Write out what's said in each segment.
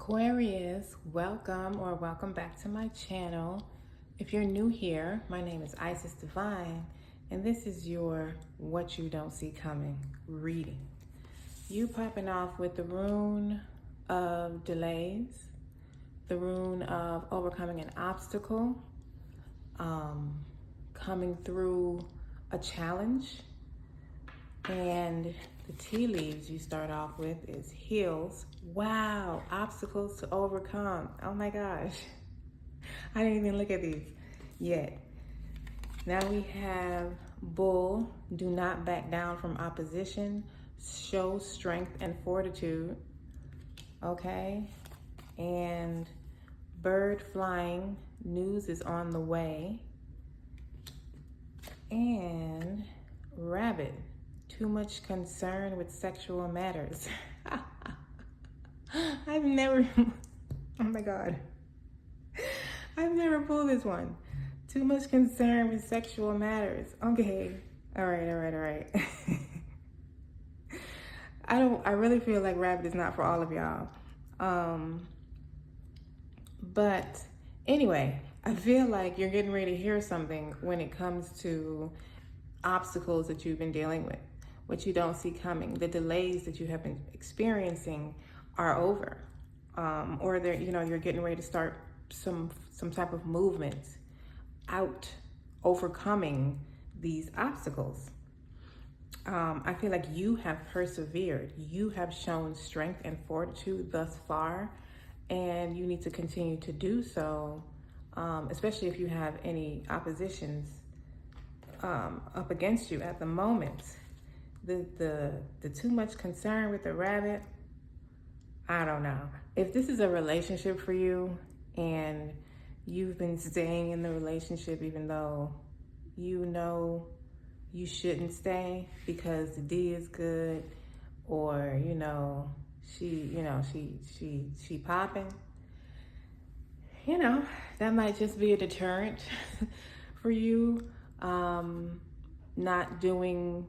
Aquarius, welcome back to my channel. If you're new here, my name is Isis Divine, and this is your What You Don't See Coming reading. You popping off with the rune of delays, the rune of overcoming an obstacle, coming through a challenge, and the tea leaves you start off with is heels. Wow, obstacles to overcome. Oh my gosh. I didn't even look at these yet. Now we have bull, do not back down from opposition, show strength and fortitude. Okay. And bird flying, news is on the way. And rabbit, too much concern with sexual matters. I've never, oh my God. I've never pulled this one. Too much concern with sexual matters. Okay. All right. I really feel like rabbit is not for all of y'all. But anyway, I feel like you're getting ready to hear something when it comes to obstacles that you've been dealing with, what you don't see coming. The delays that you have been experiencing are over, or they're, you're getting ready to start some type of movement out, overcoming these obstacles. I feel like you have persevered. You have shown strength and fortitude thus far, and you need to continue to do so, especially if you have any oppositions up against you at the moment. The too much concern with the rabbit, I don't know. If this is a relationship for you and you've been staying in the relationship even though you know you shouldn't stay because the D is good, or she popping, that might just be a deterrent for you not doing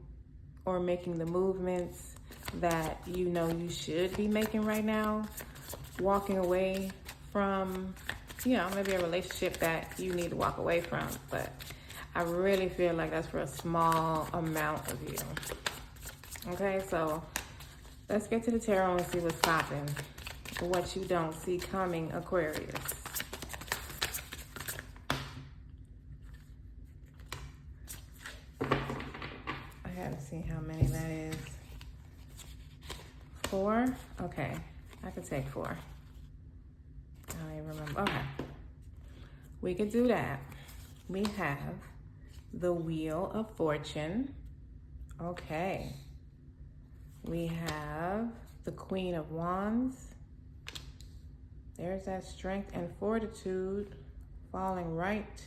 or making the movements that you should be making right now, walking away from maybe a relationship that you need to walk away from. But I really feel like that's for a small amount of you. Okay, so let's get to the tarot and see what's popping. What you don't see coming, Aquarius. I gotta see how many that is. 4? Okay, I could take 4. I don't even remember. Okay, we could do that. We have the Wheel of Fortune. Okay. We have the Queen of Wands. There's that strength and fortitude falling right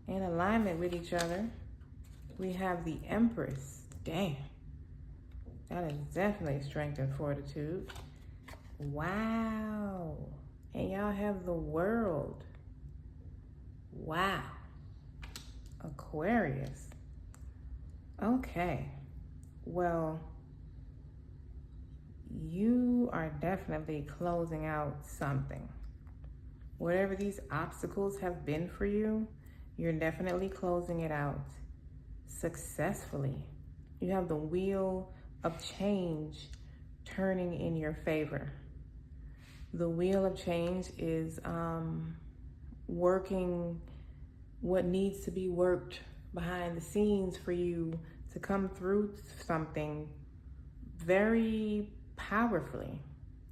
in alignment with each other. We have the Empress. Damn. That is definitely strength and fortitude. Wow. And y'all have the World. Wow. Aquarius. Okay. Well, you are definitely closing out something. Whatever these obstacles have been for you, you're definitely closing it out successfully. You have the Wheel of Change turning in your favor. The Wheel of Change is working what needs to be worked behind the scenes for you to come through something very powerfully.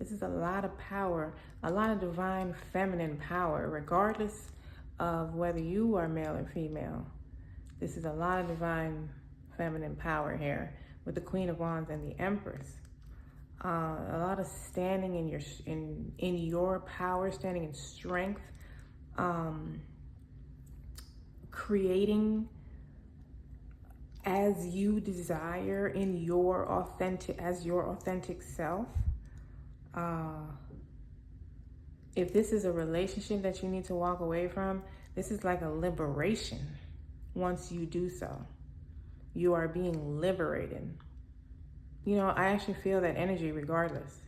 This is a lot of power, a lot of divine feminine power, regardless of whether you are male or female. This is a lot of divine feminine power here with the Queen of Wands and the Empress. A lot of standing in your power, standing in strength, creating as you desire in your authentic self. If this is a relationship that you need to walk away from, this is like a liberation. Once you do so, you are being liberated. I actually feel that energy regardless.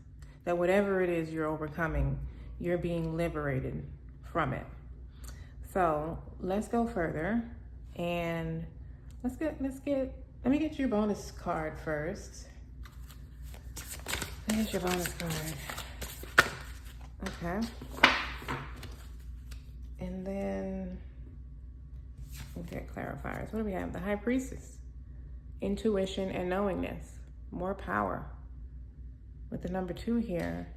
that whatever it is you're overcoming, you're being liberated from it. So let's go further and let me get your bonus card first. Let me get your bonus card. Okay. And then we'll get clarifiers. What do we have? The High Priestess. Intuition and knowingness. More power. With the number 2 here,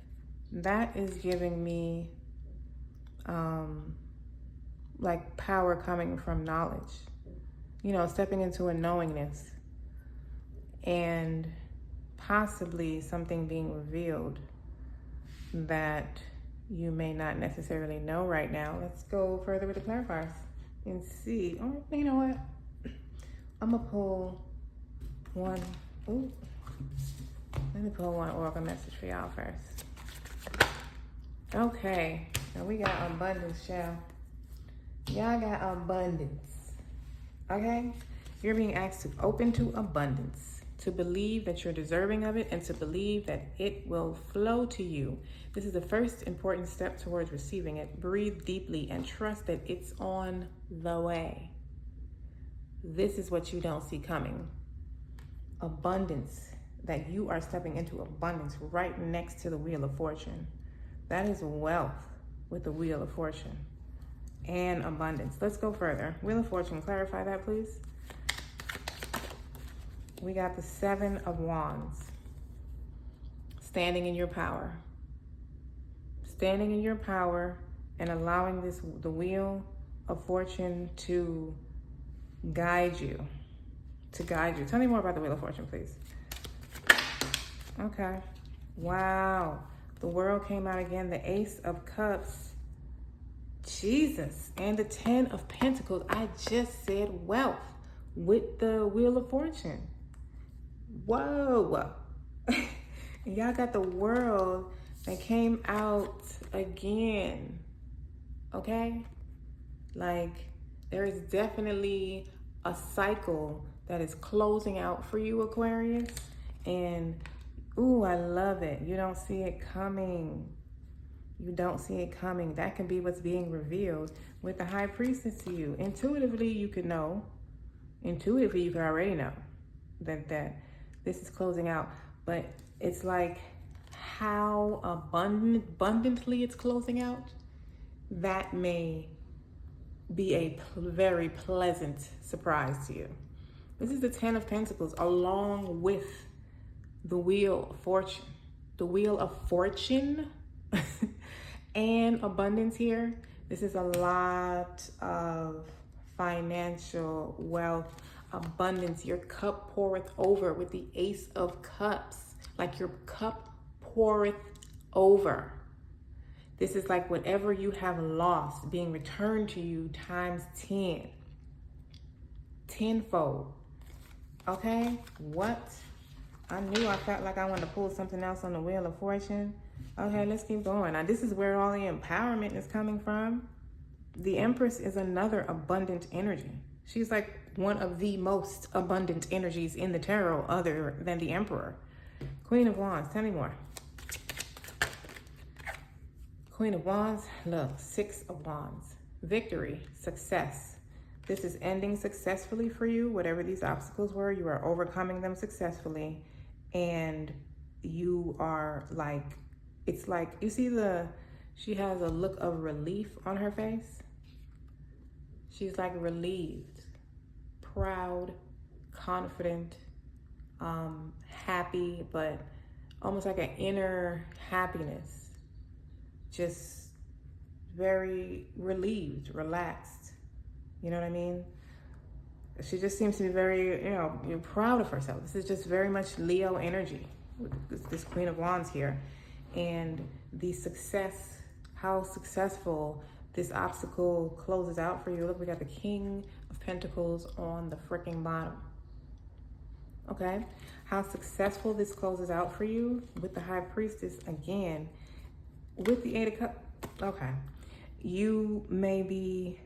that is giving me like power coming from knowledge. You know, stepping into a knowingness and possibly something being revealed that you may not necessarily know right now. Let's go further with the clarifiers and see. Oh, you know what? I'm gonna pull one. Ooh. Let me pull one oracle message for y'all first. Okay, now we got abundance, y'all. Y'all got abundance. Okay? You're being asked to open to abundance, to believe that you're deserving of it, and to believe that it will flow to you. This is the first important step towards receiving it. Breathe deeply and trust that it's on the way. This is what you don't see coming. Abundance, that you are stepping into abundance right next to the Wheel of Fortune. That is wealth with the Wheel of Fortune and abundance. Let's go further. Wheel of Fortune, clarify that, please. We got the 7 of Wands. Standing in your power. Standing in your power and allowing the Wheel of Fortune to guide you. Tell me more about the Wheel of Fortune, please. Okay. Wow. The World came out again. The Ace of Cups. Jesus. And the 10 of Pentacles. I just said wealth with the Wheel of Fortune. Whoa. Y'all got the World that came out again. Okay? Like, there is definitely a cycle that is closing out for you, Aquarius. And, ooh, I love it. You don't see it coming. You don't see it coming. That can be what's being revealed with the High Priestess to you. Intuitively, you could know. Intuitively, you could already know that this is closing out. But it's like how abundantly it's closing out. That may be a very pleasant surprise to you. This is the 10 of Pentacles along with the Wheel of Fortune. The Wheel of Fortune and abundance here. This is a lot of financial wealth, abundance. Your cup poureth over with the Ace of Cups. Like your cup poureth over. This is like whatever you have lost being returned to you times 10. Tenfold. Okay? What? I knew I felt like I wanted to pull something else on the Wheel of Fortune. Okay, let's keep going. Now, this is where all the empowerment is coming from. The Empress is another abundant energy. She's like one of the most abundant energies in the tarot other than the Emperor. Queen of Wands, tell me more. Queen of Wands, look, 6 of Wands. Victory, success. This is ending successfully for you. Whatever these obstacles were, you are overcoming them successfully. And you are like, it's like, you see she has a look of relief on her face. She's like relieved, proud, confident, happy, but almost like an inner happiness. Just very relieved, relaxed. You know what I mean? She just seems to be very, proud of herself. This is just very much Leo energy with this Queen of Wands here. And the success, how successful this obstacle closes out for you. Look, we got the King of Pentacles on the freaking bottom. Okay? How successful this closes out for you with the High Priestess again. With the 8 of Cups, okay. You may be,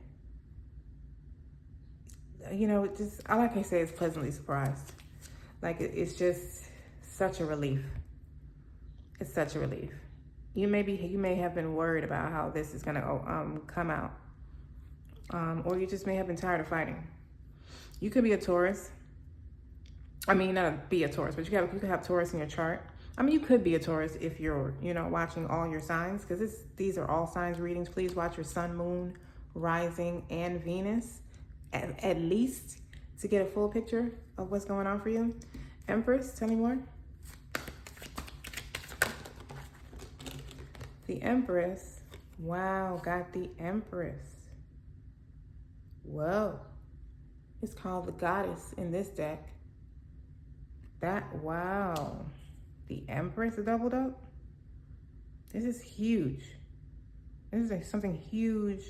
just, all I can say is pleasantly surprised. Like, it's just such a relief. It's such a relief. You may have been worried about how this is gonna come out, or you just may have been tired of fighting. You could be a Taurus. I mean, not be a Taurus, but you could have Taurus in your chart. I mean, you could be a Taurus if you're, watching all your signs, because these are all signs readings. Please watch your sun, moon, rising, and Venus, at least, to get a full picture of what's going on for you. Empress, tell me more. The Empress. Wow, got the Empress. Whoa. It's called the Goddess in this deck. Wow. The Empress doubled up. This is huge. This is something huge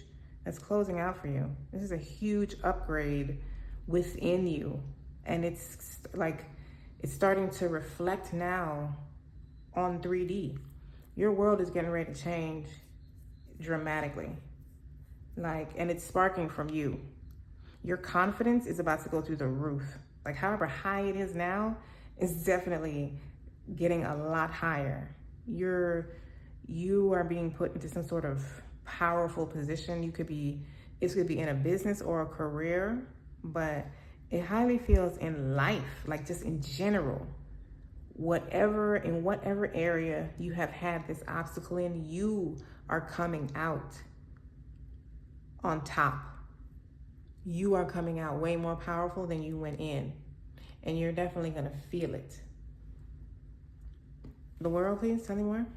that's closing out for you. This is a huge upgrade within you. And it's starting to reflect now on 3D. Your world is getting ready to change dramatically. And it's sparking from you. Your confidence is about to go through the roof. However high it is now, it's definitely getting a lot higher. You are being put into some sort of powerful position. It could be in a business or a career, but it highly feels in life, just in general. In whatever area you have had this obstacle in, you are coming out on top. You are coming out way more powerful than you went in, and you're definitely going to feel it. The World, please, tell me more.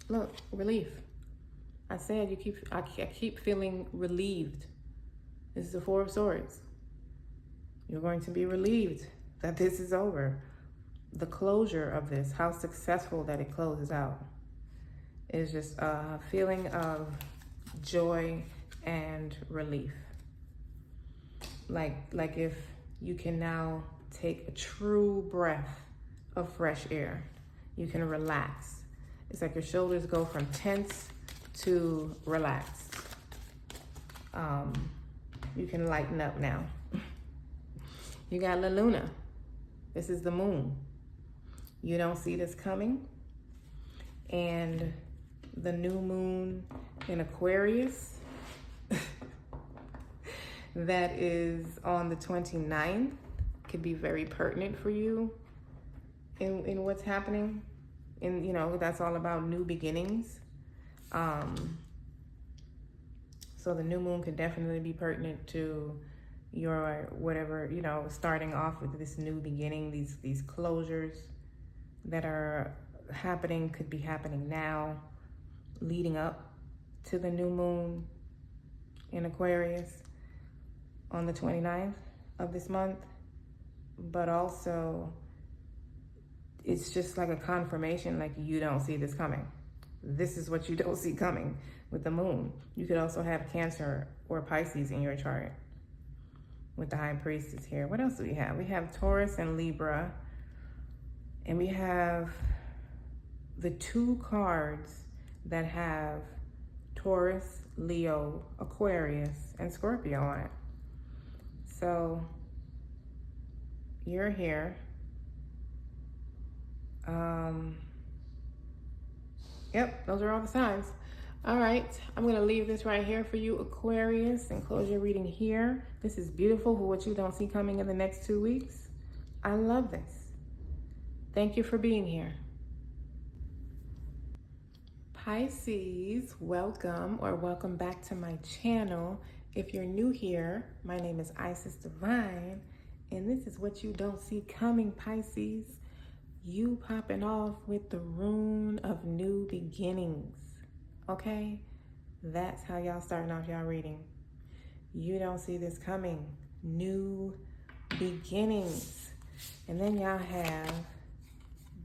Look, relief. I said I keep feeling relieved. This is the Four of Swords. You're going to be relieved that this is over. The closure of this, how successful that it closes out, is just a feeling of joy and relief. Like if you can now take a true breath of fresh air, you can relax. It's like your shoulders go from tense to relaxed. You can lighten up now. You got La Luna. This is the moon. You don't see this coming. And the new moon in Aquarius that is on the 29th could be very pertinent for you in what's happening. That's all about new beginnings. So the new moon could definitely be pertinent to your whatever, starting off with this new beginning, these closures that are happening, could be happening now, leading up to the new moon in Aquarius on the 29th of this month. But also, it's just like a confirmation, you don't see this coming. This is what you don't see coming with the moon. You could also have Cancer or Pisces in your chart with the High Priestess here. What else do we have? We have Taurus and Libra. And we have the two cards that have Taurus, Leo, Aquarius, and Scorpio on it. So you're here. Yep, those are all the signs. All right, I'm going to leave this right here for you, Aquarius, and close your reading here. This is beautiful for what you don't see coming in the next 2 weeks. I love this. Thank you for being here. Pisces, welcome back to my channel. If you're new here, my name is Isis Divine, and this is what you don't see coming, Pisces. You popping off with the rune of new beginnings, okay? That's how y'all starting off y'all reading. You don't see this coming. New beginnings. And then y'all have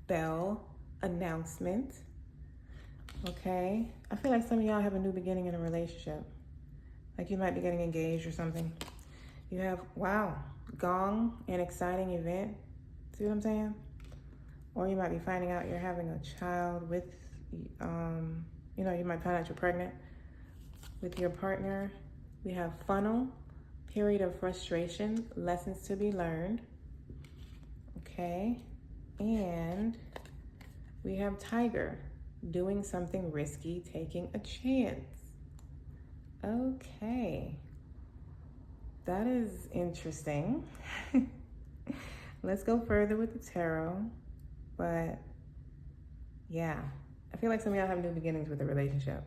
bell announcement, okay? I feel like some of y'all have a new beginning in a relationship. Like you might be getting engaged or something. You have, wow, gong, an exciting event. See what I'm saying? Or you might be finding out you're having a child with, you might find out you're pregnant with your partner. We have funnel, period of frustration, lessons to be learned. Okay. And We have Tiger, doing something risky, taking a chance. Okay. That is interesting. Let's go further with the tarot. But yeah, I feel like some of y'all have new beginnings with a relationship.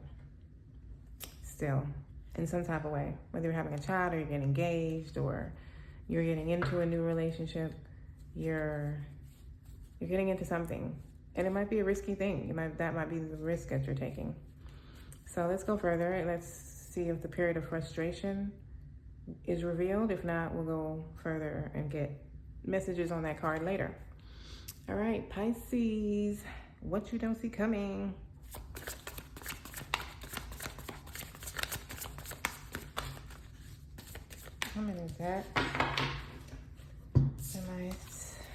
Still, in some type of way. Whether you're having a child or you're getting engaged or you're getting into a new relationship, you're getting into something. And it might be a risky thing. That might be the risk that you're taking. So let's go further and let's see if the period of frustration is revealed. If not, we'll go further and get messages on that card later. All right, Pisces, what you don't see coming. How many is that?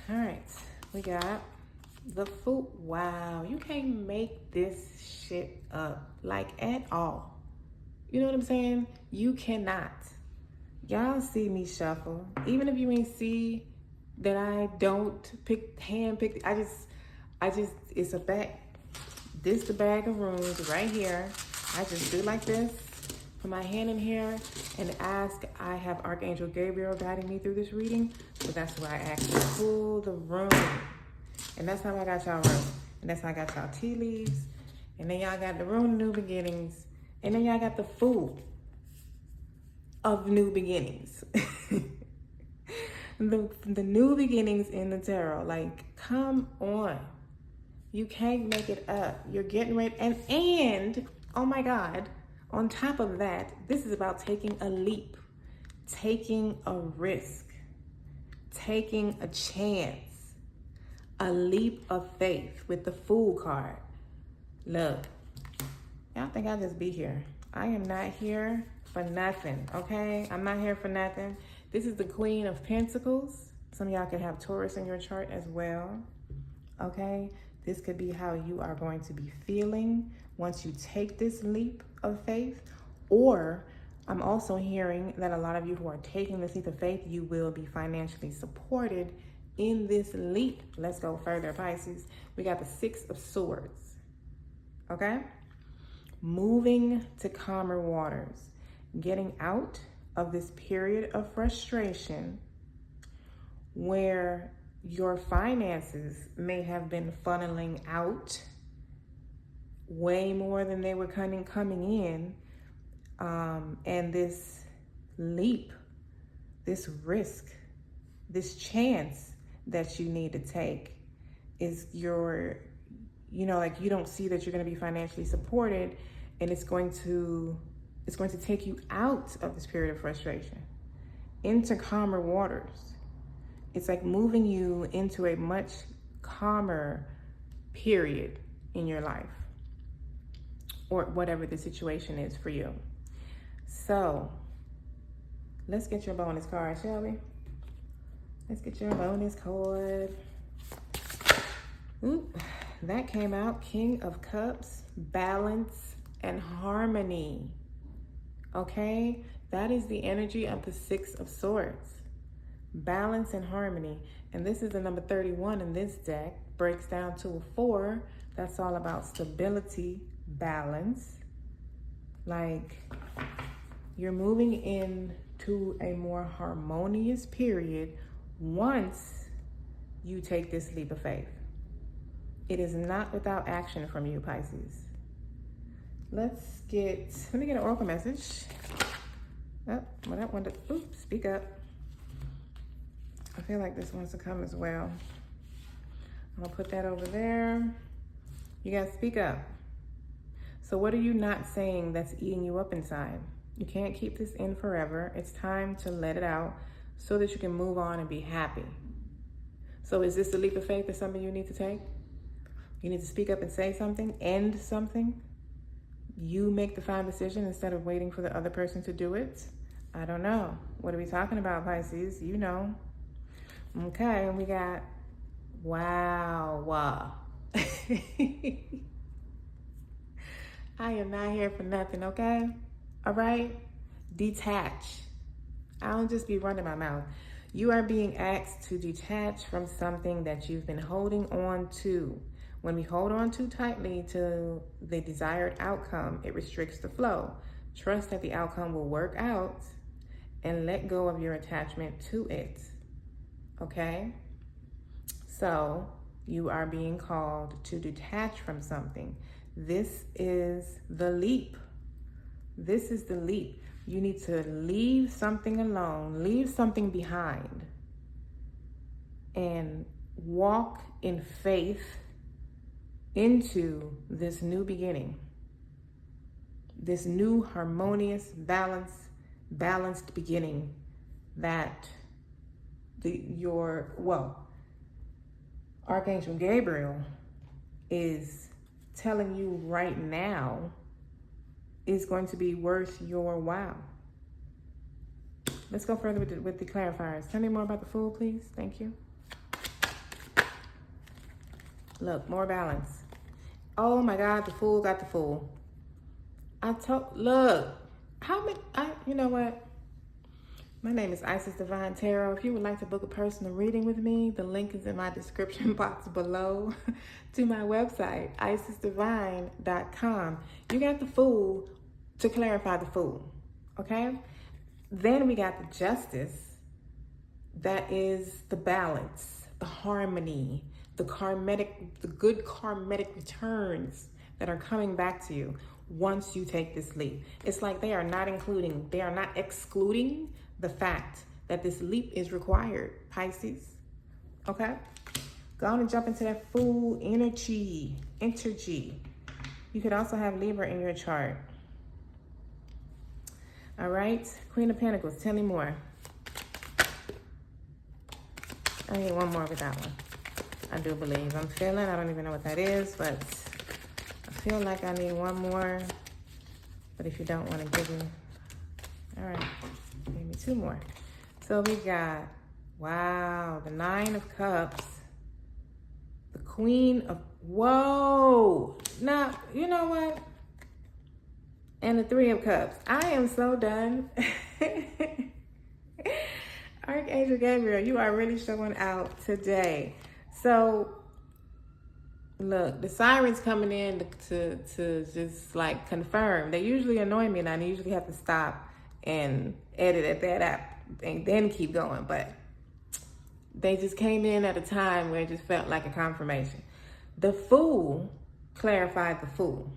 All right, we got the Fool. Wow, you can't make this shit up, like, at all. You know what I'm saying? You cannot. Y'all see me shuffle. Even if you ain't see that I don't hand pick, I just, it's a bag. This the bag of runes right here. I just do like this, put my hand in here and ask. I have Archangel Gabriel guiding me through this reading. So that's why I actually pull the rune. And that's how I got y'all rune. And that's how I got y'all tea leaves. And then y'all got the rune New Beginnings. And then y'all got the Fool of New Beginnings. the new beginnings in the tarot. Like, come on. You can't make it up. You're getting ready. And oh my God, on top of that, this is about taking a leap, taking a risk, taking a chance, a leap of faith with the Fool card. Look, y'all think I'll just be here. I am not here for nothing, okay? I'm not here for nothing. This is the Queen of Pentacles. Some of y'all could have Taurus in your chart as well, okay? This could be how you are going to be feeling once you take this leap of faith. Or I'm also hearing that a lot of you who are taking this leap of faith, you will be financially supported in this leap. Let's go further, Pisces. We got the Six of Swords, okay? Moving to calmer waters, getting out of this period of frustration where your finances may have been funneling out way more than they were coming in. And this leap, this risk, this chance that you need to take is like you don't see that you're going to be financially supported, and it's going to take you out of this period of frustration into calmer waters. It's like moving you into a much calmer period in your life, or whatever the situation is for you. So let's get your bonus card, shall we? Let's get your bonus card. Ooh, that came out. King of Cups, balance and harmony. Okay, that is the energy of the Six of Swords. Balance and harmony. And this is the number 31 in this deck. Breaks down to a 4. That's all about stability, balance. Like, you're moving into a more harmonious period once you take this leap of faith. It is not without action from you, Pisces. Let me get an oracle message. Oh, well, that one, speak up. I feel like this wants to come as well. I'm gonna put that over there. You guys speak up. So what are you not saying that's eating you up inside? You can't keep this in forever. It's time to let it out so that you can move on and be happy. So is this the leap of faith or something you need to take? You need to speak up and say something, end something. You make the final decision instead of waiting for the other person to do it. I don't know. What are we talking about, Pisces? You know. Okay, and we got, wow. I am not here for nothing, okay? All right? Detach. I don't just be running my mouth. You are being asked to detach from something that you've been holding on to, When we hold on too tightly to the desired outcome, it restricts the flow. Trust that the outcome will work out and let go of your attachment to it. Okay? So you are being called to detach from something. This is the leap. This is the leap. You need to leave something alone, leave something behind, and walk in faith into this new beginning, this new harmonious, balanced beginning that Archangel Gabriel is telling you right now is going to be worth your while. Let's go further with the clarifiers. Tell me more about the Fool, please. Thank you. Look, more balance. Oh my God, the Fool got the Fool. Look, you know what? My name is isisdivinetarot. If you would like to book a personal reading with me, the link is in my description box below to my website, isisdivine.com. You got the Fool to clarify the Fool, okay? Then we got the Justice. That is the balance, the harmony, the good karmic returns that are coming back to you once you take this leap. It's like they are not excluding the fact that this leap is required, Pisces. Okay? Go on and jump into that Fool energy. You could also have Libra in your chart. All right? Queen of Pentacles, tell me more. I need one more with that one. I do believe. I don't even know what that is, but I feel like I need one more. But if you don't want to give me, all right, give me two more. So we got, wow, the Nine of Cups, the Queen of, whoa. Now, you know what? And the Three of Cups. I am so done. Archangel Gabriel, you are really showing out today. So, look, the sirens coming in to just like confirm. They usually annoy me and I usually have to stop and edit at that app and then keep going. But they just came in at a time where it just felt like a confirmation. The Fool clarified the Fool.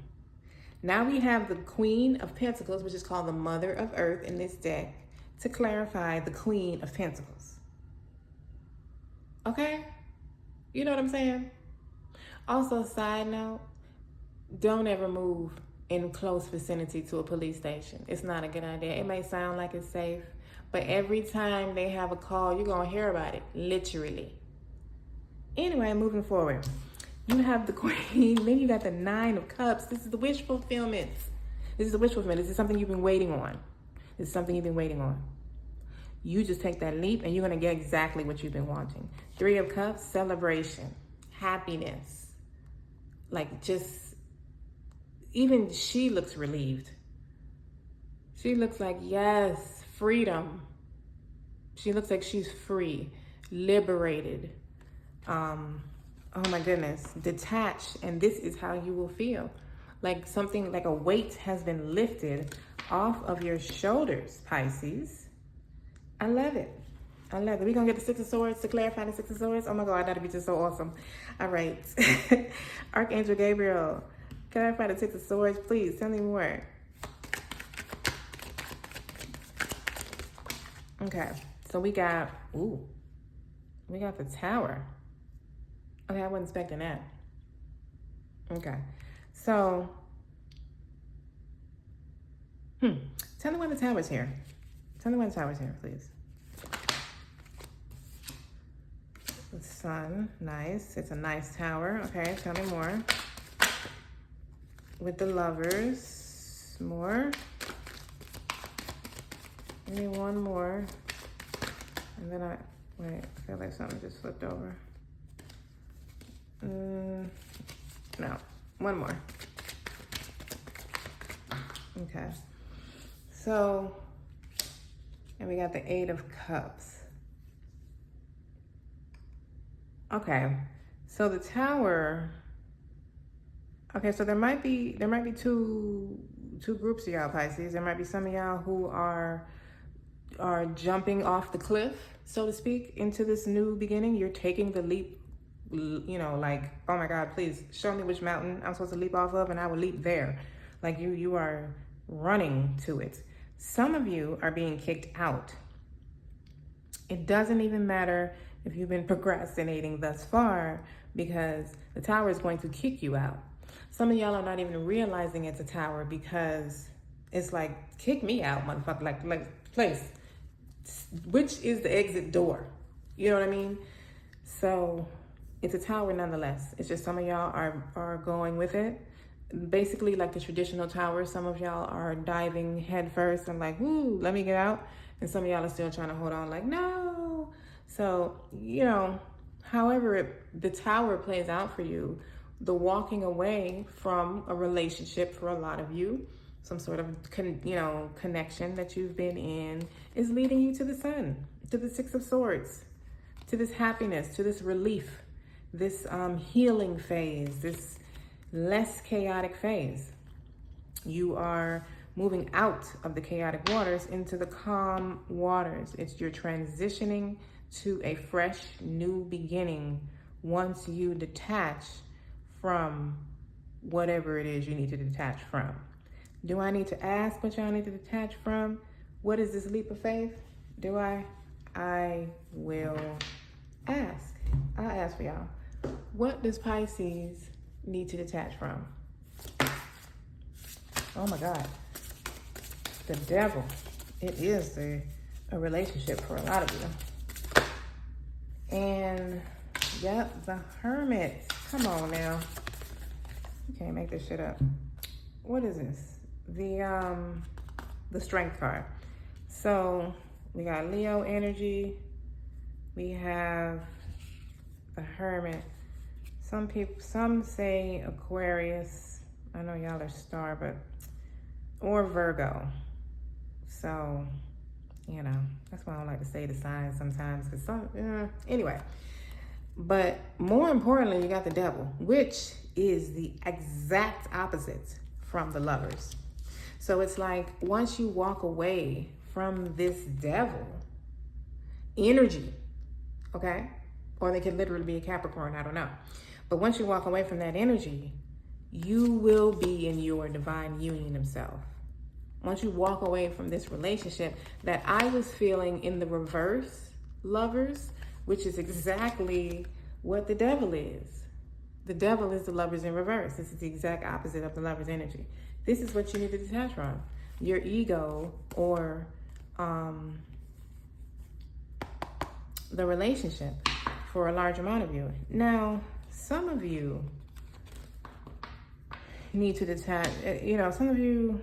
Now we have the Queen of Pentacles, which is called the Mother of Earth in this deck, to clarify the Queen of Pentacles. Okay? You know what I'm saying? Also, side note, don't ever move in close vicinity to a police station. It's not a good idea. It may sound like it's safe, but every time they have a call, you're going to hear about it, literally. Anyway, moving forward. You have the Queen, then you got the Nine of Cups. This is the wish fulfillment. This is something you've been waiting on. You just take that leap and you're going to get exactly what you've been wanting. Three of Cups, celebration, happiness. Like just, even she looks relieved. She looks like, yes, freedom. She looks like she's free, liberated. Oh my goodness, detached. And this is how you will feel. Like something, like a weight has been lifted off of your shoulders, Pisces. I love it. We're going to get the Six of Swords to clarify the Six of Swords. Oh my God, that'd be just so awesome. All right. Archangel Gabriel, clarify the Six of Swords, please. Tell me more. Okay. So we got the Tower. Okay, I wasn't expecting that. Okay. So, tell me when the Tower's here. Please. The Sun, nice. It's a nice tower. Okay, tell me more. With the Lovers, more. Give me one more. And then I feel like something just flipped over. No, one more. Okay. So, and we got the Eight of Cups. Okay, so the Tower Okay, so there might be two groups of y'all Pisces. There might be some of y'all who are jumping off the cliff, so to speak, into this new beginning. You're taking the leap, you know, like, oh my God, please show me which mountain I'm supposed to leap off of and I will leap there. Like you are running to it. Some of you are being kicked out. It doesn't even matter if you've been procrastinating thus far, because the tower is going to kick you out. Some of y'all are not even realizing it's a tower, because it's like, kick me out, motherfucker. Like place. Which is the exit door? You know what I mean? So it's a tower nonetheless. It's just some of y'all are going with it. Basically like the traditional tower. Some of y'all are diving head first and like, woo, let me get out. And some of y'all are still trying to hold on like, no. So, you know, however the tower plays out for you, the walking away from a relationship for a lot of you, some sort of connection that you've been in, is leading you to the sun, to the Six of Swords, to this happiness, to this relief, this healing phase, this less chaotic phase. You are moving out of the chaotic waters into the calm waters. You're transitioning to a fresh new beginning once you detach from whatever it is you need to detach from. Do I need to ask what y'all need to detach from? What is this leap of faith? Do I? I will ask. I'll ask for y'all. What does Pisces need to detach from? Oh my God. The devil. It is a relationship for a lot of you. And yep, the Hermit. Come on now. You can't make this shit up. What is this? The Strength card. So we got Leo energy. We have the Hermit. Some say Aquarius. I know y'all are star, but or Virgo. So, you know, that's why I don't like to say the signs sometimes, because anyway. But more importantly, you got the devil, which is the exact opposite from the Lovers. So it's like, once you walk away from this devil energy, okay? Or they could literally be a Capricorn, I don't know. But once you walk away from that energy, you will be in your divine union of self. Once you walk away from this relationship that I was feeling in the reverse, Lovers, which is exactly what the devil is. The devil is the Lovers in reverse. This is the exact opposite of the Lovers energy. This is what you need to detach from. Your ego, or the relationship for a large amount of you. Now, some of you need to detach, some of you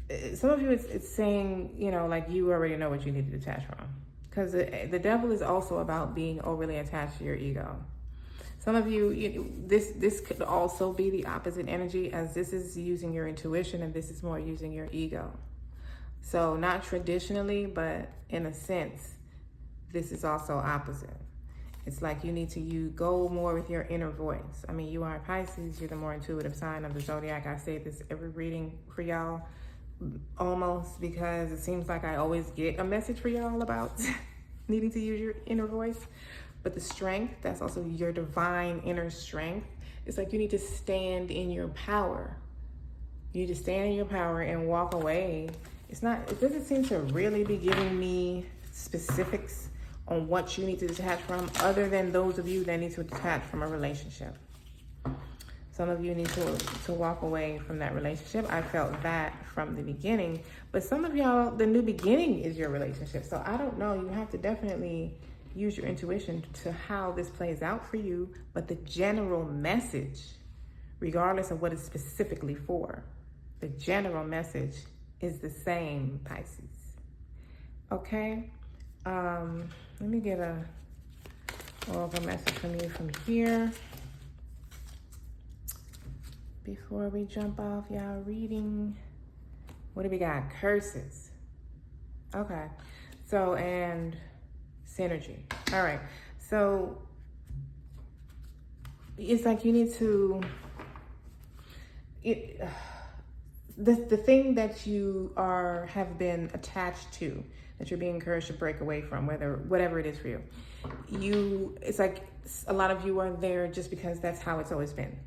it's saying, like, you already know what you need to detach from. Because the devil is also about being overly attached to your ego. Some of you, this could also be the opposite energy, as this is using your intuition and this is more using your ego. So not traditionally, but in a sense, this is also opposite. It's like you need to go more with your inner voice. I mean, you are Pisces, you're the more intuitive sign of the zodiac. I say this every reading for y'all, almost, because it seems like I always get a message for y'all about needing to use your inner voice. But the strength, that's also your divine inner strength. It's like you need to stand in your power. You need to stand in your power and walk away. It doesn't seem to really be giving me specifics on what you need to detach from, other than those of you that need to detach from a relationship. Some of you need to walk away from that relationship. I felt that from the beginning. But some of y'all, the new beginning is your relationship. So I don't know. You have to definitely use your intuition to how this plays out for you. But the general message, regardless of what it's specifically for, the general message is the same, Pisces. Okay? Let me get a oracle message from you from here. Before we jump off y'all reading, what do we got? Curses. Okay. So, and synergy. All right. So it's like you need to the thing that you have been attached to, that you're being encouraged to break away from, whatever it is for you, it's like a lot of you are there just because that's how it's always been.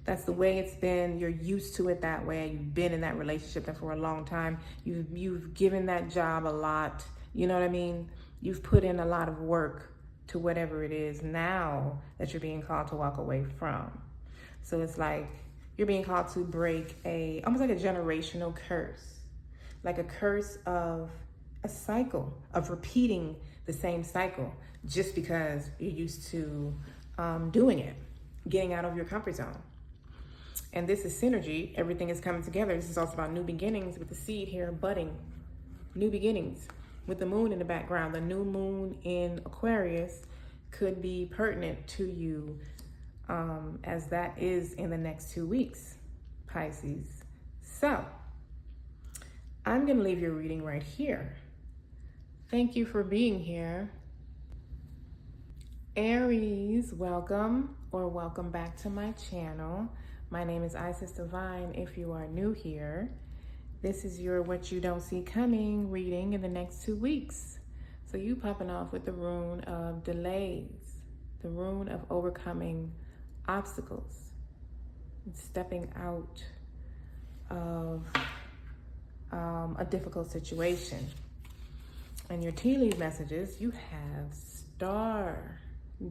That's the way it's been. You're used to it that way. You've been in that relationship for a long time. You've given that job a lot. You know what I mean? You've put in a lot of work to whatever it is now that you're being called to walk away from. So it's like you're being called to break almost like a generational curse, like a curse of a cycle of repeating the same cycle just because you're used to doing it, getting out of your comfort zone. And this is synergy. Everything is coming together. This is also about new beginnings with the seed here budding. New beginnings with the moon in the background. The new moon in Aquarius could be pertinent to you as that is in the next 2 weeks, Pisces. So I'm going to leave your reading right here. Thank you for being here. Aries, welcome or welcome back to my channel. My name is Isis Divine if you are new here. This is your What You Don't See Coming reading in the next 2 weeks. So you popping off with the rune of delays, the rune of overcoming obstacles, and stepping out of a difficult situation. And your tea leaf messages, you have star,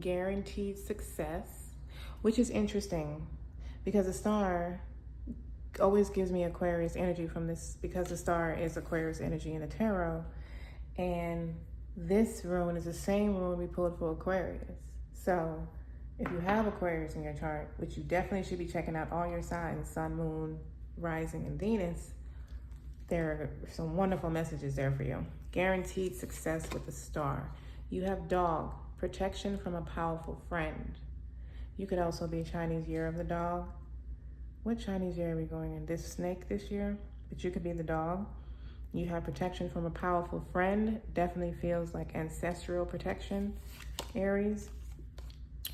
guaranteed success, which is interesting because the star always gives me Aquarius energy from this, because the star is Aquarius energy in the tarot. And this rune is the same rune we pulled for Aquarius. So if you have Aquarius in your chart, which you definitely should be checking out all your signs, sun, moon, rising, and Venus, there are some wonderful messages there for you. Guaranteed success with the star. You have dog, protection from a powerful friend. You could also be Chinese year of the dog. What Chinese year are we going in? This snake this year? But you could be the dog. You have protection from a powerful friend. Definitely feels like ancestral protection, Aries.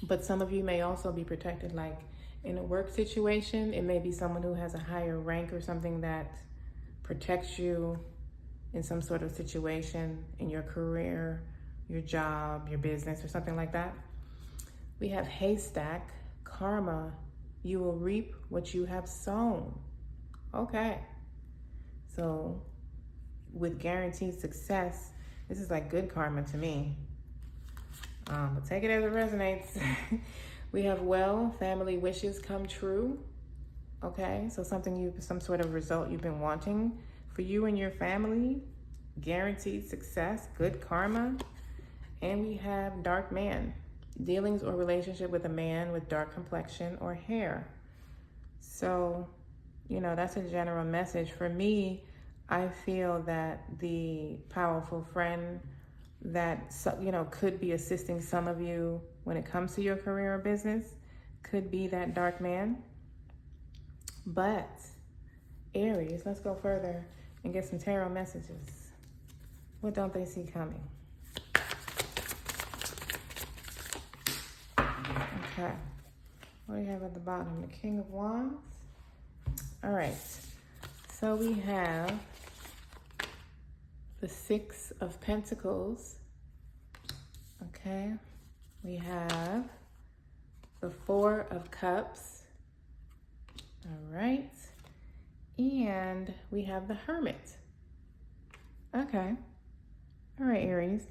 But some of you may also be protected like in a work situation. It may be someone who has a higher rank or something that protects you in some sort of situation in your career, your job, your business, or something like that. We have haystack, karma. You will reap what you have sown. Okay. So with guaranteed success, this is like good karma to me. But take it as it resonates. We have family wishes come true. Okay, so some sort of result you've been wanting for you and your family. Guaranteed success, good karma. And we have dark man, dealings or relationship with a man with dark complexion or hair. So, that's a general message. For me, I feel that the powerful friend that, could be assisting some of you when it comes to your career or business could be that dark man. But Aries, let's go further and get some tarot messages. What don't they see coming? Okay. What do you have at the bottom? The King of Wands. All right. So we have the Six of Pentacles. Okay. We have the Four of Cups. All right. And we have the Hermit. Okay. All right, Aries.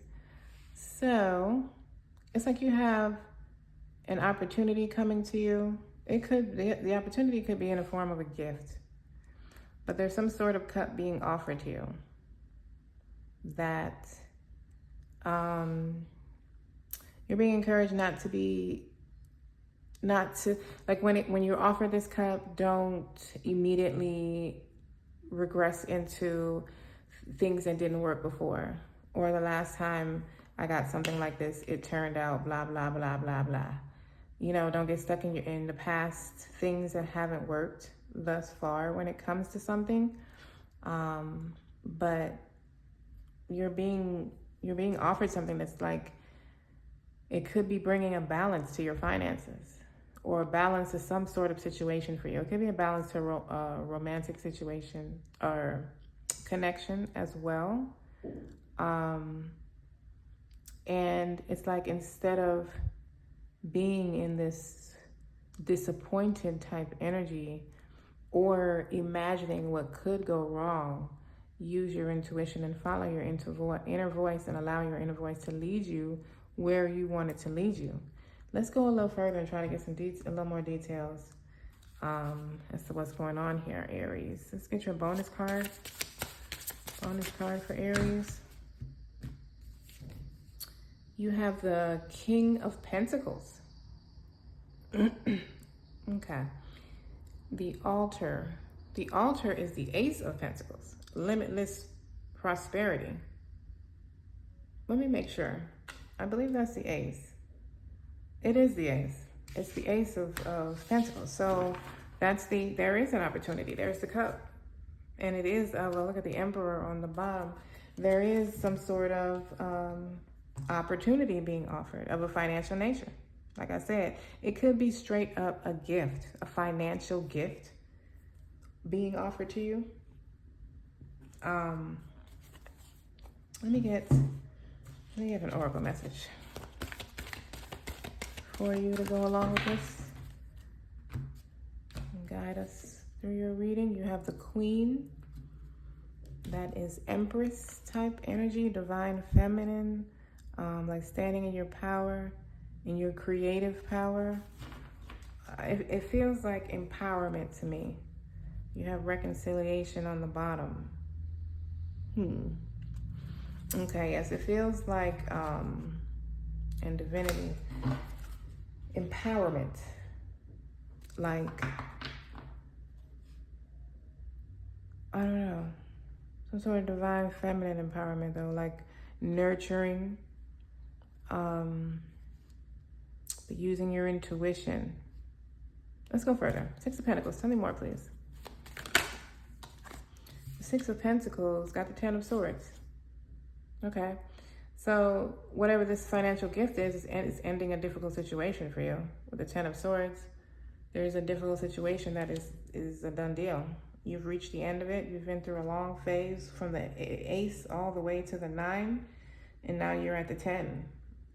So it's like you have an opportunity coming to you. The opportunity could be in the form of a gift, but there's some sort of cup being offered to you that you're being encouraged when you're offered this cup, don't immediately regress into things that didn't work before, or the last time I got something like this, it turned out blah, blah, blah, blah, blah. Don't get stuck in the past things that haven't worked thus far when it comes to something. But you're being offered something that's like, it could be bringing a balance to your finances, or balance is some sort of situation for you. It could be a balance to a romantic situation or connection as well. And it's like, instead of being in this disappointed type energy or imagining what could go wrong, use your intuition and follow your inner voice and allow your inner voice to lead you where you want it to lead you. Let's go a little further and try to get a little more details as to what's going on here, Aries. Let's get your bonus card. Bonus card for Aries. You have the King of Pentacles. Okay. The Altar. The Altar is the Ace of Pentacles. Limitless prosperity. Let me make sure. I believe that's the Ace. It is the Ace. It's the Ace of Pentacles. So there is an opportunity. There's the Cup. And it is, well, look at the Emperor on the bottom. There is some sort of opportunity being offered of a financial nature. Like I said, it could be straight up a gift, a financial gift being offered to you. Let me get an oracle message for you to go along with this and guide us through your reading. You have the Queen. That is Empress type energy, divine feminine, like standing in your power, in your creative power. It feels like empowerment to me. You have reconciliation on the bottom. Okay, yes, it feels like, in divinity, empowerment. Like, I don't know, some sort of divine feminine empowerment though, like nurturing, using your intuition. Let's go further. Six of Pentacles, tell me more, please. The Six of Pentacles got the Ten of Swords. Okay, so whatever this financial gift is ending a difficult situation for you. With the Ten of Swords, there's a difficult situation that is a done deal. You've reached the end of it. You've been through a long phase from the Ace all the way to the 9, and now you're at the 10,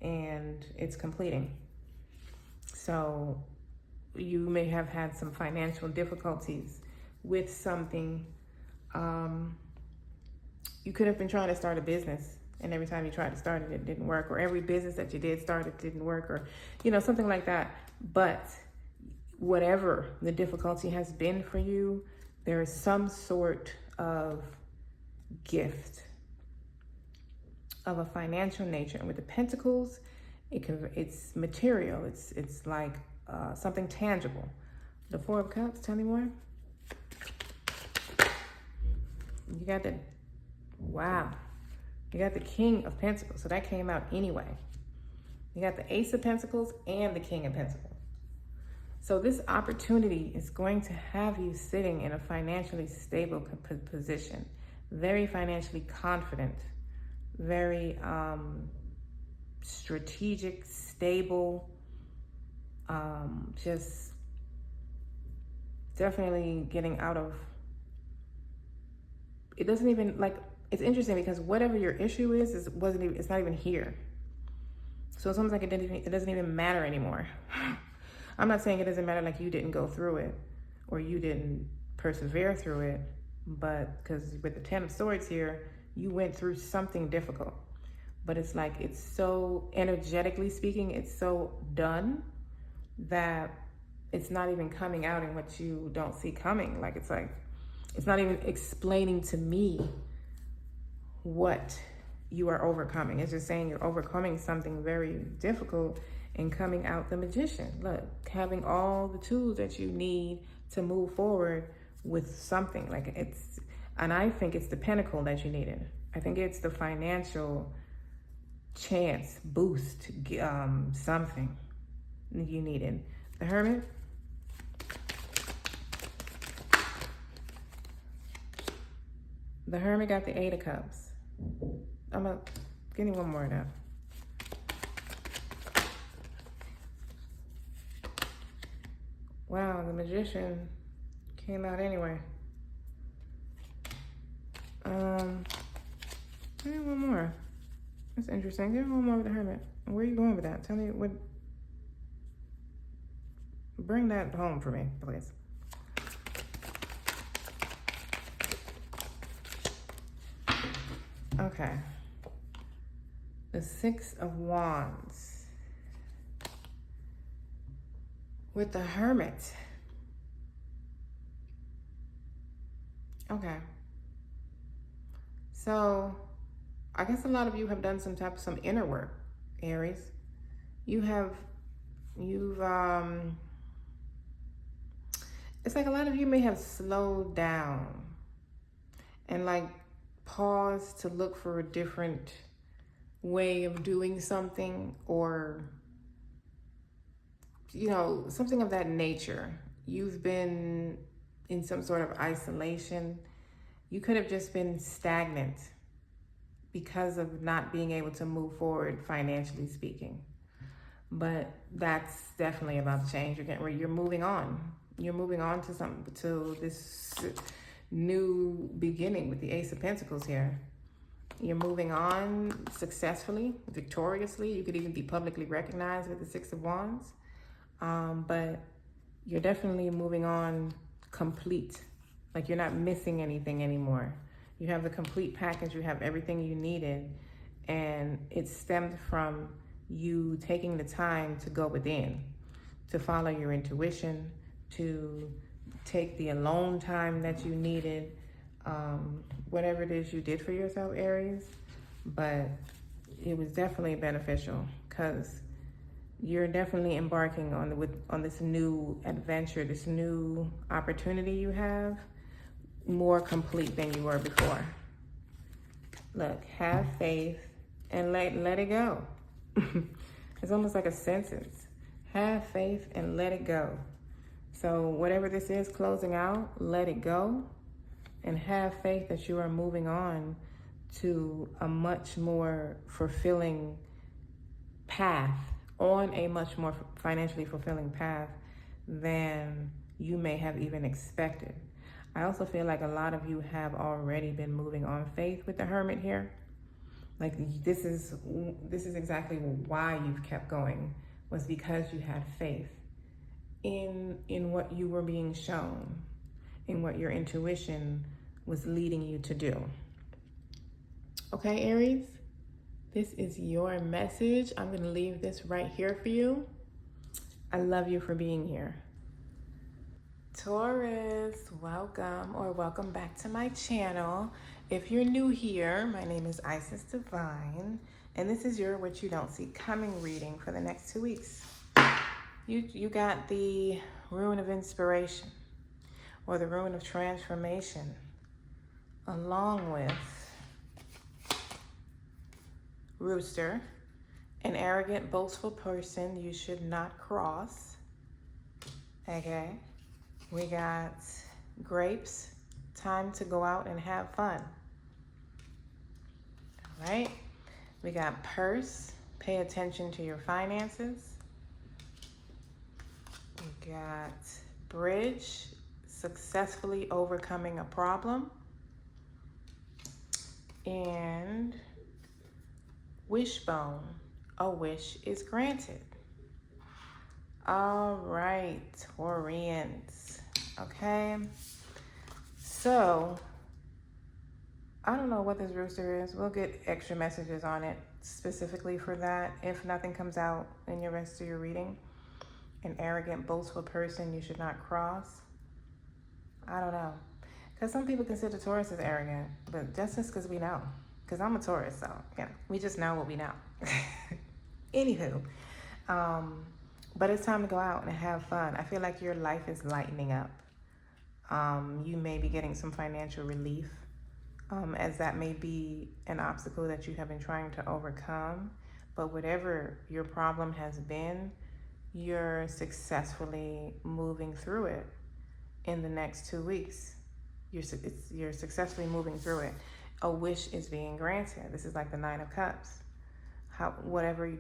and it's completing. So you may have had some financial difficulties with something. You could have been trying to start a business, and every time you tried to start it, it didn't work, or every business that you did start, it didn't work, or, something like that. But whatever the difficulty has been for you, there is some sort of gift of a financial nature. And with the Pentacles, it's material. It's like something tangible. The Four of Cups, tell me more. You got you got the King of Pentacles, so that came out anyway. You got the Ace of Pentacles and the King of Pentacles. So this opportunity is going to have you sitting in a financially stable position, very financially confident, very strategic, stable, just definitely getting out of, it doesn't even, like, it's interesting because whatever your issue is it's not even here. So it's almost like it doesn't even matter anymore. I'm not saying it doesn't matter, like you didn't go through it or you didn't persevere through it, but because with the Ten of Swords here, you went through something difficult. But it's like, it's so, energetically speaking, it's so done that it's not even coming out in what you don't see coming. Like, it's not even explaining to me what you are overcoming. It's just saying you're overcoming something very difficult and coming out the Magician. Look, having all the tools that you need to move forward with something. Like, it's, and I think it's the Pentacle that you needed. I think it's the financial chance, boost, something you needed. The Hermit. The Hermit got the Eight of Cups. Give me one more now. Wow, the Magician came out anyway. One more. That's interesting. Get one more with the Hermit. Where are you going with that? Tell me what. Bring that home for me, please. Okay. The Six of Wands. With the Hermit. Okay. So, I guess a lot of you have done some inner work, Aries. It's like a lot of you may have slowed down and like paused to look for a different way of doing something, or, you know, something of that nature. You've been in some sort of isolation. You could have just been stagnant because of not being able to move forward financially speaking. But that's definitely about to change. You're moving on. You're moving on to this new beginning with the Ace of Pentacles here. You're moving on successfully, victoriously. You could even be publicly recognized with the Six of Wands. But you're definitely moving on complete. Like you're not missing anything anymore. You have the complete package. You have everything you needed. And it stemmed from you taking the time to go within, to follow your intuition, to take the alone time that you needed, whatever it is you did for yourself, Aries. But it was definitely beneficial because you're definitely embarking on this new adventure, this new opportunity you have, more complete than you were before. Look, have faith and let it go. It's almost like a sentence. Have faith and let it go. So whatever this is closing out, let it go and have faith that you are moving on to a much more fulfilling path, on a much more financially fulfilling path than you may have even expected. I also feel like a lot of you have already been moving on faith with the Hermit here. Like this is exactly why you've kept going, was because you had faith in what you were being shown, in what your intuition was leading you to do. Okay, Aries, this is your message. I'm going to leave this right here for you. I love you for being here. Taurus, welcome back to my channel. If you're new here, my name is Isis Divine, and this is your What You Don't See Coming reading for the next 2 weeks. You got the Rune of Inspiration, or the Rune of Transformation, along with Rooster, an arrogant, boastful person you should not cross. Okay. We got Grapes, time to go out and have fun. All right. We got Purse, pay attention to your finances. We got Bridge, successfully overcoming a problem. And Wishbone, a wish is granted. All right, Taurians. Okay. So, I don't know what this rooster is. We'll get extra messages on it specifically for that if nothing comes out in your rest of your reading. An arrogant, boastful person you should not cross. I don't know. Because some people consider Taurus as arrogant, but that's just because we know. Because I'm a Taurus, so, we just know what we know. Anywho, but it's time to go out and have fun. I feel like your life is lightening up. You may be getting some financial relief, as that may be an obstacle that you have been trying to overcome. But whatever your problem has been, you're successfully moving through it in the next 2 weeks. You're successfully moving through it. A wish is being granted. This is like the Nine of Cups. Whatever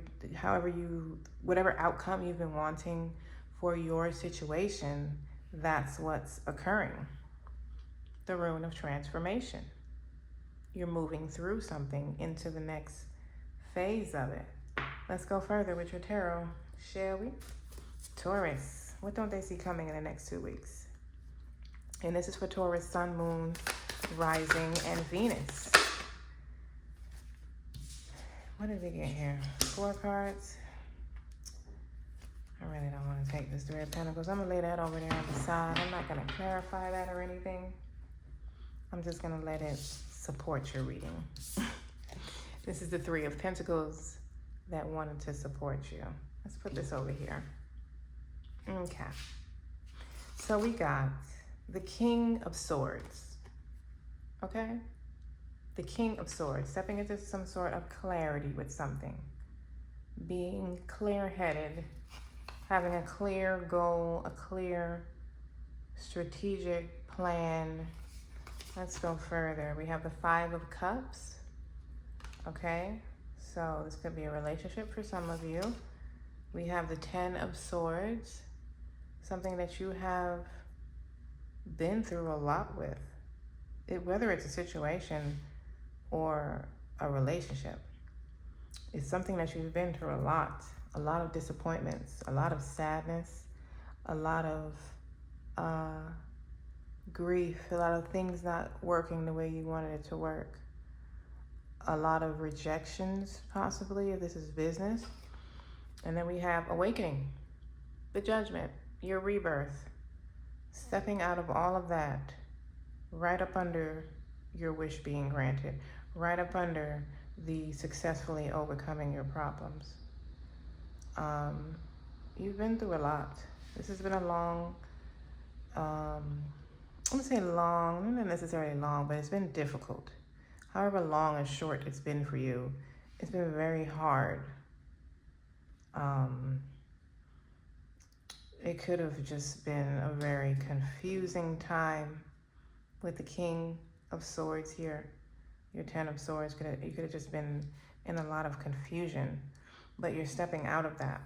outcome you've been wanting for your situation, that's what's occurring. The rune of transformation. You're moving through something into the next phase of it. Let's go further with your tarot, shall we? Taurus, what don't they see coming in the next 2 weeks? And this is for Taurus, Sun, Moon, Rising, and Venus. What did we get here? 4 cards. I really don't want to take this 3 of Pentacles. I'm going to lay that over there on the side. I'm not going to clarify that or anything. I'm just going to let it support your reading. This is the 3 of Pentacles that wanted to support you. Let's put this over here. Okay. So we got the King of Swords. Okay? The King of Swords, stepping into some sort of clarity with something. Being clear-headed, having a clear goal, a clear strategic plan. Let's go further. We have the 5 of Cups. Okay? So this could be a relationship for some of you. We have the 10 of Swords, something that you have been through a lot with. Whether it's a situation or a relationship, it's something that you've been through a lot of disappointments, a lot of sadness, a lot of grief, a lot of things not working the way you wanted it to work, a lot of rejections, possibly, if this is business. And then we have awakening, the judgment, your rebirth, stepping out of all of that, right up under your wish being granted, right up under the successfully overcoming your problems. You've been through a lot. This has been a long, I'm gonna say long, not necessarily long, but it's been difficult. However long and short it's been for you, it's been very hard. It could have just been a very confusing time with the King of Swords here. Your 10 of Swords, you could have just been in a lot of confusion, but you're stepping out of that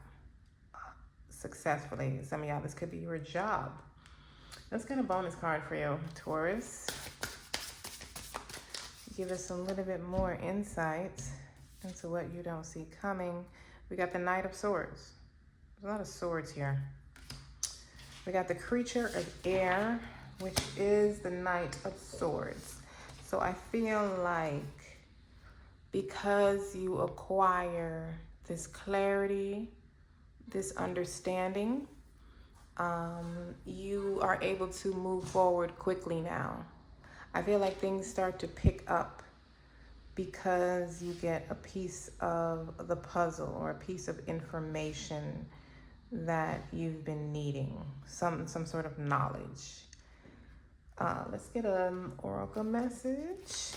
successfully. Some of y'all, this could be your job. Let's get a bonus card for you, Taurus. Give us a little bit more insight into what you don't see coming. We got the Knight of Swords. There's a lot of swords here. We got the Creature of Air, which is the Knight of Swords. So I feel like because you acquire this clarity, this understanding, you are able to move forward quickly now. I feel like things start to pick up because you get a piece of the puzzle or a piece of information that you've been needing, some sort of knowledge. Let's get an oracle message.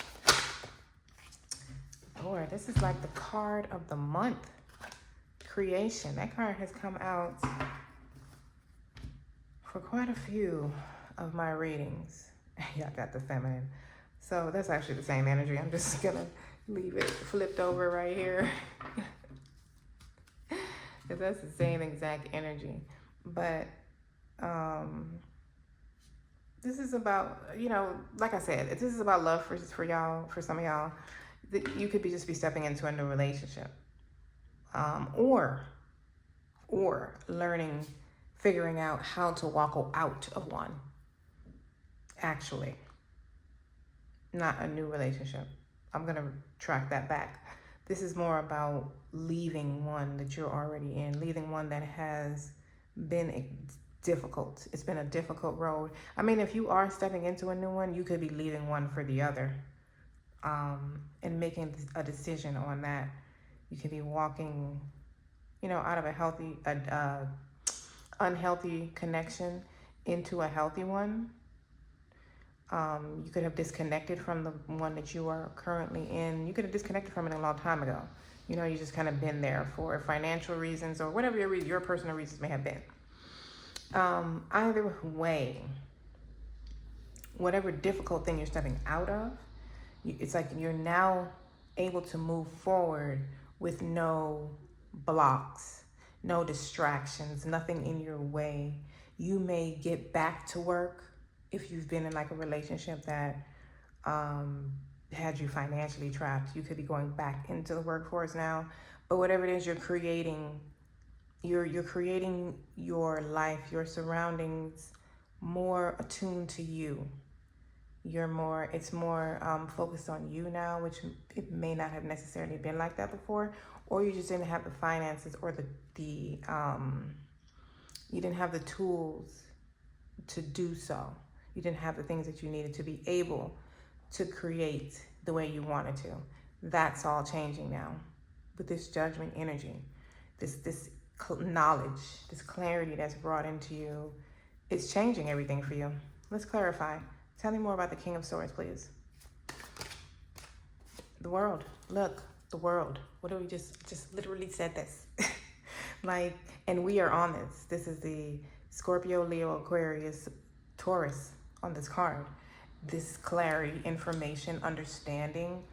Lord, this is like the card of the month. Creation. That card has come out for quite a few of my readings. Yeah, I got the feminine. So that's actually the same energy. I'm just gonna leave it flipped over right here. Because that's the same exact energy. But this is about, like I said, this is about love for y'all, for some of y'all. You could just be stepping into a new relationship. Or learning, figuring out how to walk out of one. Actually, not a new relationship. I'm going to track that back. This is more about leaving one that you're already in, leaving one that has been difficult. It's been a difficult road. I mean, if you are stepping into a new one, you could be leaving one for the other, and making a decision on that. You could be walking, out of a unhealthy connection into a healthy one. You could have disconnected from the one that you are currently in. You could have disconnected from it a long time ago. You just kind of been there for financial reasons or whatever your personal reasons may have been. Either way, whatever difficult thing you're stepping out of, it's like you're now able to move forward with no blocks, no distractions, nothing in your way. You may get back to work if you've been in like a relationship that had you financially trapped. You could be going back into the workforce now. But whatever it is you're creating, you're creating your life, your surroundings more attuned to you. It's more focused on you now, which it may not have necessarily been like that before, or you just didn't have the finances or you didn't have the tools to do so. You didn't have the things that you needed to be able to create the way you wanted to. That's all changing now with this judgment energy, this knowledge, this clarity that's brought into you. It's changing everything for you. Let's clarify. Tell me more about the King of Swords, please. The world. Look, the world. What do we just literally said this? Like, and we are on this. This is the Scorpio, Leo, Aquarius, Taurus on this card. This clarity, information, understanding,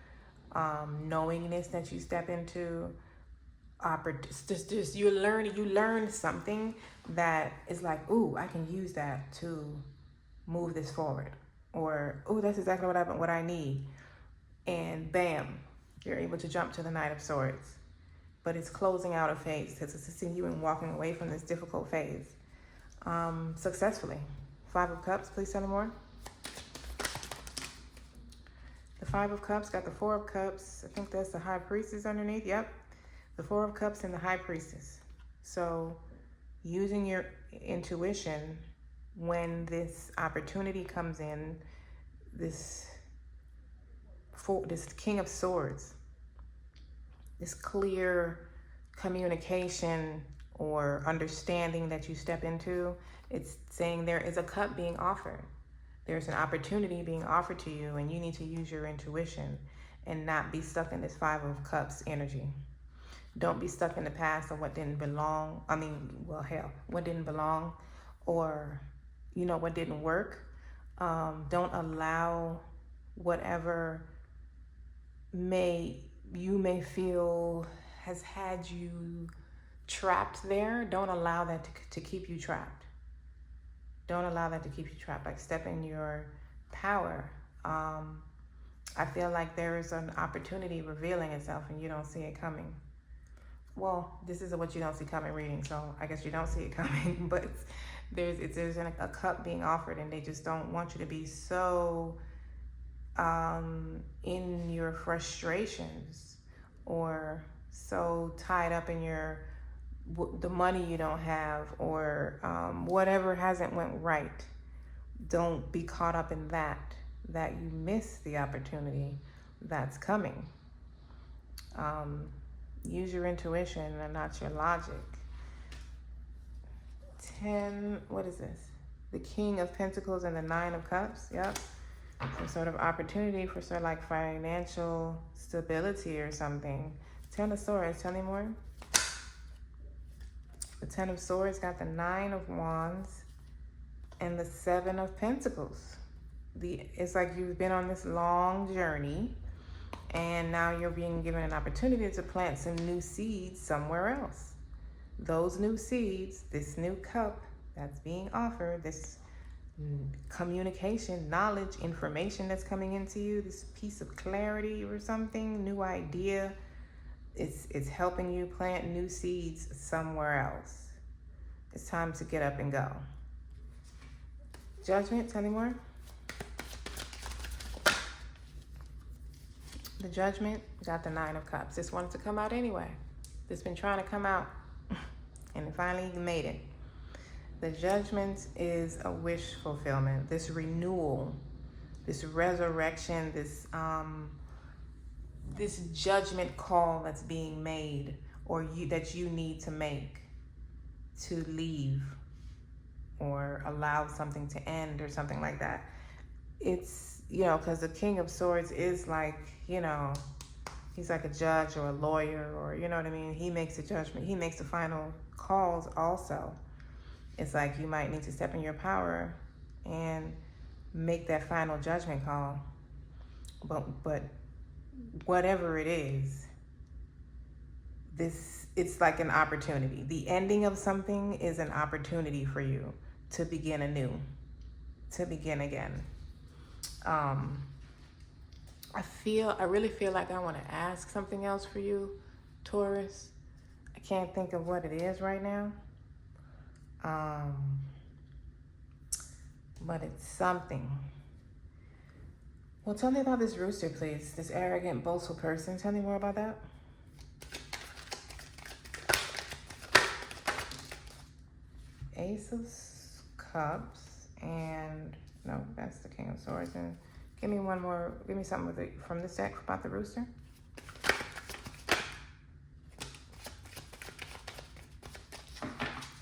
knowingness that you step into. You learn something that is like, ooh, I can use that to move this forward. Or, ooh, that's exactly what I need. And bam, you're able to jump to the Knight of Swords. But it's closing out a phase. It's assisting you in walking away from this difficult phase successfully. 5 of Cups, please tell me more. The 5 of Cups got the 4 of Cups. I think that's the High Priestess underneath. Yep. The 4 of Cups and the High Priestess. So using your intuition when this opportunity comes in, this King of Swords, this clear communication or understanding that you step into, it's saying there is a cup being offered. There's an opportunity being offered to you, and you need to use your intuition and not be stuck in this 5 of Cups energy. Don't be stuck in the past of what didn't belong. What didn't belong, or, what didn't work. Don't allow whatever you may feel has had you trapped there. Don't allow that to keep you trapped. Don't allow that to keep you trapped. Like, step in your power. I feel like there is an opportunity revealing itself and you don't see it coming. Well, this is what you don't see coming reading, so I guess you don't see it coming, but there's a cup being offered, and they just don't want you to be so in your frustrations or so tied up in the money you don't have, or whatever hasn't went right. Don't be caught up in that you miss the opportunity that's coming. Use your intuition and not your logic. 10, what is this? The King of Pentacles and the 9 of Cups. Yep. Some sort of opportunity for sort of like financial stability or something. 10 of Swords, tell me more. The 10 of Swords got the 9 of Wands and the 7 of Pentacles. It's like you've been on this long journey, and now you're being given an opportunity to plant some new seeds somewhere else. Those new seeds, this new cup that's being offered, this communication, knowledge, information that's coming into you, this piece of clarity or something, new idea, it's helping you plant new seeds somewhere else. It's time to get up and go. Judgment, tell me more. The Judgment got the 9 of Cups. This wanted to come out anyway. This been trying to come out, and it finally made it. The Judgment is a wish fulfillment, this renewal, this resurrection, this judgment call that's being made, or that you need to make to leave or allow something to end or something like that. It's, because the King of Swords is like, he's like a judge or a lawyer, or, you know what I mean? He makes a judgment. He makes the final calls also. It's like you might need to step in your power and make that final judgment call. But whatever it is, this it's like an opportunity. The ending of something is an opportunity for you to begin anew, to begin again. I really feel like I want to ask something else for you, Taurus. I can't think of what it is right now. But it's something. Well, tell me about this rooster, please. This arrogant, boastful person. Tell me more about that. Ace of Cups and no, that's the King of Swords. And give me one more. Give me something with it from this deck about the rooster.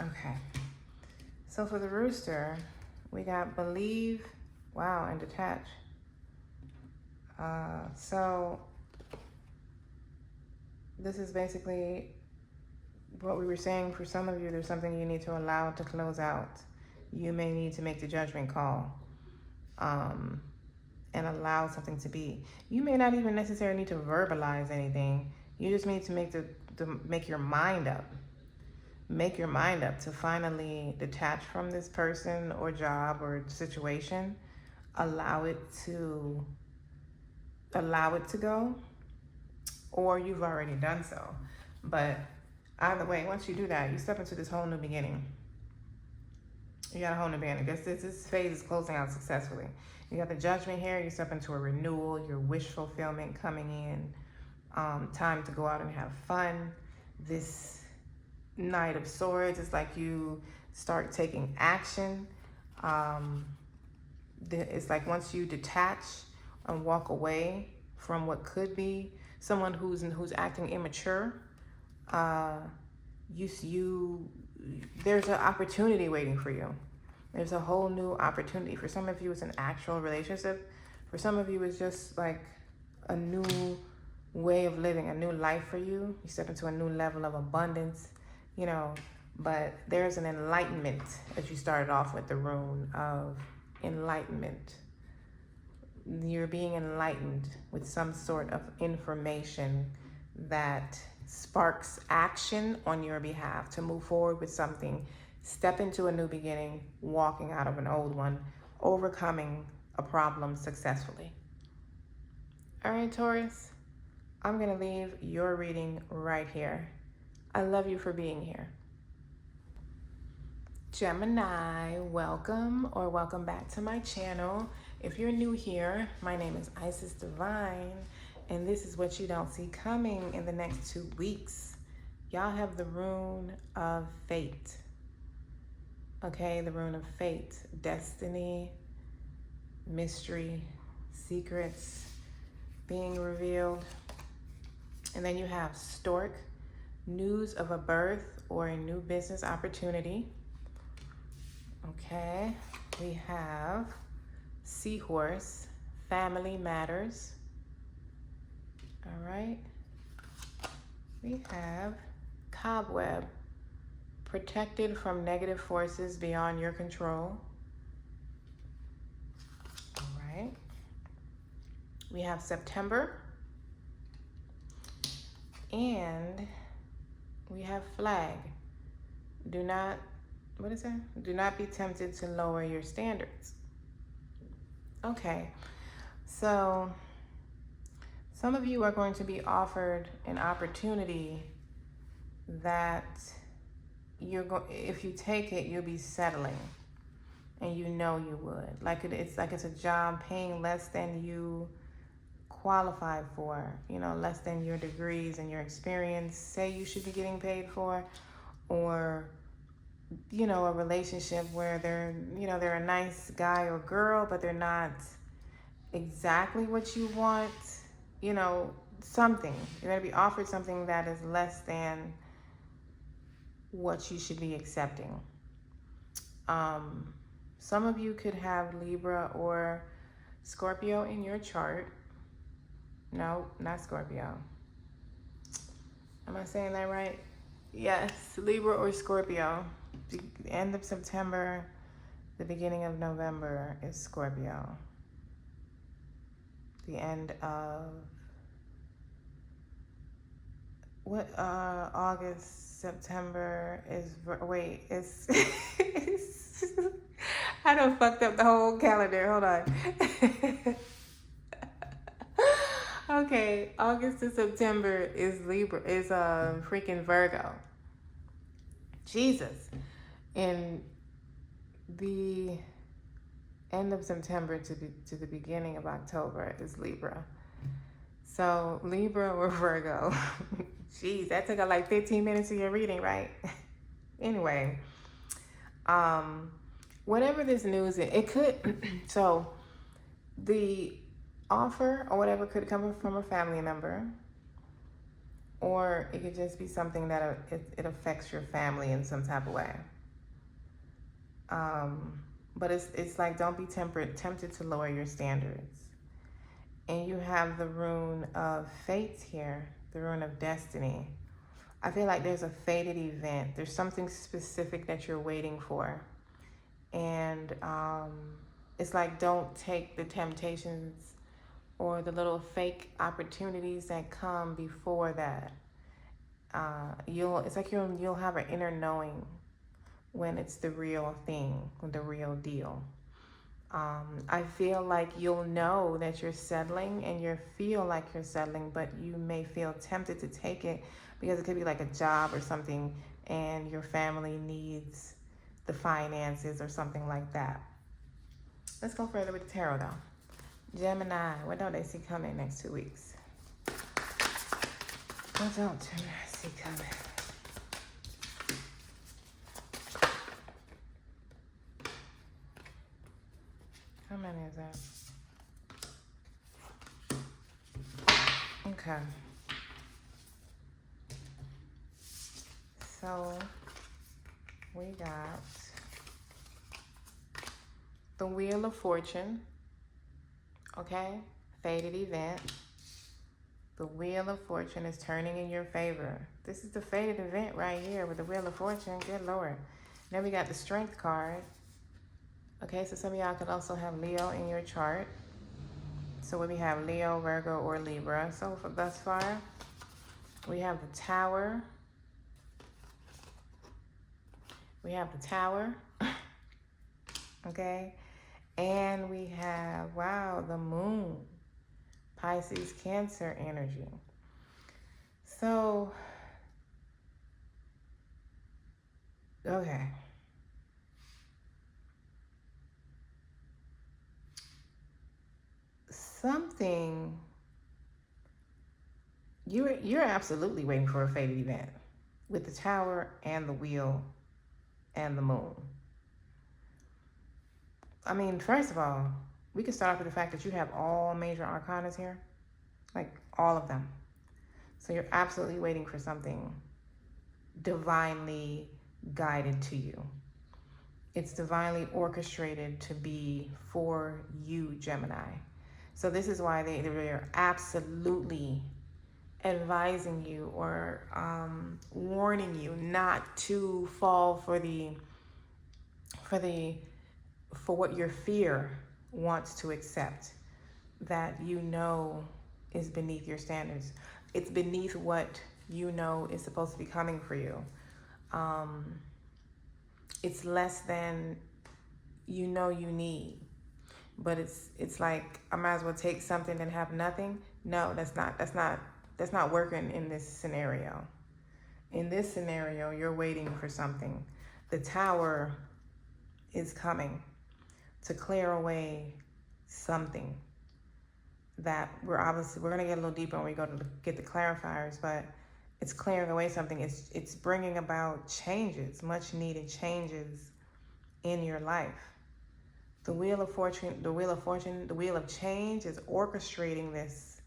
Okay. So for the rooster, we got believe, wow, and detach. So this is basically what we were saying. For some of you, there's something you need to allow to close out. You may need to make the judgment call and allow something to be. You may not even necessarily need to verbalize anything. You just need to make your mind up. Make your mind up to finally detach from this person or job or situation. Allow it to go, or you've already done so. But either way, once you do that, you step into this whole new beginning. You got a whole new beginning. This phase is closing out successfully. You got the judgment here. You step into a renewal, your wish fulfillment coming in. Time to go out and have fun. This Knight of Swords, it's like you start taking action. It's like once you detach and walk away from what could be someone who's acting immature, there's an opportunity waiting for you. There's a whole new opportunity. For some of you, it's an actual relationship. For some of you, it's just like a new way of living, a new life for you. You step into a new level of abundance, you know, but there's an enlightenment that you started off with, the rune of enlightenment. You're being enlightened with some sort of information that sparks action on your behalf to move forward with something, step into a new beginning, walking out of an old one, overcoming a problem successfully. All right, Taurus, I'm going to leave your reading right here. I love you for being here. Gemini, welcome or welcome back to my channel. If you're new here, my name is Isis Divine, and this is what you don't see coming in the next 2 weeks. Y'all have the rune of fate. Okay, the rune of fate, destiny, mystery, secrets being revealed. And then you have stork, news of a birth or a new business opportunity. Okay, we have seahorse, family matters. All right, we have cobweb, protected from negative forces beyond your control. All right, we have September, and we have flag. Do not be tempted to lower your standards. Okay, so some of you are going to be offered an opportunity that if you take it, you'll be settling, and you know you would. It's a job paying less than you qualified for, less than your degrees and your experience say you should be getting paid for, or a relationship where they're a nice guy or girl, but they're not exactly what you want, something. You're going to be offered something that is less than what you should be accepting. Some of you could have Libra or Scorpio in your chart. No, not Scorpio. Am I saying that right? Yes, Libra or Scorpio. The end of September, the beginning of November is Scorpio. what, August, September is, wait, it's, I done fucked up the whole calendar. Hold on. Okay, August to September is Libra, is freaking Virgo. Jesus. And the end of September to the beginning of October is Libra. So Libra or Virgo. Jeez, that took like 15 minutes of your reading, right? Anyway, whatever this news is, it could, so the offer or whatever could come from a family member, or it could just be something that it affects your family in some type of way. But it's like, don't be tempted to lower your standards. And you have the rune of fate here, the rune of destiny. I feel like there's a fated event. There's something specific that you're waiting for. And it's like, don't take the temptations or the little fake opportunities that come before that. It's like you'll have an inner knowing when it's the real thing, the real deal. I feel like you'll know that you're settling, and you feel like you're settling, but you may feel tempted to take it because it could be like a job or something, and your family needs the finances or something like that. Let's go further with the tarot though. Gemini, what don't they see coming next 2 weeks? What don't Gemini see coming? How many is that? Okay. So we got the Wheel of Fortune. Okay, fated event. The Wheel of Fortune is turning in your favor. This is the fated event right here with the Wheel of Fortune. Good Lord. Then we got the Strength card. Okay, so some of y'all could also have Leo in your chart. So we have Leo, Virgo, or Libra. So for thus far, we have the Tower. We have the Tower. Okay. And we have, wow, the Moon. Pisces, Cancer energy. So, okay. Something, you're absolutely waiting for a fated event with the Tower and the Wheel and the Moon. I mean, first of all, we can start off with the fact that you have all major arcanas here, like all of them. So you're absolutely waiting for something divinely guided to you. It's divinely orchestrated to be for you, Gemini. So this is why they're absolutely advising you or warning you not to fall for what your fear wants to accept, that you know is beneath your standards. It's beneath what you know is supposed to be coming for you. It's less than you know you need. But it's like, I might as well take something than have nothing. No, that's not working in this scenario. In this scenario, you're waiting for something. The Tower is coming to clear away something that we're going to get a little deeper when we go to get the clarifiers, but it's clearing away something. It's bringing about changes, much needed changes in your life. The Wheel of Fortune, the Wheel of Change is orchestrating this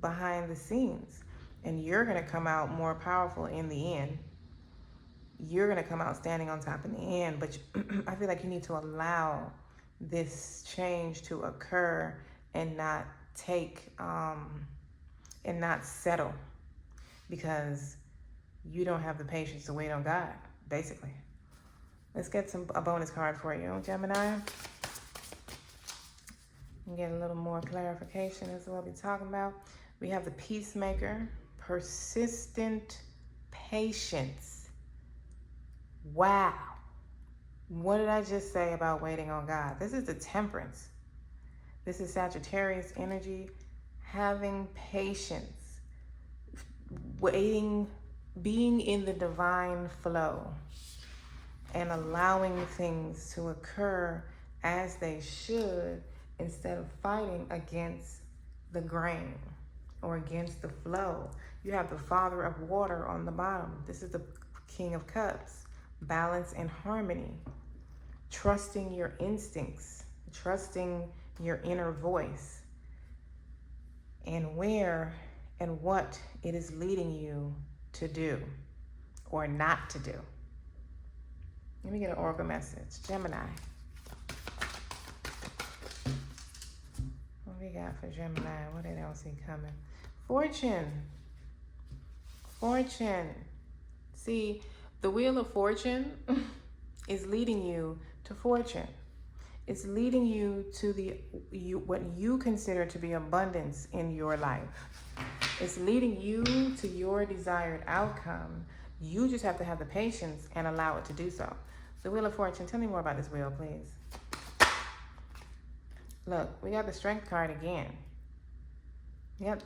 behind the scenes. And you're going to come out more powerful in the end. You're going to come out standing on top in the end. But I feel like you need to allow this change to occur and not and not settle, because you don't have the patience to wait on God, basically. Let's get a bonus card for you, Gemini. And get a little more clarification as to what we're talking about. We have the Peacemaker, persistent patience. Wow. What did I just say about waiting on God? This is the Temperance. This is Sagittarius energy. Having patience. Waiting, being in the divine flow. And allowing things to occur as they should, instead of fighting against the grain or against the flow. You have the Father of Water on the bottom. This is the King of Cups. Balance and harmony. Trusting your instincts. Trusting your inner voice. And where and what it is leading you to do or not to do. Let me get an oracle message. Gemini. What we got for Gemini? What they don't see coming? Fortune. Fortune. See, the Wheel of Fortune is leading you to fortune. It's leading you to what you consider to be abundance in your life. It's leading you to your desired outcome. You just have to have the patience and allow it to do so. The Wheel of Fortune, tell me more about this wheel, please. Look, we got the Strength card again. Yep,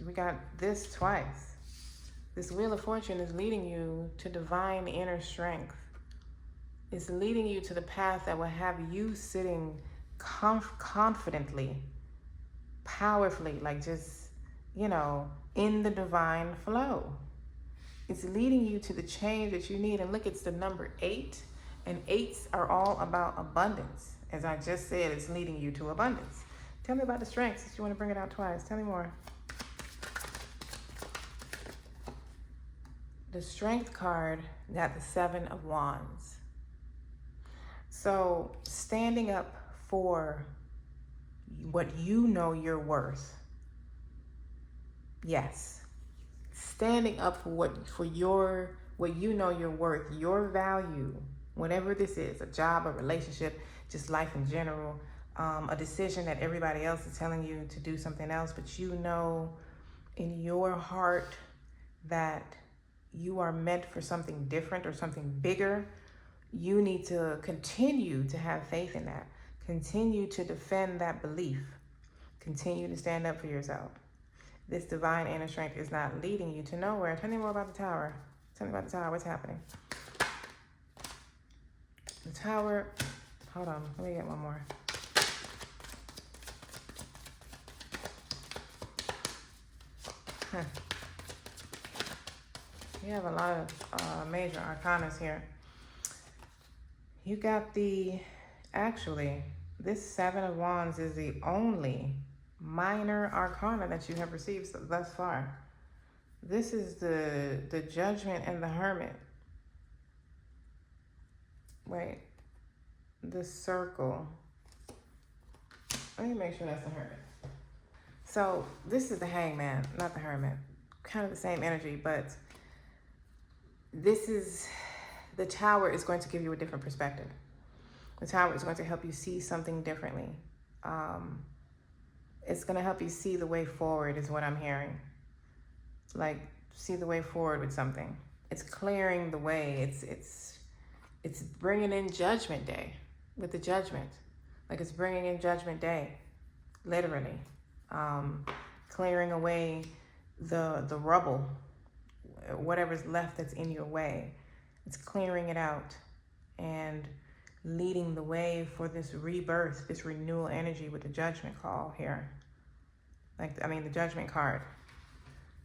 we got this twice. This Wheel of Fortune is leading you to divine inner strength. It's leading you to the path that will have you sitting confidently, powerfully, like just, in the divine flow. It's leading you to the change that you need. And look, it's the number 8. And 8s are all about abundance. As I just said, it's leading you to abundance. Tell me about the strengths, if you want to bring it out twice. Tell me more. The Strength card got the 7 of Wands. So standing up for what you know you're worth. Yes. Standing up for what you know you're worth, your value, whatever this is, a job, a relationship, just life in general, a decision that everybody else is telling you to do something else, but you know in your heart that you are meant for something different or something bigger. You need to continue to have faith in that. Continue to defend that belief. Continue to stand up for yourself. This divine inner strength is not leading you to nowhere. Tell me more about the Tower. Tell me about the Tower. What's happening? The Tower. Hold on. Let me get one more. You have a lot of major arcanas here. You got actually, this 7 of Wands is the only minor arcana that you have received thus far. This is the Judgment and the Hermit. Wait, the Circle. Let me make sure that's the Hermit. So this is the Hangman, not the Hermit. Kind of the same energy, but the Tower is going to give you a different perspective. The Tower is going to help you see something differently. It's going to help you see the way forward is what I'm hearing. Like, see the way forward with something. It's clearing the way. It's bringing in Judgment Day with the Judgment. Like, it's bringing in Judgment Day, literally. Clearing away the rubble, whatever's left that's in your way. It's clearing it out and leading the way for this rebirth, this renewal energy with the Judgment call here. The Judgment card.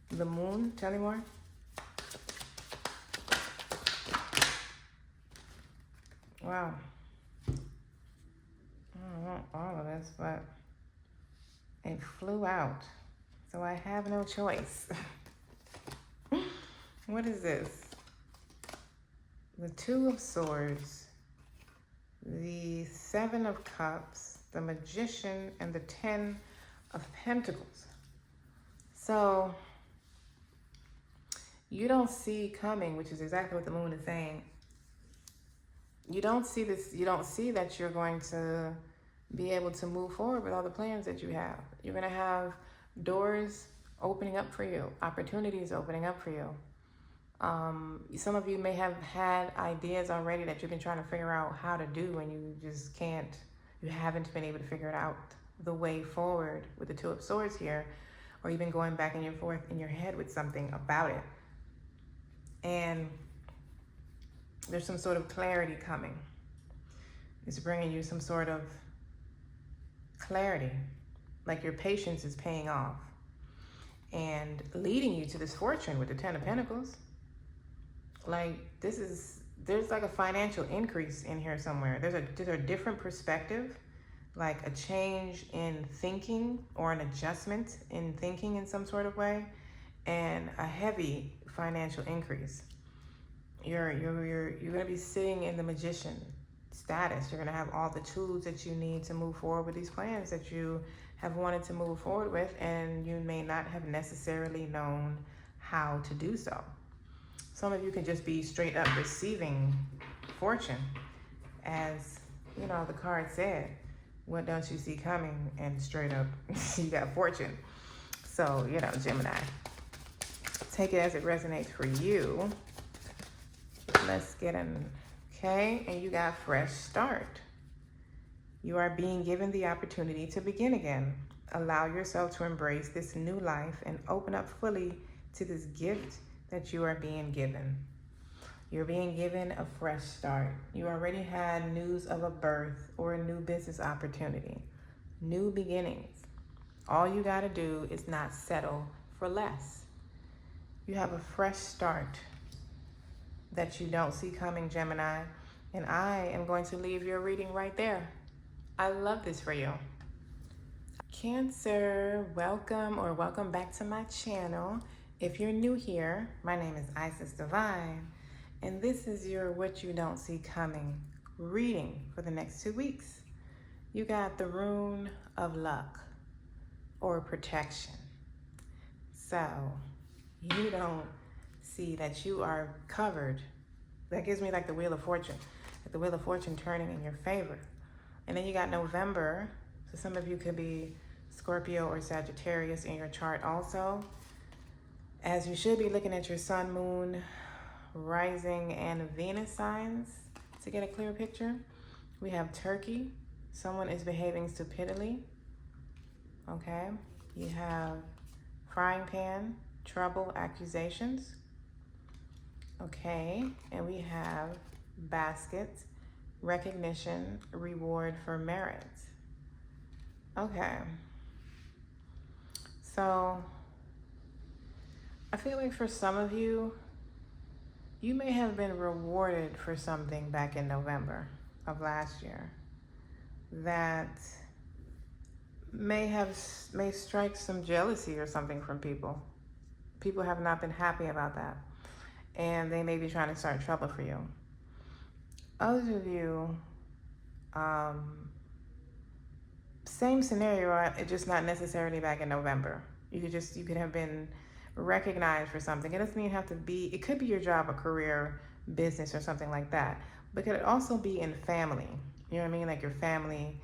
The Moon, tell me more. Wow. I don't want all of this, but it flew out. So I have no choice. What is this? The 2 of Swords, the 7 of Cups, the Magician, and the 10 of Pentacles. So you don't see coming, which is exactly what the Moon is saying. You don't see this. You don't see that you're going to be able to move forward with all the plans that you have. You're going to have doors opening up for you. Opportunities opening up for you. Some of you may have had ideas already that you've been trying to figure out how to do, and you just can't, you haven't been able to figure it out the way forward with the Two of Swords here, or you've been going back and forth in your head with something about it. And there's some sort of clarity coming. It's bringing you some sort of clarity, like your patience is paying off and leading you to this fortune with the Ten of Pentacles. Like there's like a financial increase in here somewhere. There's a different perspective, like a change in thinking or an adjustment in thinking in some sort of way, and a heavy financial increase. You're gonna be sitting in the magician status. You're gonna have all the tools that you need to move forward with these plans that you have wanted to move forward with, and you may not have necessarily known how to do so. Some of you can just be straight up receiving fortune, as you know the card said, what don't you see coming, and straight up you got fortune. So, you know, Gemini, take it as it resonates for you. Let's get an, okay, and you got fresh start. You are being given the opportunity to begin again. Allow yourself to embrace this new life and open up fully to this gift that you are being given. You're being given a fresh start. You already had news of a birth or a new business opportunity, new beginnings. All you got to do is not settle for less. You have a fresh start that you don't see coming, Gemini, and I am going to leave your reading right there. I love this for you. Cancer, welcome back to my channel. If you're new here, my name is Isis Divine, and this is your What You Don't See Coming reading for the next 2 weeks. You got the Rune of Luck or protection. So you don't see that you are covered. That gives me like the Wheel of Fortune, like the Wheel of Fortune turning in your favor. And then you got November. So some of you could be Scorpio or Sagittarius in your chart also, as you should be looking at your sun, moon, rising, and Venus signs to get a clear picture. We have Turkey. Someone is behaving stupidly. Okay. You have frying pan, trouble, accusations. Okay. And we have basket, recognition, reward for merit. Okay. So I feel like for some of you, you may have been rewarded for something back in November of last year that may strike some jealousy or something from people. People have not been happy about that, and they may be trying to start trouble for you. Others of you, same scenario, just not necessarily back in November. You could have been recognized for something. It doesn't even have to be, it could be your job, a career, business, or something like that. But it could also be in family. You know what I mean? Like your family,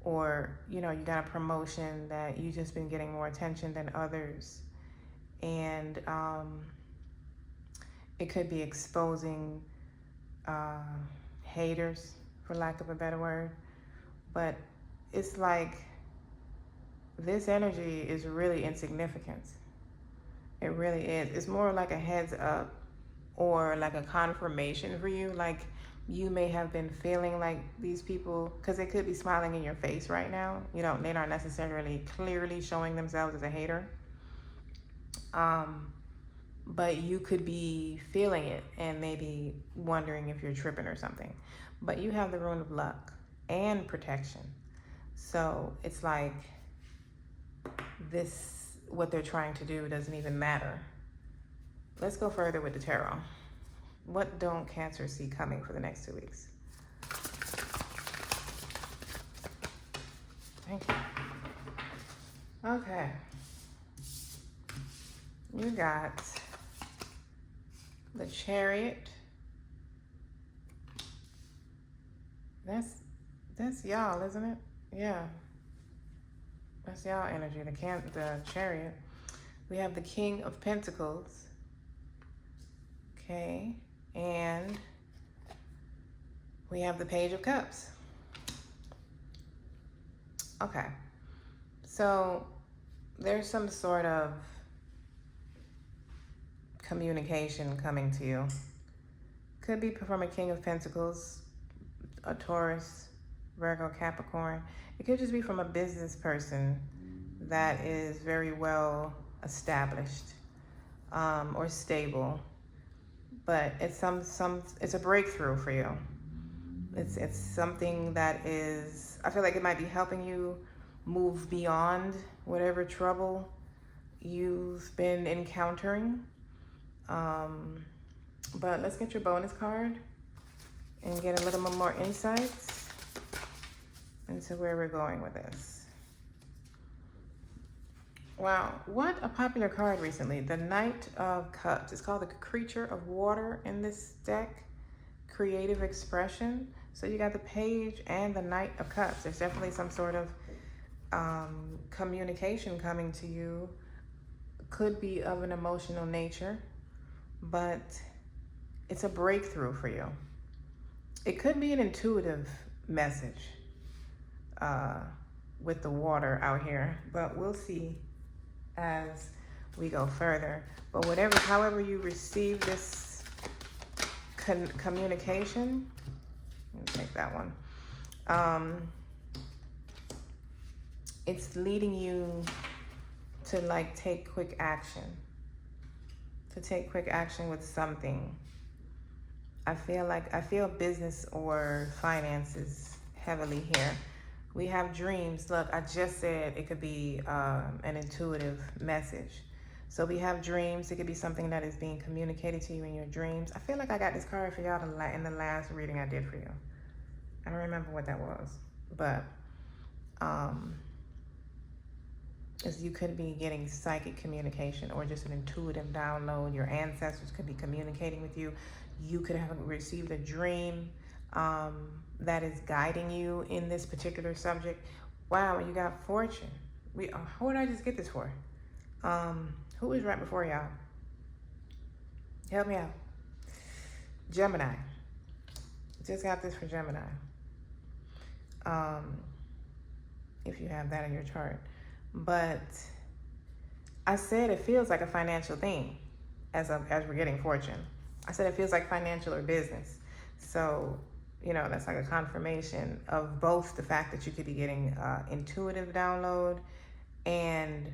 or, you know, you got a promotion that you just been getting more attention than others. And it could be exposing haters, for lack of a better word. But it's like this energy is really insignificant. It really is. It's more like a heads up or like a confirmation for you. Like you may have been feeling like these people, because they could be smiling in your face right now. You know, they're not necessarily clearly showing themselves as a hater. But you could be feeling it and maybe wondering if you're tripping or something. But you have the Rune of Luck and protection. So it's like this, what they're trying to do doesn't even matter. Let's go further with the tarot. What don't Cancer see coming for the next 2 weeks? Thank you. Okay. You got the Chariot. That's y'all, isn't it? Yeah. That's y'all energy, the Chariot. We have the King of Pentacles. Okay. And we have the Page of Cups. Okay. So there's some sort of communication coming to you. Could be from a King of Pentacles, a Taurus, Virgo, Capricorn. It could just be from a business person that is very well established or stable. But it's it's a breakthrough for you. It's something that is, I feel like it might be helping you move beyond whatever trouble you've been encountering. But let's get your bonus card and get a little bit more insights into where we're going with this. Wow, what a popular card recently. The Knight of Cups. It's called the Creature of Water in this deck. Creative expression. So you got the Page and the Knight of Cups. There's definitely some sort of communication coming to you. Could be of an emotional nature, but it's a breakthrough for you. It could be an intuitive message with the water out here, but we'll see as we go further. But however you receive this communication, let me take that one. It's leading you to like take quick action. To take quick action with something. I feel business or finances heavily here. We have dreams. Look, I just said it could be an intuitive message. So we have dreams. It could be something that is being communicated to you in your dreams. I feel like I got this card for y'all in the last reading I did for you. I don't remember what that was, but you could be getting psychic communication or just an intuitive download. Your ancestors could be communicating with you. You could have received a dream that is guiding you in this particular subject. Wow, you got Fortune. Who did I just get this for? Who was right before y'all? Help me out. Gemini. Just got this for Gemini. If you have that in your chart. But I said it feels like a financial thing as we're getting Fortune. I said it feels like financial or business. So, that's like a confirmation of both the fact that you could be getting intuitive download and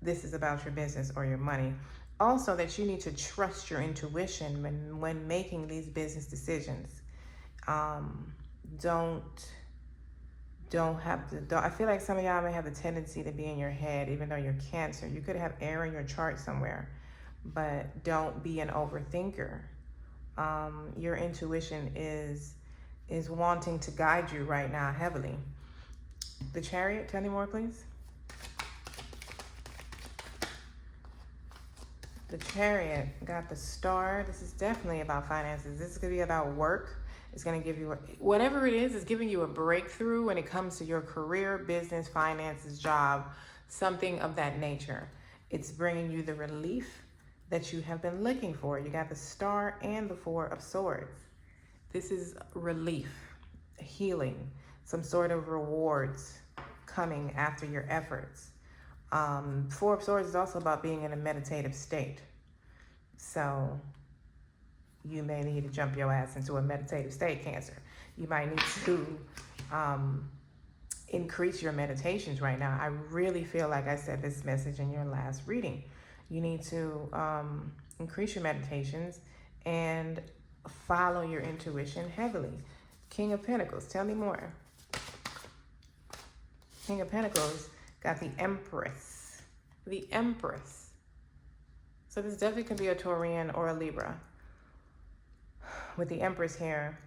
this is about your business or your money. Also that you need to trust your intuition when making these business decisions. I feel like some of y'all may have the tendency to be in your head, even though you're Cancer. You could have air in your chart somewhere, but don't be an overthinker. Your intuition is wanting to guide you right now heavily. The Chariot, tell me more, please. The Chariot got the Star. This is definitely about finances. This is going to be about work. It's going to give you, whatever it is giving you a breakthrough when it comes to your career, business, finances, job, something of that nature. It's bringing you the relief that you have been looking for. You got the Star and the Four of Swords. This is relief, healing, some sort of rewards coming after your efforts. Four of Swords is also about being in a meditative state. So you may need to jump your ass into a meditative state, Cancer. You might need to increase your meditations right now. I really feel like I said this message in your last reading. You need to increase your meditations and follow your intuition heavily. King of Pentacles, tell me more. King of Pentacles got the Empress. The Empress. So this definitely could be a Taurian or a Libra. With the Empress here.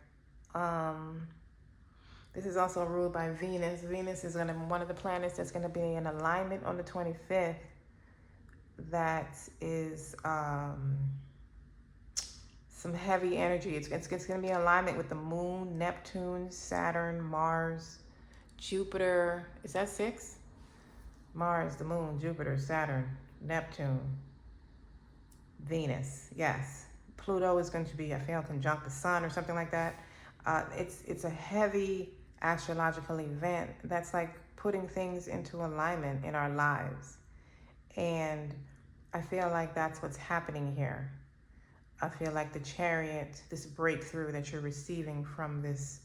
This is also ruled by Venus. Venus is one of the planets that's going to be in alignment on the 25th. That is some heavy energy. It's going to be in alignment with the Moon, Neptune, Saturn, Mars, Jupiter. Is that 6? Mars, the Moon, Jupiter, Saturn, Neptune, Venus, yes. Pluto is going to be, I feel, conjunct the sun or something like that. It's a heavy astrological event that's like putting things into alignment in our lives. And I feel like that's what's happening here. I feel like the Chariot, this breakthrough that you're receiving from this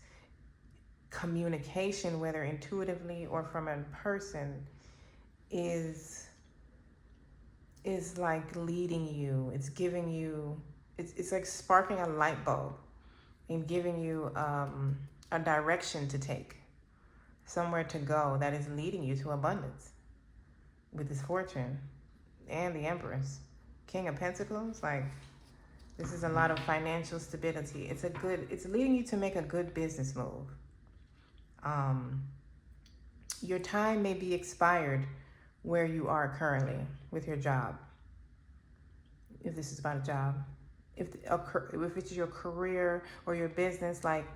communication, whether intuitively or from a person, is like leading you. It's giving you, it's like sparking a light bulb and giving you a direction to take, somewhere to go that is leading you to abundance with this Fortune and the Empress. King of Pentacles, like this is a lot of financial stability. It's leading you to make a good business move. Your time may be expired where you are currently with your job. If this is about a job, if it's your career or your business, like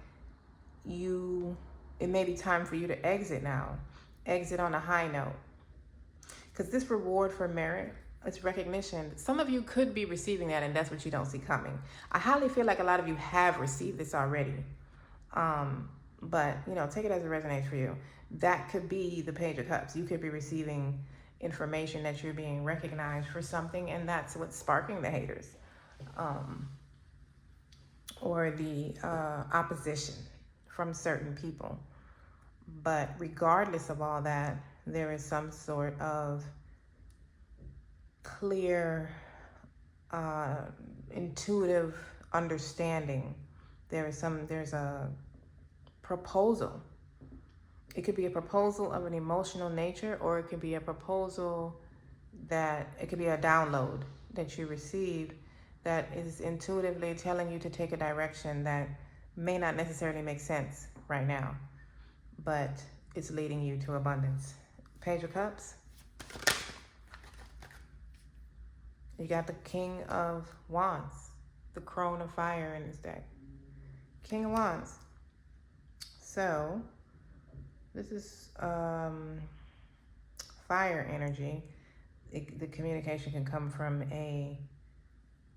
it may be time for you to exit now. Exit on a high note. Because this reward for merit, it's recognition. Some of you could be receiving that, and that's what you don't see coming. I highly feel like a lot of you have received this already. But, take it as it resonates for you. That could be the Page of Cups. You could be receiving information that you're being recognized for something, and that's what's sparking the haters. Or the opposition from certain people. But regardless of all that, there is some sort of clear, intuitive understanding. There's a proposal. It could be a proposal of an emotional nature, or it could be a proposal it could be a download that you received that is intuitively telling you to take a direction that may not necessarily make sense right now, but it's leading you to abundance. Page of Cups. You got the King of Wands, the Crone of Fire in this deck. King of Wands. So, this is fire energy. The communication can come from a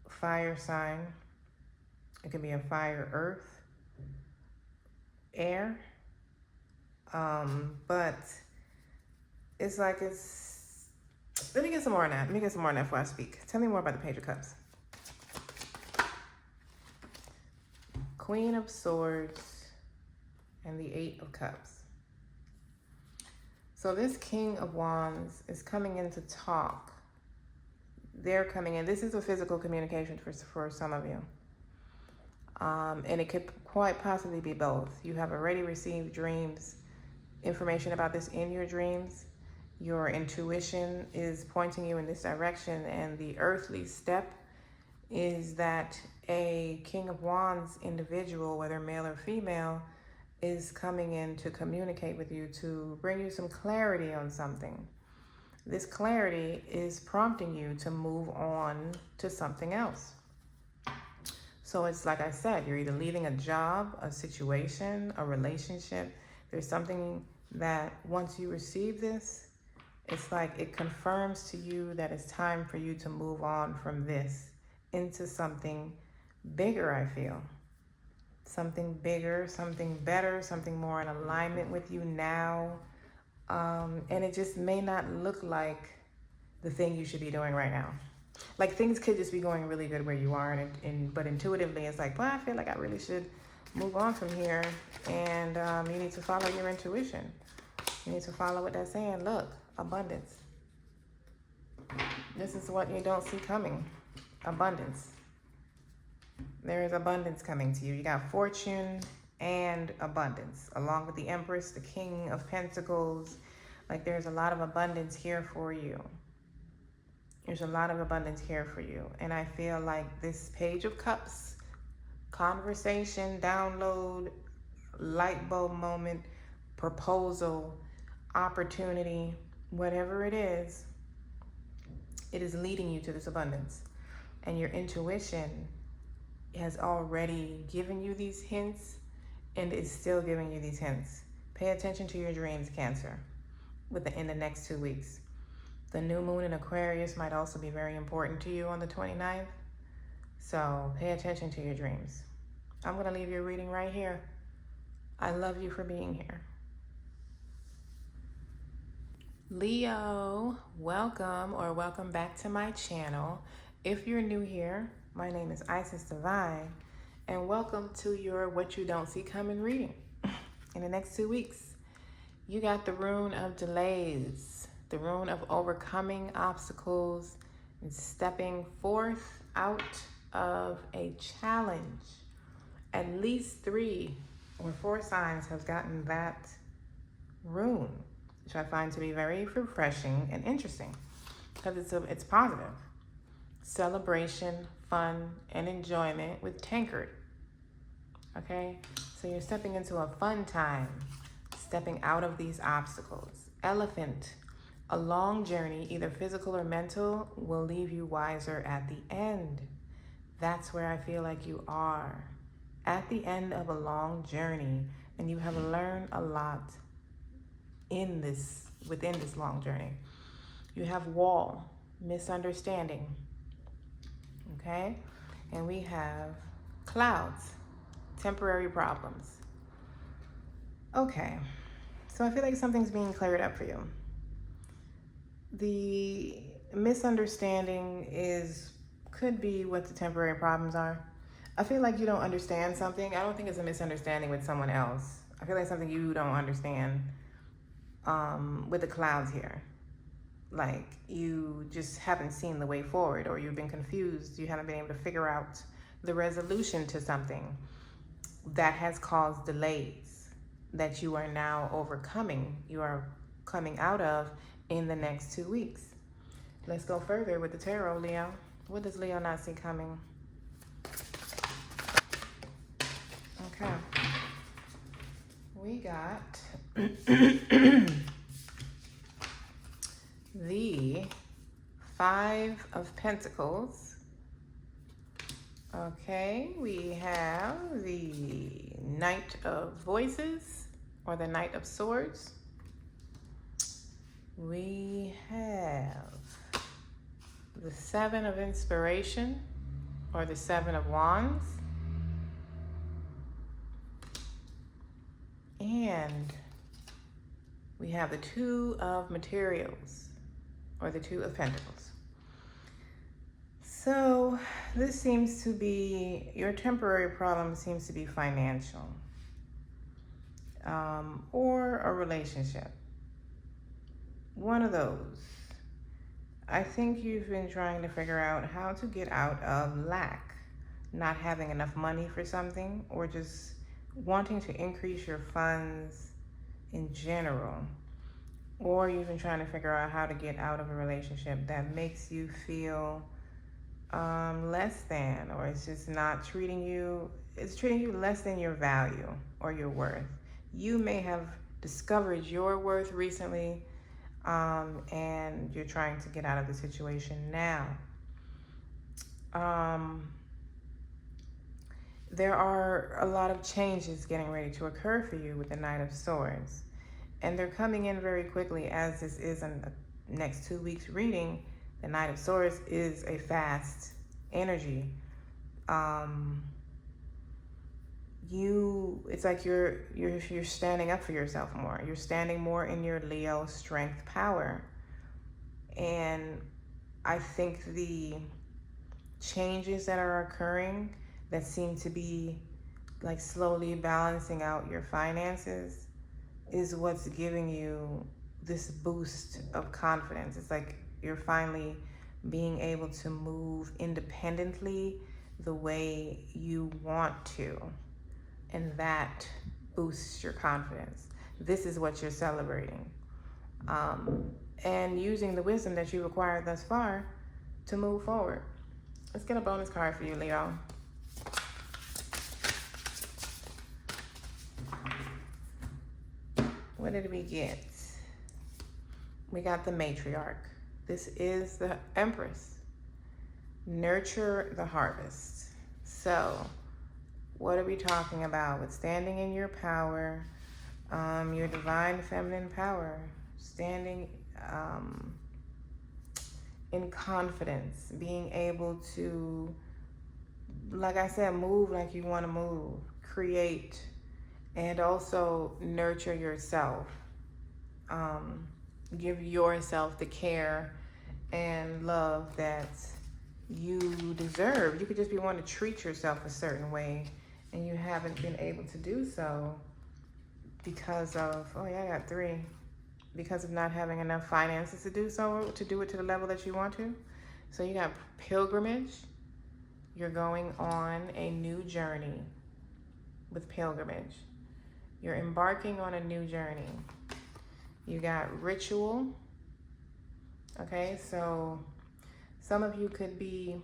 fire sign. It could be a fire, earth, air. But it's like let me get some more on that. Let me get some more on that before I speak. Tell me more about the Page of Cups. Queen of Swords and the Eight of Cups. So this King of Wands is coming in to talk. They're coming in. This is a physical communication for some of you. And it could quite possibly be both. You have already received dreams, information about this in your dreams. Your intuition is pointing you in this direction, and the earthly step is that a King of Wands individual, whether male or female, is coming in to communicate with you, to bring you some clarity on something. This clarity is prompting you to move on to something else. So it's like I said, you're either leaving a job, a situation, a relationship. There's something that once you receive this, it's like it confirms to you that it's time for you to move on from this into something bigger, I feel. Something bigger, something better, something more in alignment with you now. And it just may not look like the thing you should be doing right now. Like things could just be going really good where you are, but intuitively it's like, well, I feel like I really should move on from here. And you need to follow your intuition. You need to follow what that's saying. Look, abundance. This is what you don't see coming. Abundance. There is abundance coming to you. You got fortune and abundance, along with the Empress, the King of Pentacles. Like there's a lot of abundance here for you. There's a lot of abundance here for you. And I feel like this Page of Cups, conversation, download, light bulb moment, proposal, opportunity, whatever it is leading you to this abundance. And your intuition has already given you these hints and is still giving you these hints. Pay attention to your dreams, Cancer, in the next 2 weeks. The new moon in Aquarius might also be very important to you on the 29th. So pay attention to your dreams. I'm going to leave your reading right here. I love you for being here. Leo, welcome back to my channel. If you're new here, my name is Isis Divine, and welcome to your What You Don't See Coming reading. In the next 2 weeks, you got the rune of delays, the rune of overcoming obstacles and stepping forth out of a challenge. At least 3 or 4 signs have gotten that rune, which I find to be very refreshing and interesting because it's positive. Celebration, fun, and enjoyment with tankard. Okay, so you're stepping into a fun time, stepping out of these obstacles. Elephant, a long journey, either physical or mental, will leave you wiser at the end. That's where I feel like you are, at the end of a long journey, and you have learned a lot within this long journey. You have wall, misunderstanding, okay? And we have clouds, temporary problems. Okay, so I feel like something's being cleared up for you. The misunderstanding could be what the temporary problems are. I feel like you don't understand something. I don't think it's a misunderstanding with someone else. I feel like something you don't understand with the clouds here. Like you just haven't seen the way forward, or you've been confused. You haven't been able to figure out the resolution to something that has caused delays that you are now overcoming. You are coming out of in the next 2 weeks. Let's go further with the tarot, Leo. What does Leo not see coming? Okay. We got the 5 of Pentacles. Okay, we have the Knight of Voices, or the Knight of Swords. We have the 7 of Inspiration, or the 7 of Wands. And we have the 2 of Materials, or the 2 of Pentacles. So this seems to be, your temporary problem seems to be financial, or a relationship. One of those. I think you've been trying to figure out how to get out of lack, not having enough money for something, or just wanting to increase your funds in general. Or you've been trying to figure out how to get out of a relationship that makes you feel less than, or it's just not treating you, it's treating you less than your value or your worth. You may have discovered your worth recently, and you're trying to get out of the situation now. There are a lot of changes getting ready to occur for you with the Knight of Swords. And they're coming in very quickly, as this is in the next 2 weeks reading. The Knight of Swords is a fast energy. It's like you're standing up for yourself more. You're standing more in your Leo strength power. And I think the changes that are occurring that seem to be like slowly balancing out your finances is what's giving you this boost of confidence. It's like you're finally being able to move independently the way you want to, and that boosts your confidence. This is what you're celebrating, and using the wisdom that you've acquired thus far to move forward. Let's get a bonus card for you, Leo. What did we get? We got the Matriarch. This is the Empress. Nurture the harvest. So what are we talking about with standing in your power, your divine feminine power, standing in confidence, being able to, like I said, move like you want to move, create, and also nurture yourself. Give yourself the care and love that you deserve. You could just be wanting to treat yourself a certain way, and you haven't been able to do so because of, oh yeah, I got 3. Because of not having enough finances to do so, to do it to the level that you want to. So you got pilgrimage. You're going on a new journey with pilgrimage. You're embarking on a new journey. You got ritual. Okay, so some of you could be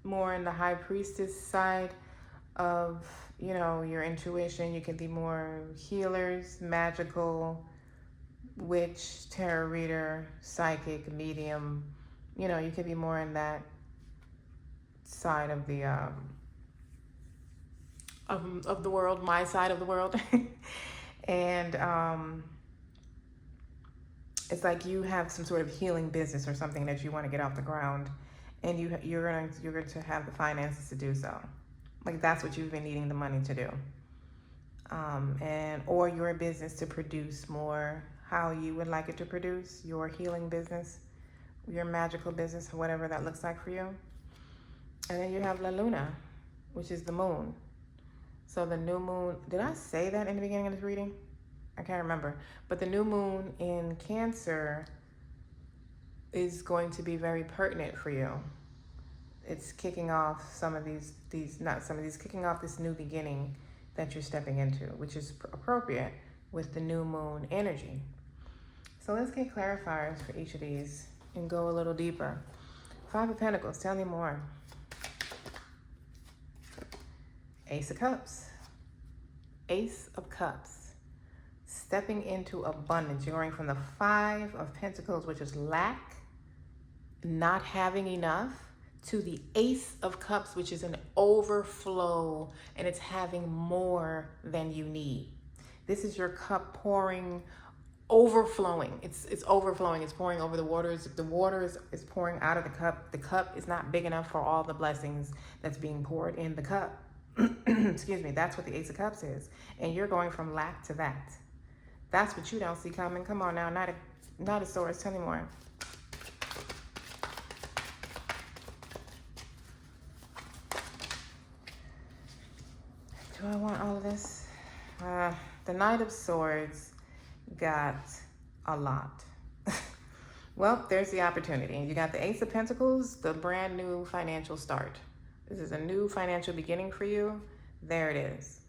more in the high priestess side of, you know, your intuition. You could be more healers, magical, witch, tarot reader, psychic, medium. You know, you could be more in that side of the of the world, my side of the world. And it's like you have some sort of healing business or something that you want to get off the ground, and you're going to have the finances to do so. Like that's what you've been needing the money to do. And or your business to produce more how you would like it to produce, your healing business, your magical business, whatever that looks like for you. And then you have La Luna, which is the moon. So the new moon, did I say that in the beginning of this reading? I can't remember. But the new moon in Cancer is going to be very pertinent for you. It's kicking off kicking off this new beginning that you're stepping into, which is appropriate with the new moon energy. So let's get clarifiers for each of these and go a little deeper. 5 of Pentacles, tell me more. Ace of Cups. Ace of Cups. Stepping into abundance. You're going from the 5 of Pentacles, which is lack, not having enough, to the Ace of Cups, which is an overflow, and it's having more than you need. This is your cup pouring, overflowing. It's overflowing. It's pouring over the waters. The water is pouring out of the cup. The cup is not big enough for all the blessings that's being poured in the cup. Excuse me. That's what the Ace of Cups is. And you're going from lack to that. That's what you don't see coming. Come on now. Not a source. Tell me more. Do I want all of this? The Knight of Swords got a lot. Well, there's the opportunity. You got the Ace of Pentacles, the brand new financial start. This is a new financial beginning for you. There it is.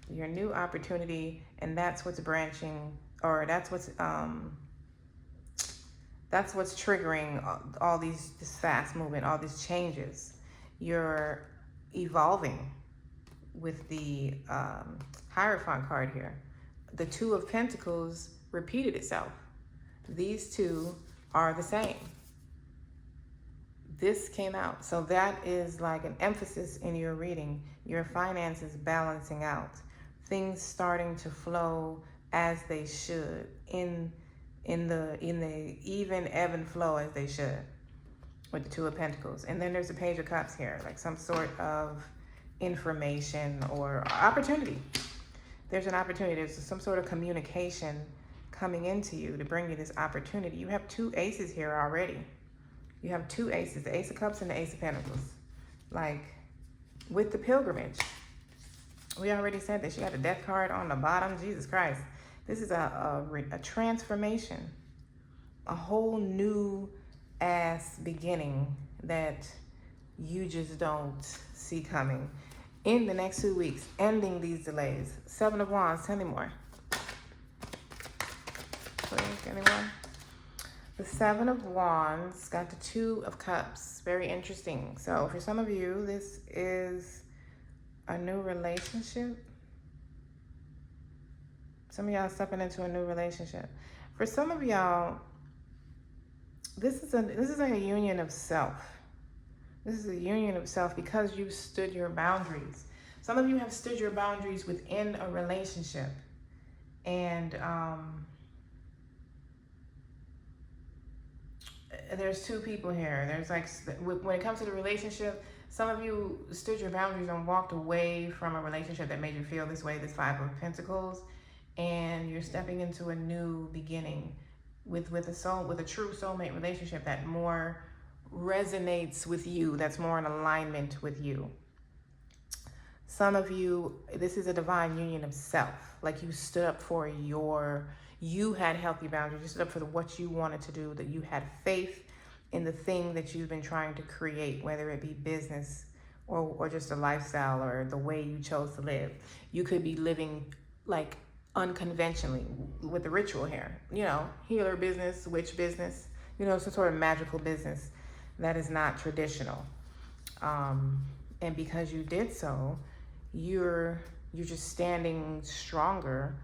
Your new opportunity, and that's what's branching, or that's what's triggering all this fast movement, all these changes. You're evolving with the Hierophant card here. The 2 of Pentacles repeated itself. These 2 are the same. This came out. So that is like an emphasis in your reading. Your finances balancing out. Things starting to flow as they should. In the even ebb and flow as they should. With the 2 of Pentacles. And then there's the Page of Cups here. Like some sort of information or opportunity. There's an opportunity. There's some sort of communication coming into you to bring you this opportunity. You have 2 aces here already. You have 2 aces, the Ace of Cups and the Ace of Pentacles. Like with the pilgrimage, we already said this. You got the Death card on the bottom. Jesus Christ. This is a transformation, a whole new ass beginning that you just don't see coming. In the next 2 weeks, ending these delays. 7 of Wands, tell me more. Please, anyone? The 7 of Wands got the 2 of Cups. Very interesting. So for some of you, this is a new relationship. Some of y'all stepping into a new relationship. For some of y'all, this is like a union of self. This is a union of self because you've stood your boundaries. Some of you have stood your boundaries within a relationship. And there's two people here. There's like, when it comes to the relationship, some of you stood your boundaries and walked away from a relationship that made you feel this way, this Five of Pentacles, and you're stepping into a new beginning with a true soulmate relationship that more resonates with you, that's more in alignment with you. Some of you, this is a divine union of self. Like you stood up for you had healthy boundaries. You stood up for what you wanted to do, that you had faith in the thing that you've been trying to create, whether it be business or just a lifestyle or the way you chose to live. You could be living like unconventionally with the ritual here, you know, healer business, witch business, you know, some sort of magical business that is not traditional. And because you did so, you're just standing stronger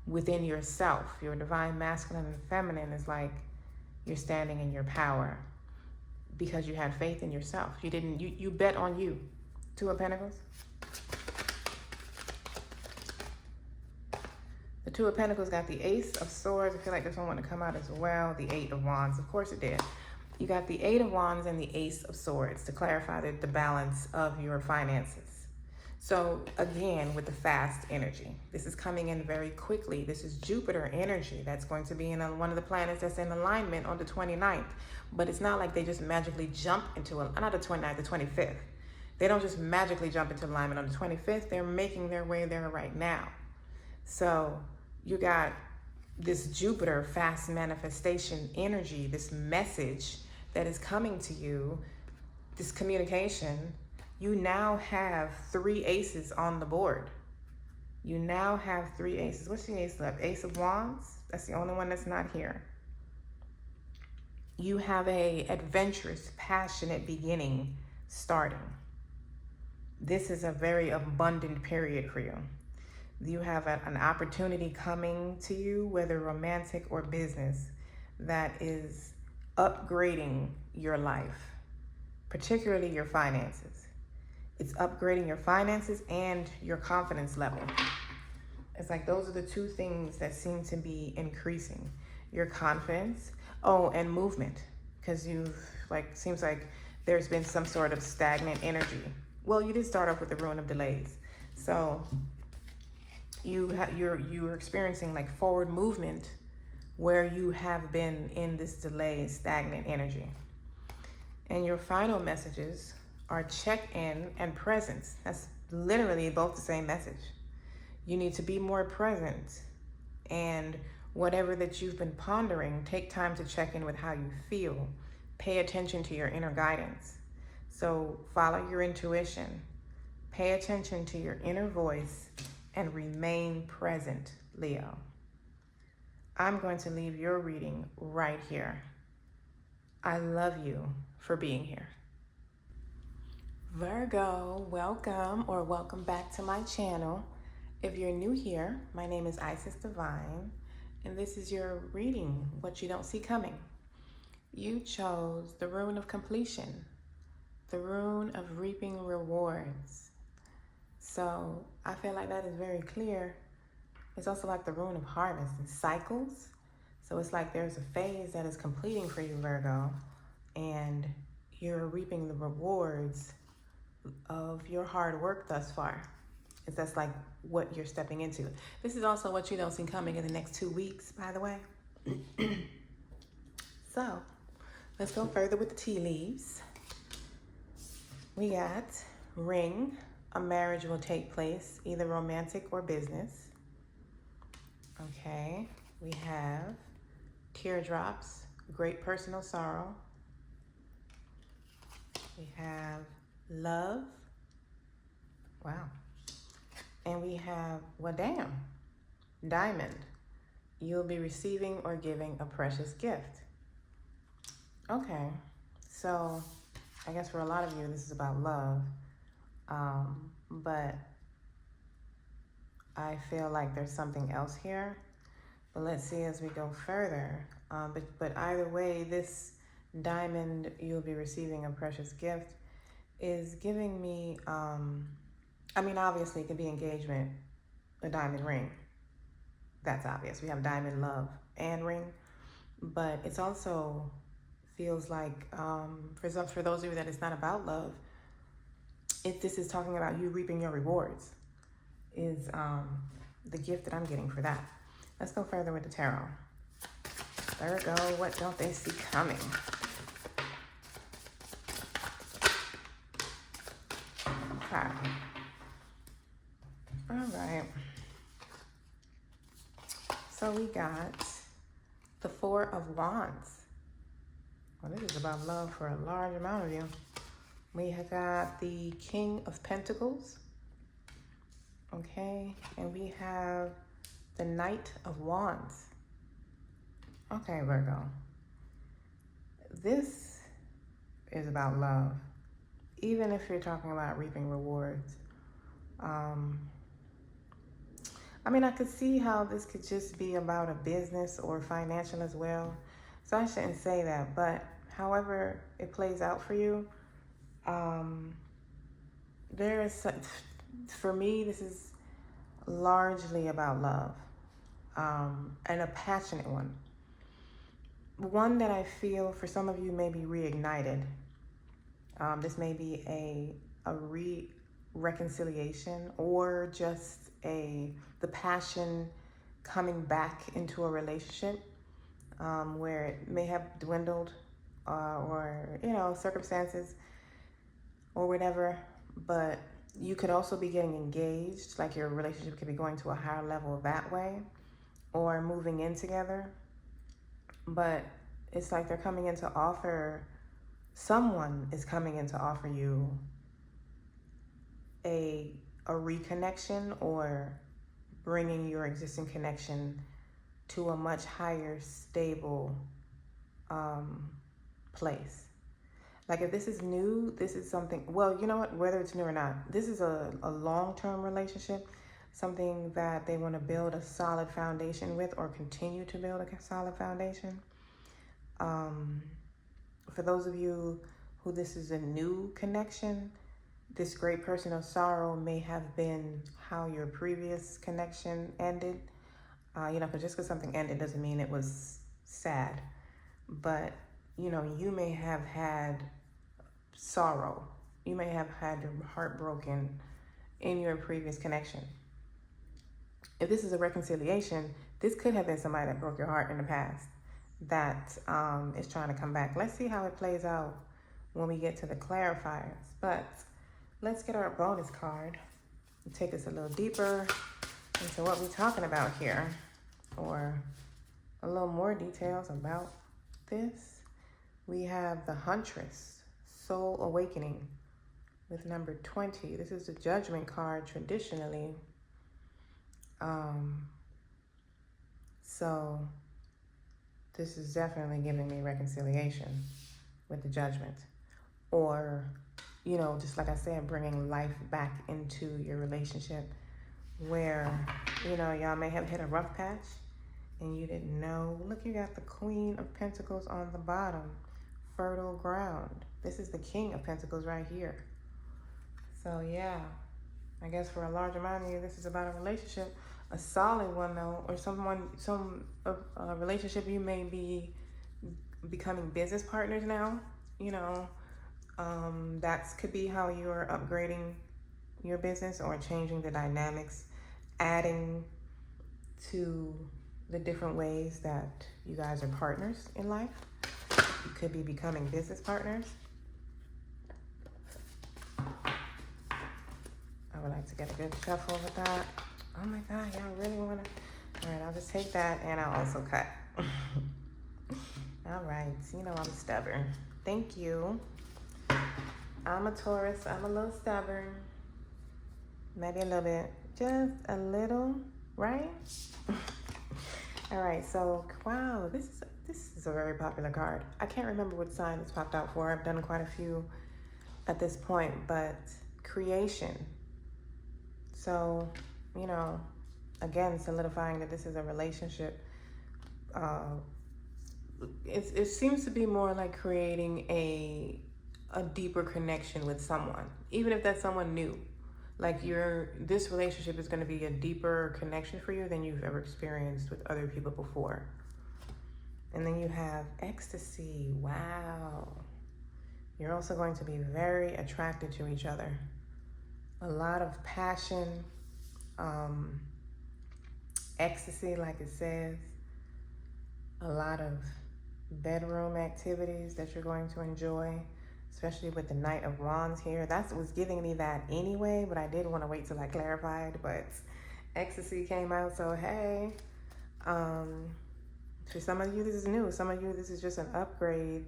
within yourself. Your divine masculine and feminine is like you're standing in your power because you had faith in yourself. You bet on you. Two of Pentacles. The Two of Pentacles got the Ace of Swords. I feel like this one wanted to come out as well. The Eight of Wands. Of course it did. You got the Eight of Wands and the Ace of Swords to clarify the balance of your finances. So again, with the fast energy, this is coming in very quickly. This is Jupiter energy that's going to be in one of the planets that's in alignment on the 29th. But it's not like they just magically jump into, not the 29th, the 25th. They don't just magically jump into alignment on the 25th. They're making their way there right now. So you got this Jupiter fast manifestation energy, this message that is coming to you, this communication. You now have 3 aces on the board. You now have 3 aces. What's the ace left? Ace of Wands. That's the only one that's not here. You have a adventurous, passionate beginning starting. This is a very abundant period for you. You have an opportunity coming to you, whether romantic or business, that is upgrading your life, particularly your finances. It's upgrading your finances and your confidence level. It's like those are the two things that seem to be increasing. Your confidence, and movement, because seems like there's been some sort of stagnant energy. Well, you did start off with the Rune of Delays. So you're experiencing like forward movement where you have been in this delay, stagnant energy. And your final messages are check-in and presence. That's literally both the same message. You need to be more present, and whatever that you've been pondering, take time to check in with how you feel. Pay attention to your inner guidance. So follow your intuition. Pay attention to your inner voice and remain present, Leo. I'm going to leave your reading right here. I love you for being here. Virgo, welcome back to my channel. If you're new here, my name is Isis Divine, and this is your reading, what you don't see coming. You chose the Rune of Completion, the Rune of Reaping Rewards. So I feel like that is very clear. It's also like the Rune of Harvest and cycles. So it's like there's a phase that is completing for you, Virgo, and you're reaping the rewards of your hard work thus far. That's like what you're stepping into. This is also what you don't see coming in the next 2 weeks, by the way. So let's go further with the tea leaves. We got ring. A marriage will take place, either romantic or business. Okay. We have teardrops, great personal sorrow. We have love. Wow. And we have, well, damn, diamond. You'll be receiving or giving a precious gift. Okay. So I guess for a lot of you, this is about love. But I feel like there's something else here. But let's see as we go further. But either way, this diamond, you'll be receiving a precious gift, is giving me, obviously it could be engagement, a diamond ring. That's obvious. We have diamond love and ring. but it's also feels like for those of you that it's not about love, this is talking about you reaping your rewards is the gift that I'm getting for that. Let's go further with the tarot. Virgo, what don't they see coming? Okay. All right. So we got the Four of Wands. Well, this is about love for a large amount of you. We have got the King of Pentacles. Okay. And we have the Knight of Wands. Okay, Virgo. This is about love. Even if you're talking about reaping rewards. I mean, I could see how this could just be about a business or financial as well. So I shouldn't say that, but however it plays out for you, for me, this is largely about love, and a passionate one. One that I feel for some of you may be reignited. This may be a reconciliation or just the passion coming back into a relationship where it may have dwindled or circumstances or whatever, but you could also be getting engaged, like your relationship could be going to a higher level that way or moving in together. But it's like they're coming in to offer, someone is coming in to offer you a reconnection or bringing your existing connection to a much higher stable place. Like if this is new, this is something, well, you know what, whether it's new or not, this is a long-term relationship, something that they want to build a solid foundation with or continue to build a solid foundation. For those of you who this is a new connection, this great person of sorrow may have been how your previous connection ended. Because just because something ended doesn't mean it was sad. But, you may have had sorrow. You may have had your heart broken in your previous connection. If this is a reconciliation, this could have been somebody that broke your heart in the past that is trying to come back. Let's see how it plays out when we get to the clarifiers. But let's get our bonus card and take us a little deeper into what we're talking about here, or a little more details about this. We have the Huntress, Soul Awakening, with number 20. This is the Judgment card traditionally. So this is definitely giving me reconciliation with the Judgment, or just like I said, bringing life back into your relationship where, y'all may have hit a rough patch and you didn't know. Look, you got the Queen of Pentacles on the bottom, fertile ground. This is the King of Pentacles right here. So yeah, I guess for a large amount of you, this is about a relationship, a solid one though, or a relationship you may be becoming business partners now, that could be how you're upgrading your business or changing the dynamics, adding to the different ways that you guys are partners in life. You could be becoming business partners. I would like to get a good shuffle with that. Oh my God, y'all really want to? All right, I'll just take that and I'll also cut. All right, I'm stubborn. Thank you. I'm a Taurus. I'm a little stubborn. Maybe a little bit. Just a little, right? All right, so wow, this is a very popular card. I can't remember what sign it's popped out for. I've done quite a few at this point, but creation. So, again, solidifying that this is a relationship. It seems to be more like creating a deeper connection with someone, even if that's someone new. Like this relationship is going to be a deeper connection for you than you've ever experienced with other people before. And then you have ecstasy. Wow. You're also going to be very attracted to each other. A lot of passion, ecstasy, like it says. A lot of bedroom activities that you're going to enjoy, especially with the Knight of Wands here. That was giving me that anyway, but I did want to wait till I clarified, but ecstasy came out, so hey. For some of you, this is new. Some of you, this is just an upgrade.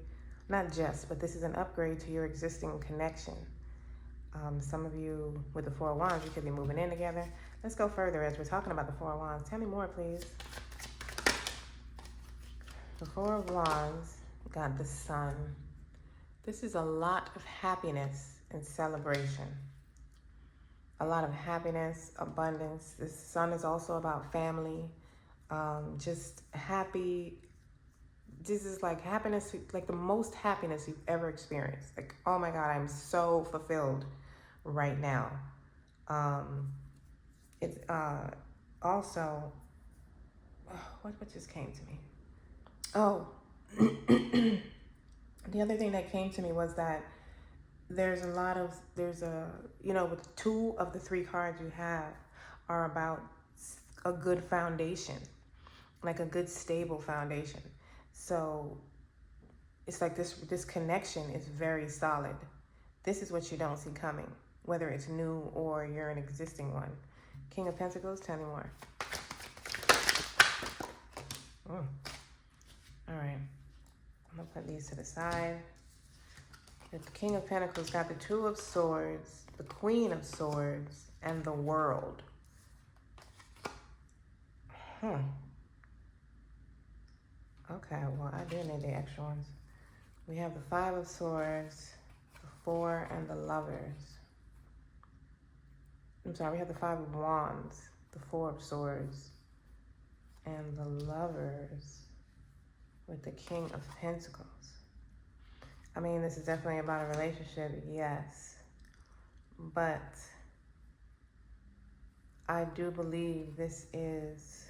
Not just, but this is an upgrade to your existing connection. Some of you, with the Four of Wands, you could be moving in together. Let's go further as we're talking about the Four of Wands. Tell me more, please. The Four of Wands got the Sun. This is a lot of happiness and celebration. A lot of happiness, abundance. The Sun is also about family. Just happy. This is like happiness, like the most happiness you've ever experienced. Like, oh my God, I'm so fulfilled right now. It's also, what just came to me? Oh, the other thing that came to me was that with two of the three cards you have are about a good foundation, like a good stable foundation. So it's like this connection is very solid. This is what you don't see coming, whether it's new or you're an existing one. King of Pentacles, tell me more. All right, I'm gonna put these to the side. The King of Pentacles got the Two of Swords, the Queen of Swords, and the World. Okay, well, I do need the extra ones. We have the Five of Swords, the Four, and the Lovers. I'm sorry, we have the Five of Wands, the Four of Swords, and the Lovers with the King of Pentacles. I mean, this is definitely about a relationship, yes. But I do believe this is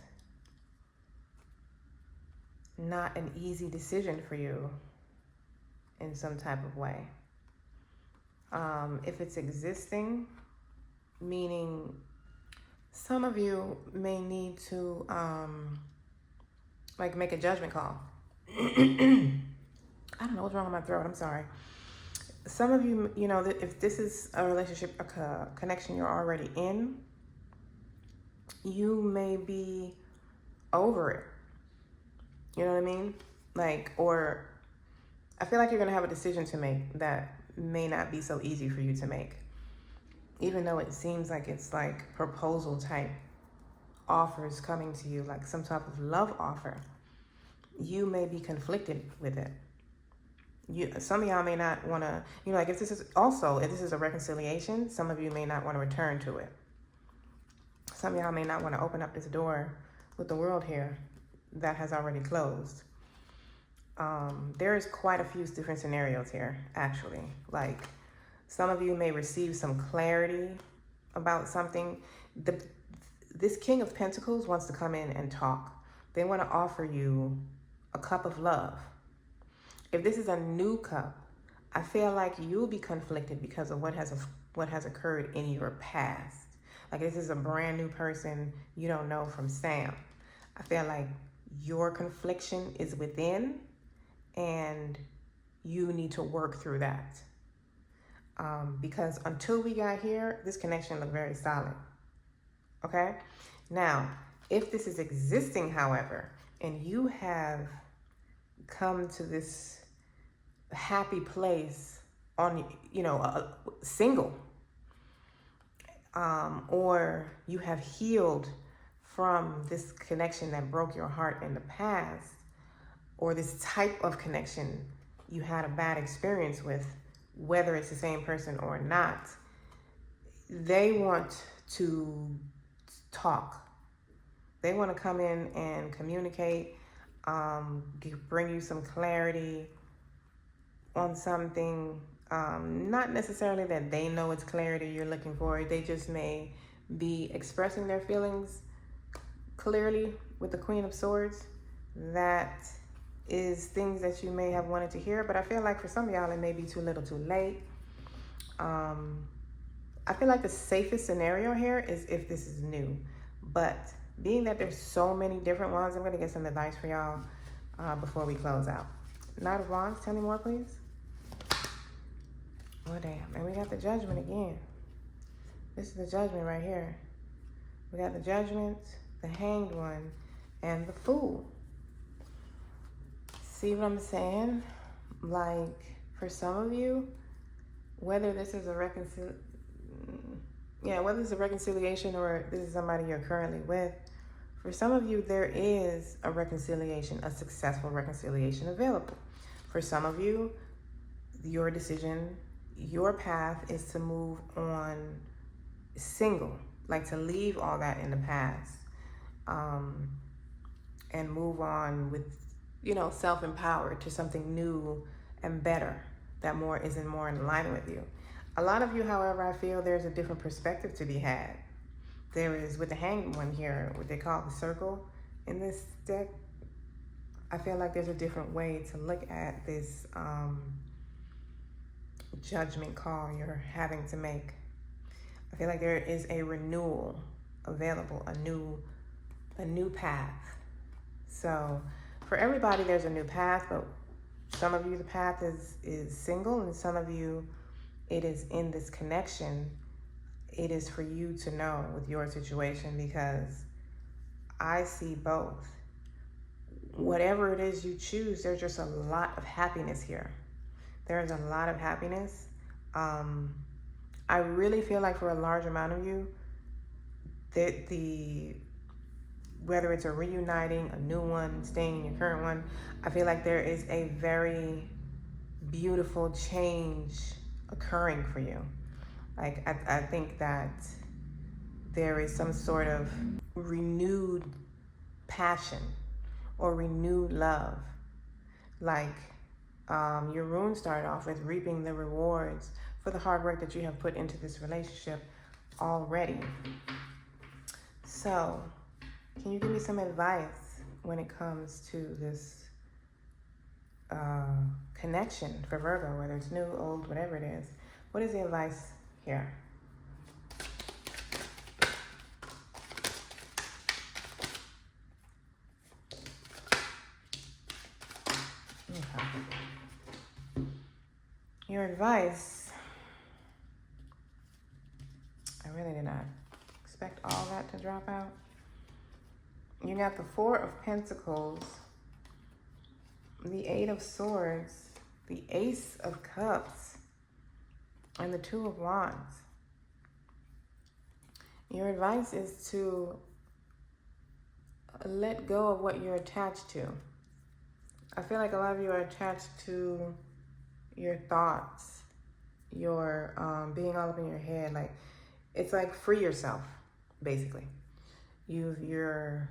not an easy decision for you in some type of way. If it's existing, meaning some of you may need to make a judgment call. I don't know what's wrong with my throat, I'm sorry. Some of you, if this is a relationship, a connection you're already in, you may be over it. You know what I mean? Or I feel like you're going to have a decision to make that may not be so easy for you to make. Even though it seems like it's like proposal type offers coming to you, like some type of love offer, you may be conflicted with it. Some of y'all may not want to, if this is a reconciliation, some of you may not want to return to it. Some of y'all may not want to open up this door with the World here that has already closed. There is quite a few different scenarios here, actually. Like, some of you may receive some clarity about something. This King of Pentacles wants to come in and talk. They want to offer you a cup of love. If this is a new cup, I feel like you'll be conflicted because of what has occurred in your past. Like, this is a brand new person you don't know from Sam. I feel like your confliction is within and you need to work through that. Because until we got here, this connection looked very solid. Okay? Now, if this is existing, however, and you have come to this happy place on, single, or you have healed from this connection that broke your heart in the past, or this type of connection you had a bad experience with, whether it's the same person or not, they want to talk. They want to come in and communicate, bring you some clarity on something. Not necessarily that they know it's clarity you're looking for. They just may be expressing their feelings clearly with the Queen of Swords, that is things that you may have wanted to hear, but I feel like for some of y'all it may be too little too late. I feel like the safest scenario here is if this is new, but being that there's so many different ones, I'm going to get some advice for y'all before we close out. Knight of Wands, tell me more, please. Oh, damn. And we got the Judgment again. This is the Judgment right here. We got the Judgment, the Hanged One, and the Fool. See what I'm saying? Like, for some of you, whether this is a reconciliation or this is somebody you're currently with, for some of you, there is a reconciliation, a successful reconciliation available. For some of you, your decision, your path is to move on single, like to leave all that in the past, and move on with, self-empowered to something new and better that is more in line with you. A lot of you, however, I feel there's a different perspective to be had. There is, with the Hanged One here, what they call the circle in this deck, I feel like there's a different way to look at this judgment call you're having to make. I feel like there is a renewal available, a new path. So for everybody, there's a new path, but some of you, the path is single, and some of you, it is in this connection. It is for you to know with your situation, because I see both. Whatever it is you choose, there's just a lot of happiness here. There's a lot of happiness. I really feel like for a large amount of you, that whether it's a reuniting, a new one, staying in your current one, I feel like there is a very beautiful change occurring for you. Like, I think that there is some sort of renewed passion or renewed love. Like, your rune started off with reaping the rewards for the hard work that you have put into this relationship already. So, can you give me some advice when it comes to this connection for Virgo, whether it's new, old, whatever it is? What is the advice here? Okay. Your advice, I really did not expect all that to drop out. You got the Four of Pentacles, the Eight of Swords, the Ace of Cups, and the Two of Wands. Your advice is to let go of what you're attached to. I feel like a lot of you are attached to your thoughts, your being all up in your head. Like, it's like free yourself, basically. You're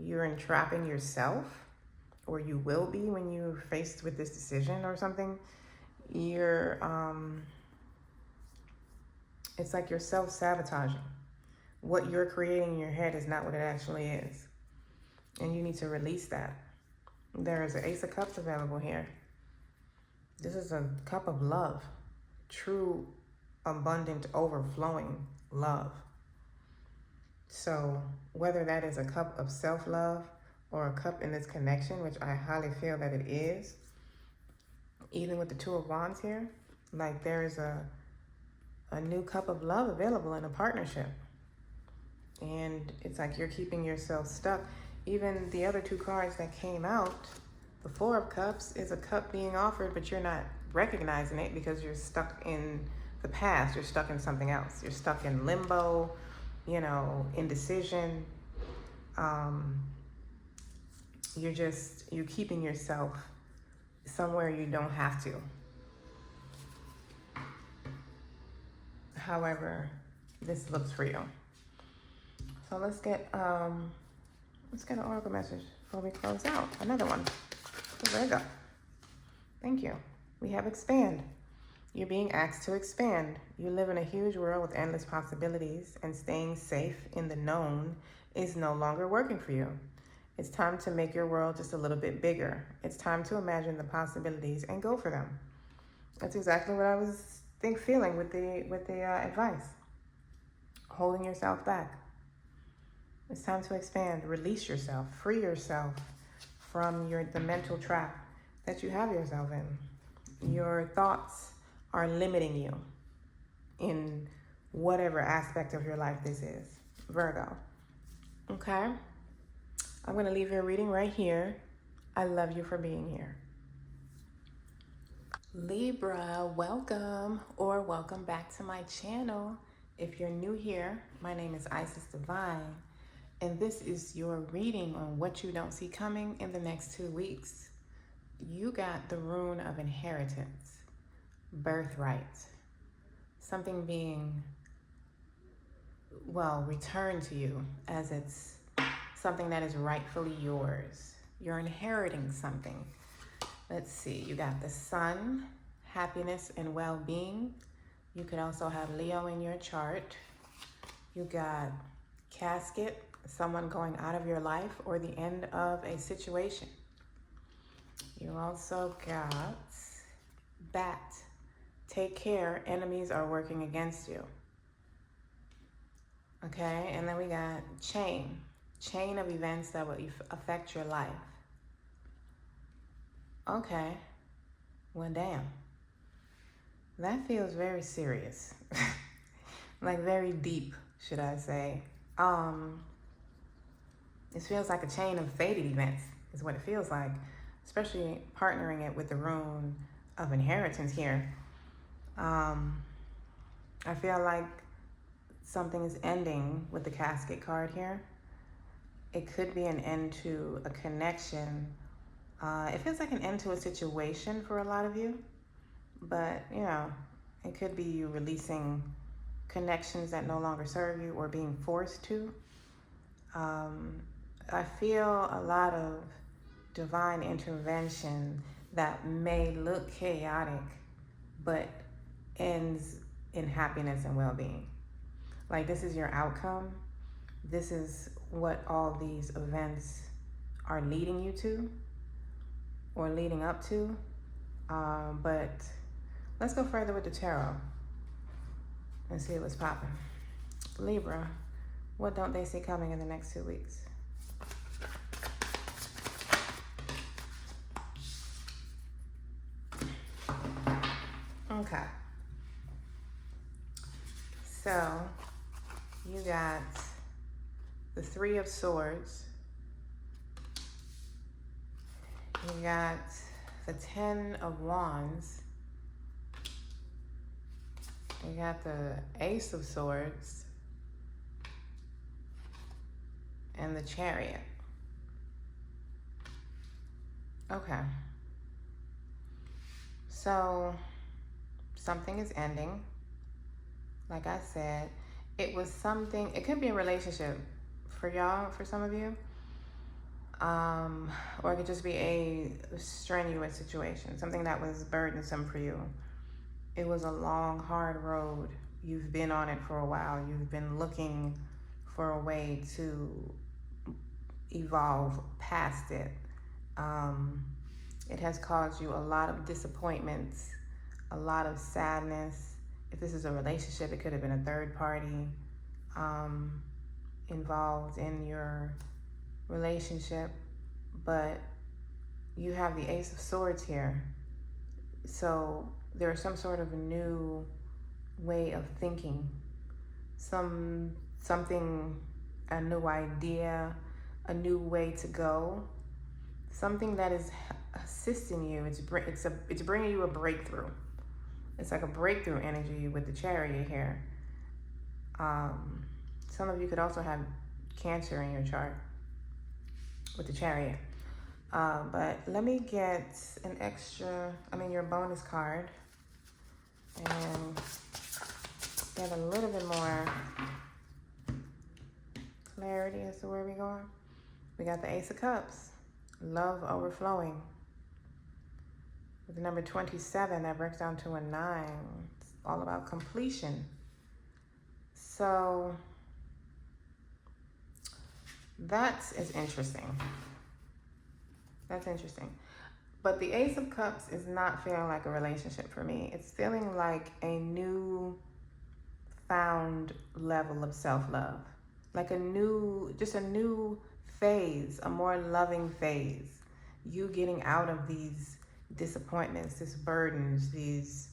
entrapping yourself, or you will be when you're faced with this decision or something. It's like you're self-sabotaging. What you're creating in your head is not what it actually is. And you need to release that. There is an Ace of Cups available here. This is a cup of love. True, abundant, overflowing love. So whether that is a cup of self-love or a cup in this connection, which I highly feel that it is, even with the Two of Wands here, like there is a new cup of love available in a partnership. And it's like you're keeping yourself stuck. Even the other two cards that came out, the Four of Cups is a cup being offered, but you're not recognizing it because you're stuck in the past. You're stuck in something else. You're stuck in limbo, indecision. You're keeping yourself somewhere you don't have to. However, this looks for you. So let's get an oracle message before we close out. Another one. There we go. Thank you. We have expand. You're being asked to expand. You live in a huge world with endless possibilities, and staying safe in the known is no longer working for you. It's time to make your world just a little bit bigger. It's time to imagine the possibilities and go for them. That's exactly what I was feeling with the advice. Holding yourself back. It's time to expand, release yourself, free yourself from the mental trap that you have yourself in. Your thoughts are limiting you in whatever aspect of your life this is, Virgo. Okay? I'm going to leave your reading right here. I love you for being here. Libra, welcome or welcome back to my channel. If you're new here, my name is Isis Divine, and this is your reading on what you don't see coming in the next 2 weeks. You got the rune of inheritance, birthright, something being, returned to you as it's something that is rightfully yours. You're inheriting something. Let's see, you got the sun, happiness and well-being. You could also have Leo in your chart. You got casket, someone going out of your life or the end of a situation. You also got bat, take care, enemies are working against you. Okay, and then we got chain of events that will affect your life. Okay, well, damn. That feels very serious. Like very deep, should I say. It feels like a chain of fated events is what it feels like, especially partnering it with the rune of inheritance here. I feel like something is ending with the casket card here. It could be an end to a connection. It feels like an end to a situation for a lot of you, but it could be you releasing connections that no longer serve you or being forced to. I feel a lot of divine intervention that may look chaotic, but ends in happiness and well-being. Like this is your outcome. This is what all these events are leading you to or leading up to. But let's go further with the tarot and see what's popping. Libra, what don't they see coming in the next 2 weeks? Okay. So you got the 3 of Swords. You got the 10 of Wands. You got the Ace of Swords. And the Chariot. Okay. So something is ending. Like I said, it was something, it could be a relationship for y'all, for some of you. Or it could just be a strenuous situation, something that was burdensome for you. It was a long, hard road. You've been on it for a while. You've been looking for a way to evolve past it. It has caused you a lot of disappointments, a lot of sadness. If this is a relationship, it could have been a third party involved in your relationship, but you have the Ace of Swords here. So there's some sort of new way of thinking, something, a new idea, a new way to go, something that is assisting you. It's bringing you a breakthrough. It's like a breakthrough energy with the Chariot here. Some of you could also have Cancer in your chart with the Chariot. But let me get your bonus card and get a little bit more clarity as to where we're going. We got the Ace of Cups, love overflowing. With the number 27, that breaks down to a 9. It's all about completion. So that is interesting. That's interesting. But the Ace of Cups is not feeling like a relationship for me. It's feeling like a new found level of self-love. Like a new phase, a more loving phase. You getting out of these disappointments, these burdens, these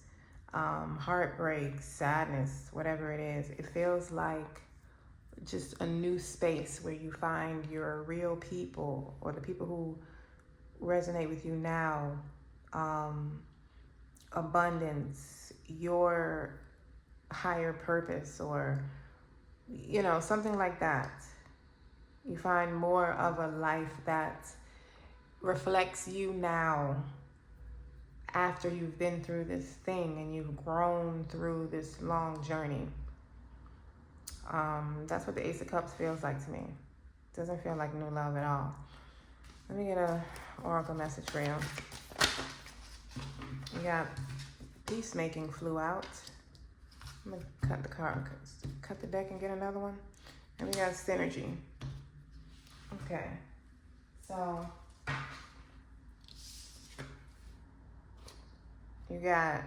heartbreaks, sadness, whatever it is. It feels like just a new space where you find your real people, or the people who resonate with you now, abundance, your higher purpose, or something like that. You find more of a life that reflects you now, after you've been through this thing and you've grown through this long journey. That's what the Ace of Cups feels like to me. It doesn't feel like new love at all. Let me get a oracle message for you. We got peacemaking flew out. I'm gonna cut the card, cut the deck and get another one. And we got synergy. Okay, so you got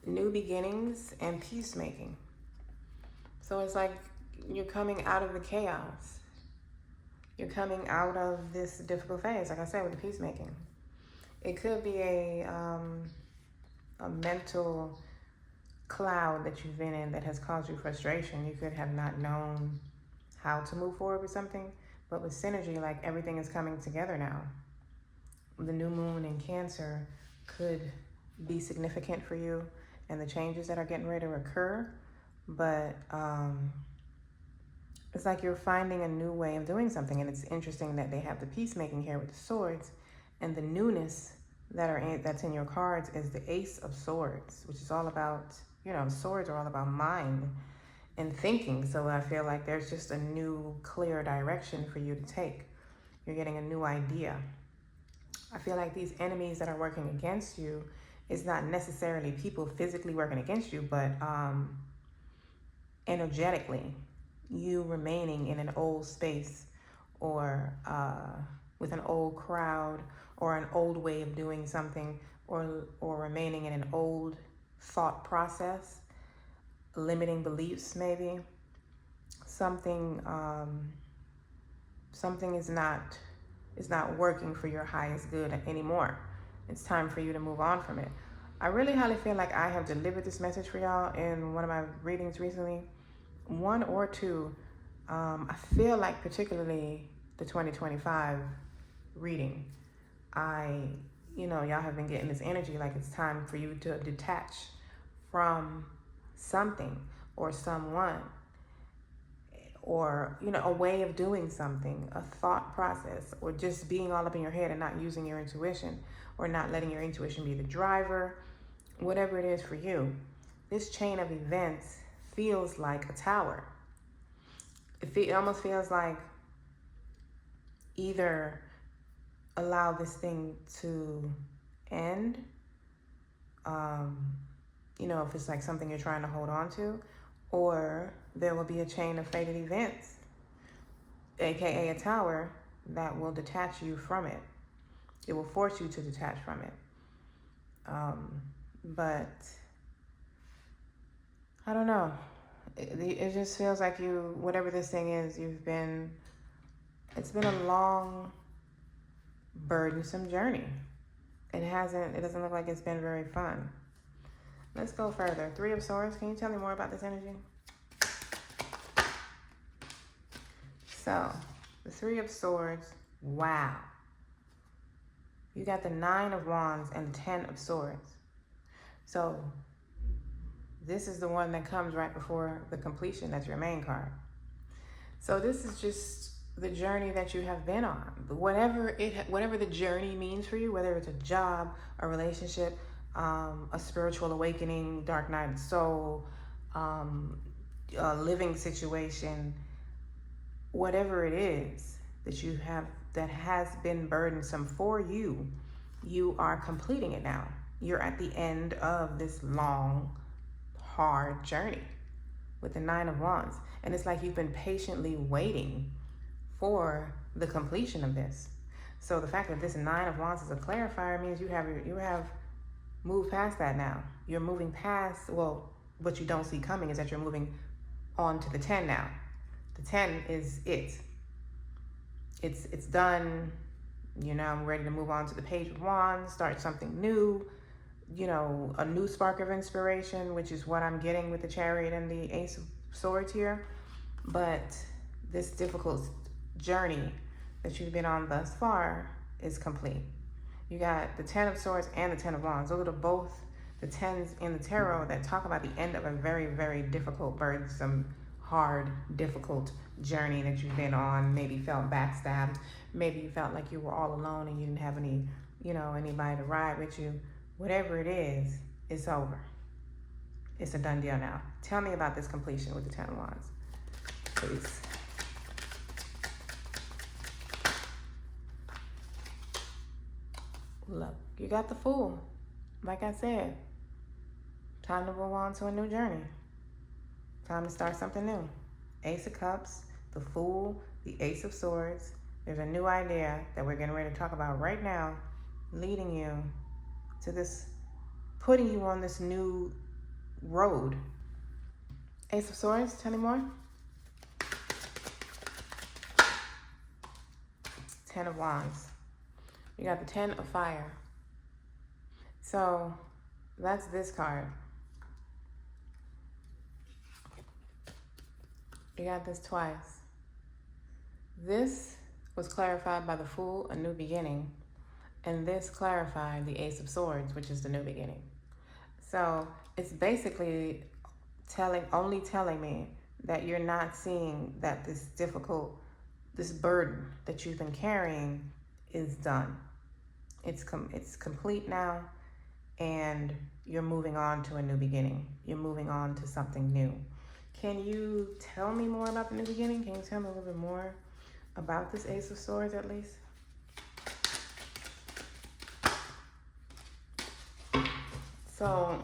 new beginnings and peacemaking. So it's like you're coming out of the chaos. You're coming out of this difficult phase, like I said, with the peacemaking. It could be a mental cloud that you've been in that has caused you frustration. You could have not known how to move forward with something, but with synergy, like everything is coming together now. The new moon in Cancer could be significant for you and the changes that are getting ready to occur, but it's like you're finding a new way of doing something. And it's interesting that they have the peacemaking here with the swords, and the newness that's in your cards is the Ace of Swords, which is all about, swords are all about mind and thinking. So I feel like there's just a new clear direction for you to take. You're getting a new idea. I feel like these enemies that are working against you is not necessarily people physically working against you, but energetically, you remaining in an old space, or with an old crowd, or an old way of doing something, or remaining in an old thought process, limiting beliefs maybe. Something is not working for your highest good anymore. It's time for you to move on from it. I really highly feel like I have delivered this message for y'all in one of my readings recently. One or two. I feel like particularly the 2025 reading, y'all have been getting this energy like it's time for you to detach from something or someone, or a way of doing something, a thought process, or just being all up in your head and not using your intuition, or not letting your intuition be the driver. Whatever it is for you, this chain of events feels like a tower. It almost feels like either allow this thing to end, if it's like something you're trying to hold on to, or there will be a chain of fated events, aka a tower, that will detach you from it. It will force you to detach from it. But I don't know. It just feels like whatever this thing is, it's been a long, burdensome journey. It doesn't look like it's been very fun. Let's go further. Three of Swords. Can you tell me more about this energy? So, the Three of Swords. Wow. You got the Nine of Wands and the 10 of Swords. So, this is the one that comes right before the completion. That's your main card. So this is just the journey that you have been on. Whatever the journey means for you, whether it's a job, a relationship, a spiritual awakening, dark night of soul, a living situation, whatever it is that you have that has been burdensome for you, you are completing it now. You're at the end of this long, hard journey with the Nine of Wands. And it's like you've been patiently waiting for the completion of this. So the fact that this Nine of Wands is a clarifier means you have moved past that now. You're moving past, well, what you don't see coming is that you're moving on to the 10 now. The 10 is it. It's done. You know, I'm ready to move on to the Page of Wands, start something new, you know, a new spark of inspiration, which is what I'm getting with the Chariot and the Ace of Swords here. But this difficult journey that you've been on thus far is complete. You got the 10 of Swords and the 10 of Wands. Those are both the 10s in the tarot that talk about the end of a very, very difficult, burdensome, hard, difficult journey that you've been on. Maybe you felt backstabbed. Maybe you felt like you were all alone and you didn't have any, you know, anybody to ride with you. Whatever it is, it's over. It's a done deal now. Tell me about this completion with the 10 of Wands, please. Look, you got the Fool. Like I said, time to move on to a new journey. Time to start something new. Ace of Cups, the Fool, the Ace of Swords. There's a new idea that we're getting ready to talk about right now, leading you to this, putting you on this new road. Ace of Swords, tell me more. 10 of Wands. You got the 10 of Fire. So that's this card. You got this twice. This was clarified by the Fool, a new beginning. And this clarified the Ace of Swords, which is the new beginning. So it's basically only telling me that you're not seeing that this burden that you've been carrying is done. It's complete now, and you're moving on to a new beginning. You're moving on to something new. Can you tell me more about the new beginning? Can you tell me a little bit more about this Ace of Swords at least? So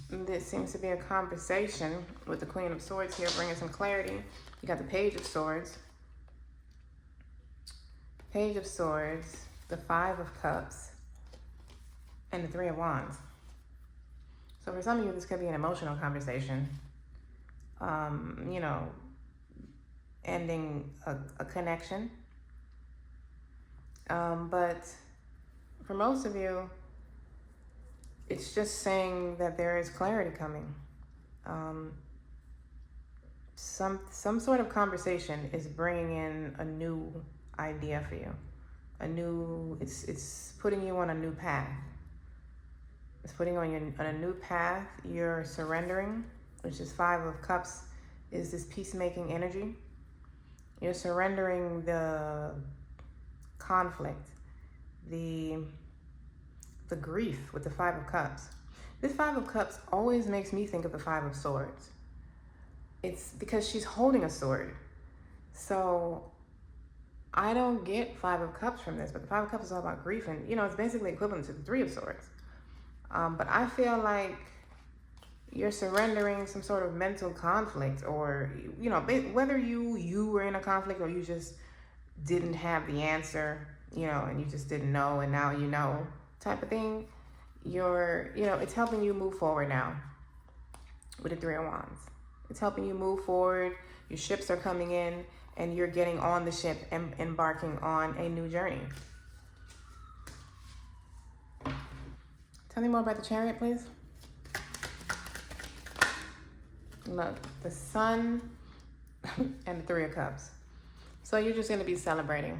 this seems to be a conversation with the Queen of Swords here, bringing some clarity. You got the Page of Swords. Page of Swords, the 5 of Cups, and the 3 of Wands. So for some of you, this could be an emotional conversation. You know, ending a connection. But for most of you, it's just saying that there is clarity coming. Some sort of conversation is bringing in a new idea for you. It's putting you on a new path. It's putting you on a new path. You're surrendering, which is 5 of Cups, is this peacemaking energy. You're surrendering the conflict, the grief with the 5 of Cups. This 5 of Cups always makes me think of the 5 of Swords. It's because she's holding a sword. So I don't get 5 of Cups from this, but the 5 of Cups is all about grief, and you know, it's basically equivalent to the 3 of Swords. But I feel like you're surrendering some sort of mental conflict, or you know, whether you were in a conflict or you just didn't have the answer, you know, and you just didn't know, and now you know, type of thing. It's helping you move forward now with the 3 of Wands. It's helping you move forward. Your ships are coming in, and you're getting on the ship and embarking on a new journey. Tell me more about the Chariot, please. Look, the Sun and the 3 of Cups. So you're just going to be celebrating.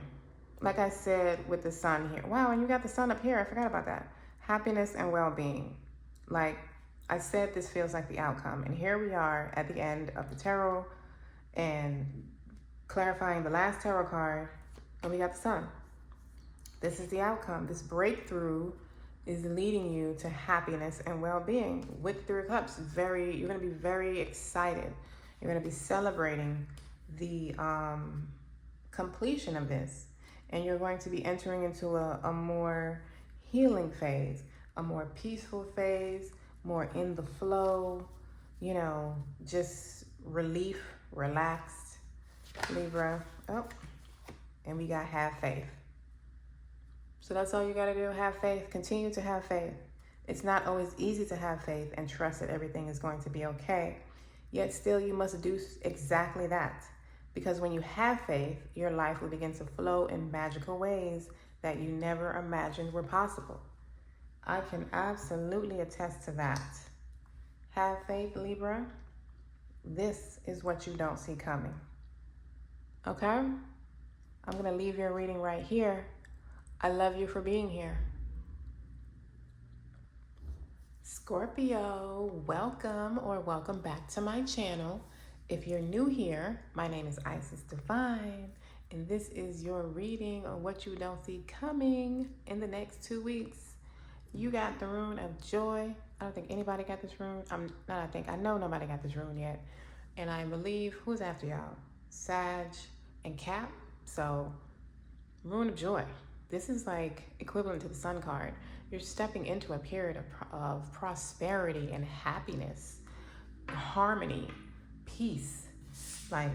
Like I said with the Sun here. Wow, and you got the Sun up here. I forgot about that. Happiness and well-being. Like I said, this feels like the outcome. And here we are at the end of the tarot and clarifying the last tarot card, and we got the Sun. This is the outcome. This breakthrough is leading you to happiness and well-being with the 3 of Cups. You're going to be very excited. You're going to be celebrating the completion of this, and you're going to be entering into a more healing phase, a more peaceful phase, more in the flow, you know, just relief, relaxed, Libra. Oh, and we got have faith. So that's all you got to do. Have faith. Continue to have faith. It's not always easy to have faith and trust that everything is going to be okay. Yet still you must do exactly that. Because when you have faith, your life will begin to flow in magical ways that you never imagined were possible. I can absolutely attest to that. Have faith, Libra. This is what you don't see coming. Okay? I'm going to leave your reading right here. I love you for being here. Scorpio, welcome or welcome back to my channel. If you're new here, my name is Isis Divine, and this is your reading on what you don't see coming in the next 2 weeks. You got the rune of joy. I don't think anybody got this rune. I know nobody got this rune yet. And I believe, who's after y'all? Sag and Cap. So, rune of joy. This is like equivalent to the sun card. You're stepping into a period of prosperity and happiness, harmony, peace. Like,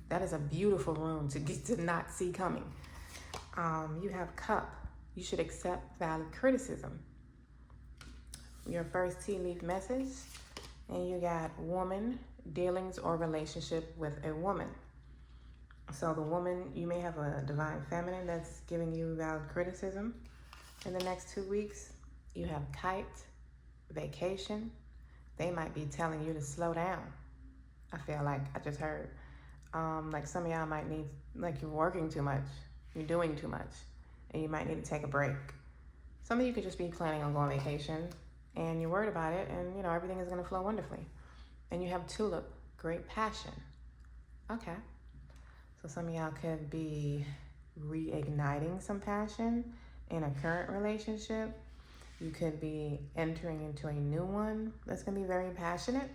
that is a beautiful rune to get to not see coming. You have cup. You should accept valid criticism. Your first tea leaf message. And you got woman, dealings or relationship with a woman. So the woman, you may have a divine feminine that's giving you valid criticism. In the next 2 weeks, you have kite, vacation. They might be telling you to slow down. I feel like I just heard. Like some of y'all might need, like you're working too much. You're doing too much. And you might need to take a break. Some of you could just be planning on going on vacation and you're worried about it and, you know, everything is going to flow wonderfully. And you have tulip, great passion. Okay. So some of y'all could be reigniting some passion in a current relationship. You could be entering into a new one that's going to be very passionate.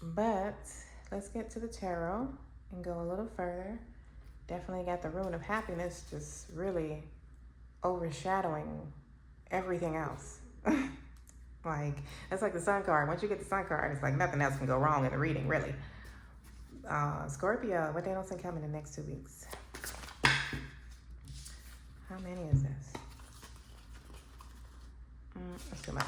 But let's get to the tarot and go a little further. Definitely got the rune of happiness just really overshadowing everything else. Like, that's like the sun card. Once you get the sun card, it's like nothing else can go wrong in the reading, really. Scorpio, what they don't see coming in the next 2 weeks. How many is this? That's too much.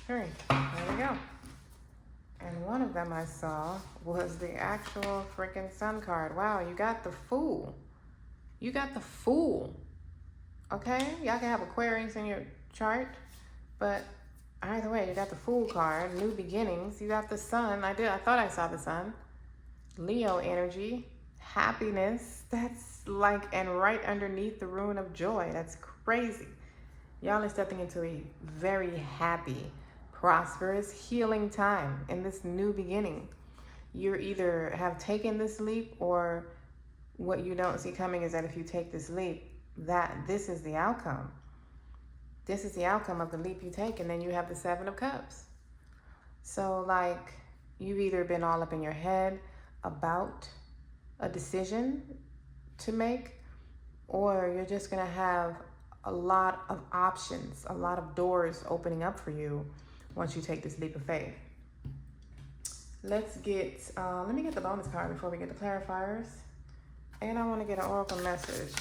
All right, there we go. And one of them I saw was the actual freaking sun card. Wow, you got the Fool. You got the Fool. Okay, y'all can have Aquarius in your chart, but either way, you got the Fool card, new beginnings. You got the Sun. I thought I saw the Sun. Leo energy, happiness. That's like, and right underneath the rune of joy. That's crazy. Y'all are stepping into a very happy, prosperous, healing time in this new beginning. You either have taken this leap, or what you don't see coming is that if you take this leap, that this is the outcome. This is the outcome of the leap you take, and then you have the 7 of Cups. So like, you've either been all up in your head about a decision to make, or you're just gonna have a lot of options, a lot of doors opening up for you once you take this leap of faith. Let's get, let me get the bonus card before we get the clarifiers. And I want to get an oracle message.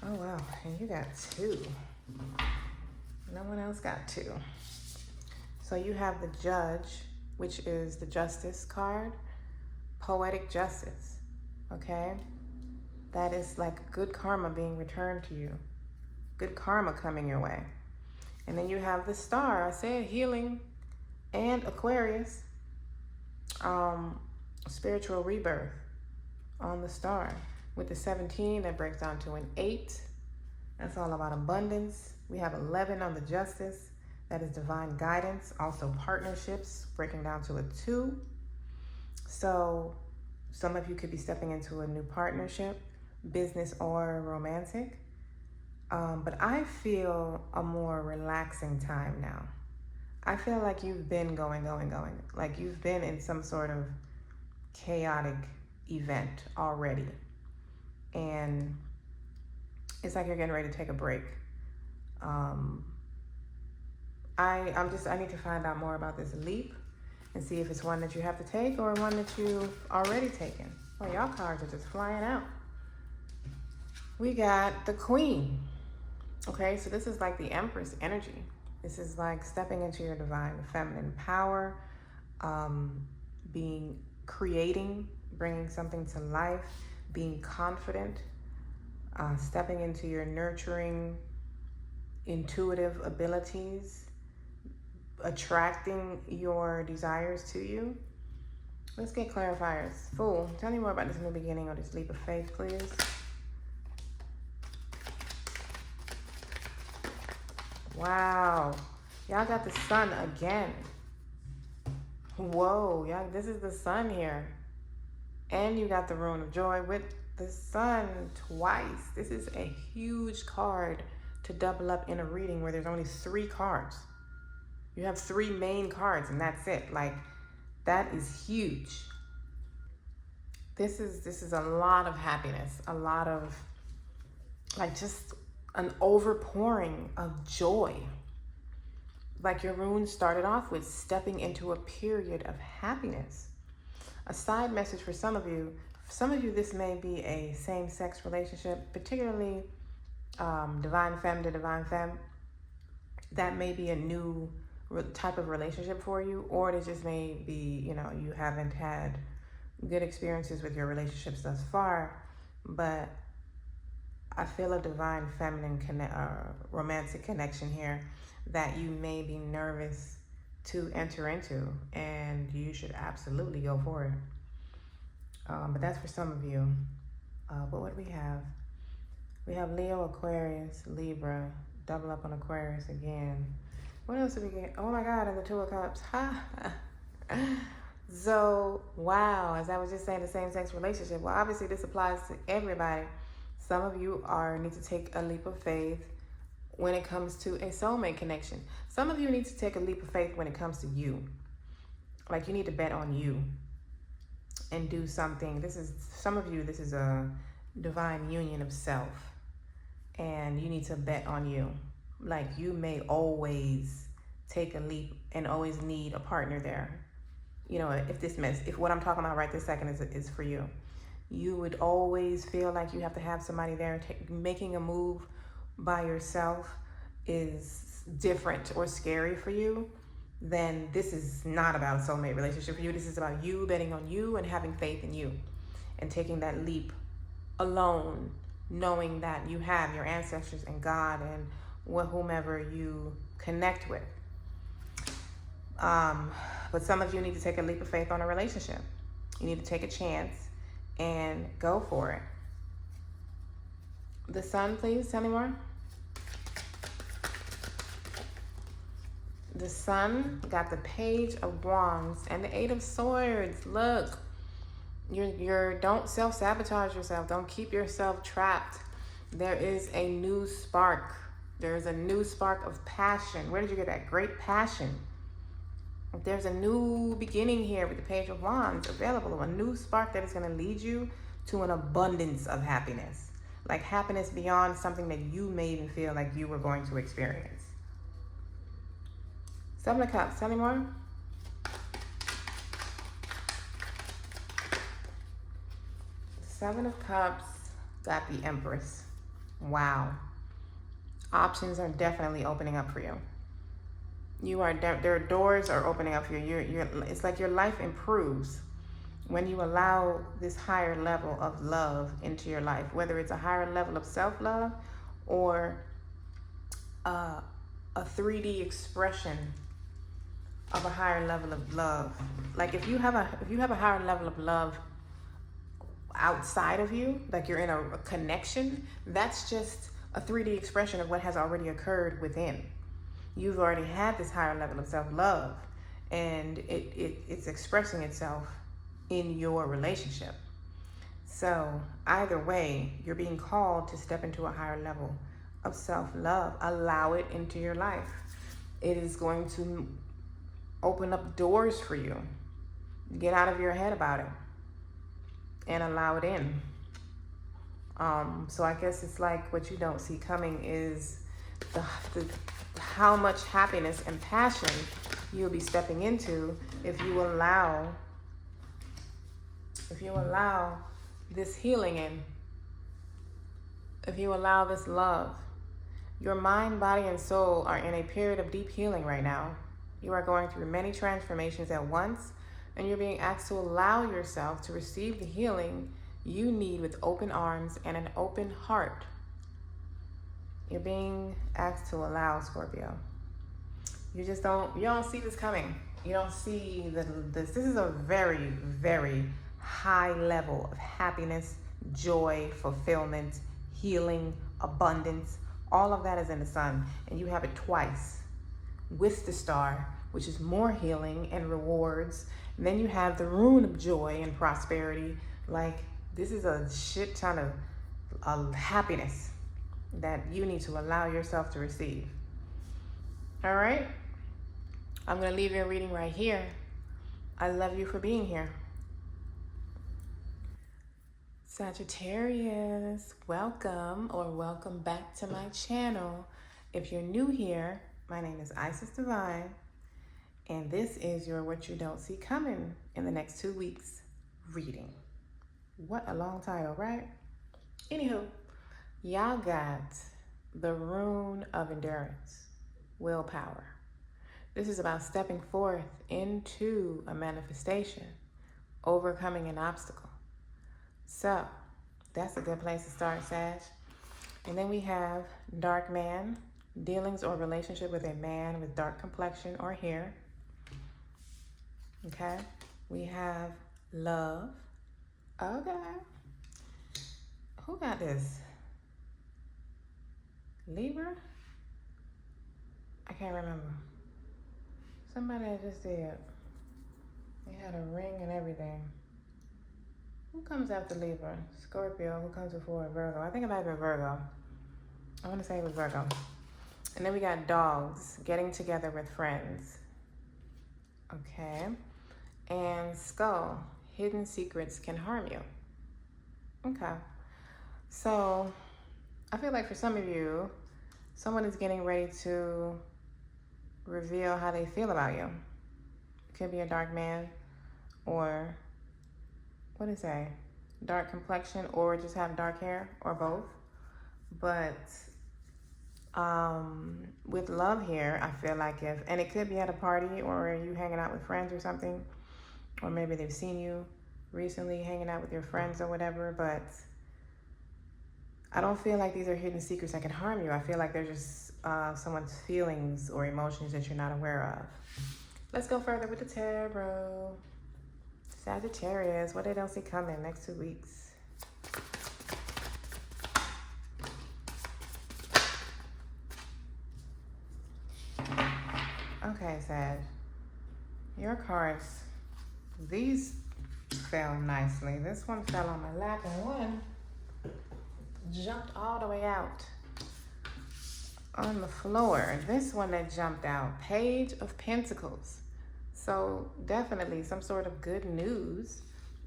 Oh, wow. And you got 2. No one else got 2. So you have the Judge, which is the Justice card. Poetic justice. Okay? That is like good karma being returned to you. Good karma coming your way. And then you have the Star. I said healing and Aquarius. Spiritual rebirth on the Star. With the 17, that breaks down to an 8. That's all about abundance. We have 11 on the Justice. That is divine guidance. Also partnerships, breaking down to a 2. So some of you could be stepping into a new partnership, business or romantic. But I feel a more relaxing time now. I feel like you've been going. Like you've been in some sort of chaotic event already. And it's like you're getting ready to take a break. I need to find out more about this leap and see if it's one that you have to take or one that you've already taken. Well, y'all cards are just flying out. We got the Queen. Okay, so this is like the Empress energy. This is like stepping into your divine feminine power, creating, bringing something to life, being confident, stepping into your nurturing, intuitive abilities, attracting your desires to you. Let's get clarifiers. Fool, tell me more about this new beginning or this leap of faith, please. Wow. Y'all got the Sun again. Whoa, y'all, this is the Sun here. And you got the Rune of Joy with the Sun twice. This is a huge card to double up in a reading where there's only 3 cards. You have 3 main cards and that's it. Like, that is huge. This is a lot of happiness, a lot of like just an overpouring of joy. Like your rune started off with stepping into a period of happiness. A side message for some of you, this may be a same-sex relationship, particularly divine femme to divine femme. That may be a new type of relationship for you, or it just may be, you know, you haven't had good experiences with your relationships thus far, but I feel a divine feminine romantic connection here that you may be nervous to enter into, and you should absolutely go for it. But that's for some of you. But what do we have? We have Leo, Aquarius, Libra, double up on Aquarius again. What else did we get? Oh my God, and the Two of Cups. Ha! So, wow, as I was just saying, the same-sex relationship. Well, obviously this applies to everybody. Some of you need to take a leap of faith when it comes to a soulmate connection. Some of you need to take a leap of faith when it comes to you. Like, you need to bet on you and do something. Some of you, this is a divine union of self, and you need to bet on you. Like, you may always take a leap and always need a partner there. You know, if what I'm talking about right this second is for you, you would always feel like you have to have somebody there. Making a move by yourself is different or scary for you, then this is not about a soulmate relationship for you. This is about you betting on you and having faith in you and taking that leap alone, knowing that you have your ancestors and God and whomever you connect with. But some of you need to take a leap of faith on a relationship. You need to take a chance and go for it. The Sun, please, tell me more. The Sun got the Page of Wands and the Eight of Swords. Look, don't self-sabotage yourself. Don't keep yourself trapped. There is a new spark. There's a new spark of passion. Where did you get that? Great passion. There's a new beginning here with the Page of Wands available. A new spark that is going to lead you to an abundance of happiness. Like happiness beyond something that you may even feel like you were going to experience. Seven of Cups, tell me more. Seven of Cups got the Empress. Wow. Options are definitely opening up for you. Their doors are opening up for you. It's like your life improves when you allow this higher level of love into your life, whether it's a higher level of self-love or a 3D expression of a higher level of love. Like if you have a higher level of love outside of you, like you're in a connection, that's just a 3D expression of what has already occurred within. You've already had this higher level of self-love, and it's expressing itself in your relationship. So either way, you're being called to step into a higher level of self-love. Allow it into your life. It is going to open up doors for you. Get out of your head about it and allow it in. So I guess it's like what you don't see coming is how much happiness and passion you'll be stepping into if you allow this healing in, if you allow this love. Your mind, body, and soul are in a period of deep healing right now. You are going through many transformations at once, and you're being asked to allow yourself to receive the healing you need with open arms and an open heart. You're being asked to allow, Scorpio. You don't see this coming. You don't see this. This is a very, very high level of happiness, joy, fulfillment, healing, abundance. All of that is in the sun, and you have it twice with the star, which is more healing and rewards. And then you have the rune of joy and prosperity. Like, this is a shit ton of happiness that you need to allow yourself to receive. All right? I'm going to leave your reading right here. I love you for being here. Sagittarius, welcome or welcome back to my channel. If you're new here, my name is Isis Divine, and this is your What You Don't See Coming in the Next 2 Weeks reading. What a long title, right? Anywho, y'all got the rune of endurance, willpower. This is about stepping forth into a manifestation, overcoming an obstacle. So that's a good place to start, Sag. And then we have dark man, dealings or relationship with a man with dark complexion or hair. Okay. We have love. Okay. Who got this? Libra? I can't remember. Somebody just did. They had a ring and everything. Who comes after Libra? Scorpio. Who comes before Virgo? I think it might have been Virgo. I want to say it was Virgo. And then we got dogs, getting together with friends. Okay. And skull, hidden secrets can harm you. Okay. So I feel like for some of you, someone is getting ready to reveal how they feel about you. It could be a dark man, or what did it say? Dark complexion, or just have dark hair, or both. But with love here, I feel like and it could be at a party, or you hanging out with friends or something, or maybe they've seen you recently hanging out with your friends or whatever, but I don't feel like these are hidden secrets that can harm you. I feel like they're just someone's feelings or emotions that you're not aware of. Let's go further with the tarot. Sagittarius, what they don't see coming next 2 weeks. Okay, Sag. Your cards, these fell nicely. This one fell on my lap, and one jumped all the way out on the floor. This one that jumped out, Page of Pentacles. So definitely some sort of good news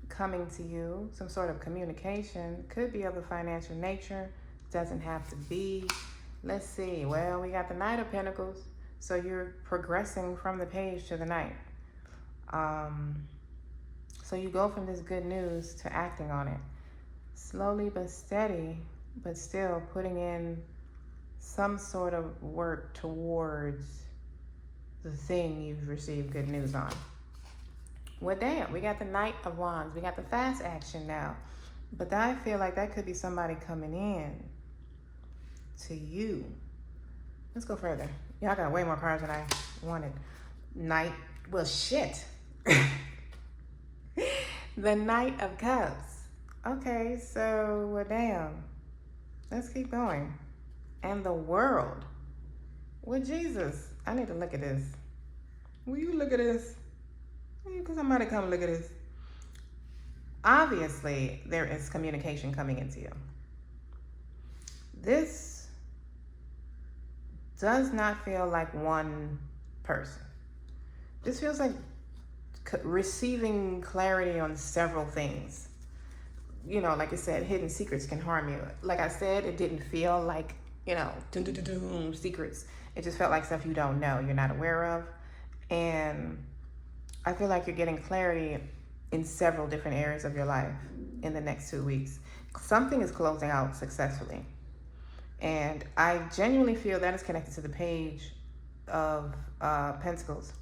coming to you, some sort of communication. Could be of a financial nature, doesn't have to be. Let's see, well, we got the Knight of Pentacles. So you're progressing from the page to the Knight. So you go from this good news to acting on it. Slowly but steady, but still putting in some sort of work towards the thing you've received good news on. Well, damn, we got the Knight of Wands. We got the fast action now. But I feel like that could be somebody coming in to you. Let's go further. Y'all got way more cards than I wanted. Knight, well, shit. The Knight of Cups. Okay, so, well, damn. Let's keep going. And the World. Well, Jesus, I need to look at this. Will you look at this? Because somebody come look at this. Obviously, there is communication coming into you. This does not feel like one person. This feels like receiving clarity on several things. You know, like I said, hidden secrets can harm you. Like I said, it didn't feel like, you know, secrets. It just felt like stuff you don't know, you're not aware of. And I feel like you're getting clarity in several different areas of your life in the next 2 weeks. Something is closing out successfully. And I genuinely feel that is connected to the Page of Pentacles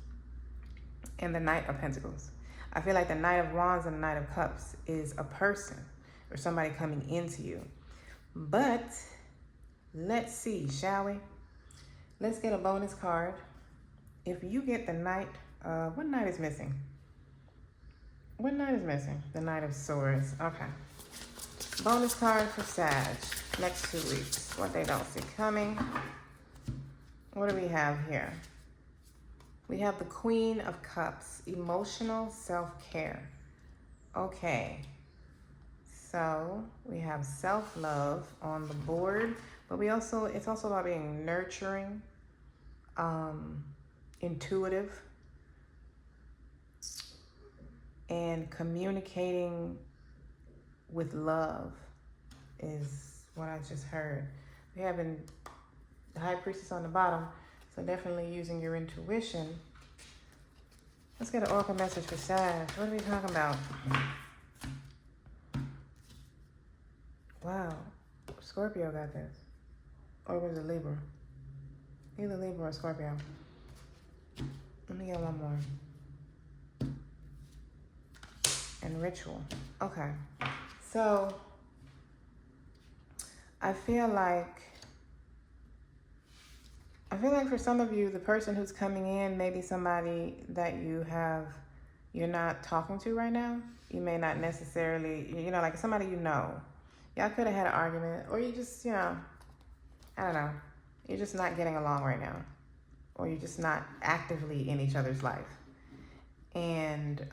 and the Knight of Pentacles. I feel like the Knight of Wands and the Knight of Cups is a person or somebody coming into you. But let's see, shall we? Let's get a bonus card. If you get the Knight, what Knight is missing? What Knight is missing? The Knight of Swords. Okay. Bonus card for Sag. Next 2 weeks. What they don't see coming. What do we have here? We have the Queen of Cups. Emotional self-care. Okay. So we have self-love on the board. But it's also about being nurturing, intuitive, and communicating with love is what I just heard. We have the High Priestess on the bottom, so definitely using your intuition. Let's get an oracle message for Sag. What are we talking about? Wow, Scorpio got this. Or was it Libra? Either Libra or Scorpio. Let me get one more. And ritual. Okay. So I feel like for some of you, the person who's coming in may be somebody that you're not talking to right now. You may not necessarily, like somebody you know. Y'all could have had an argument, or you just, I don't know. You're just not getting along right now. Or you're just not actively in each other's life. And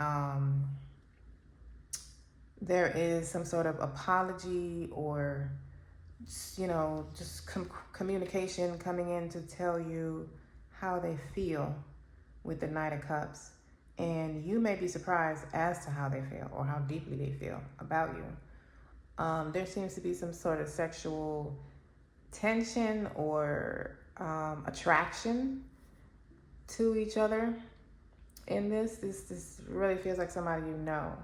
there is some sort of apology or, just communication coming in to tell you how they feel with the Knight of Cups. And you may be surprised as to how they feel or how deeply they feel about you. There seems to be some sort of sexual tension or attraction to each other in this. This really feels like somebody you know.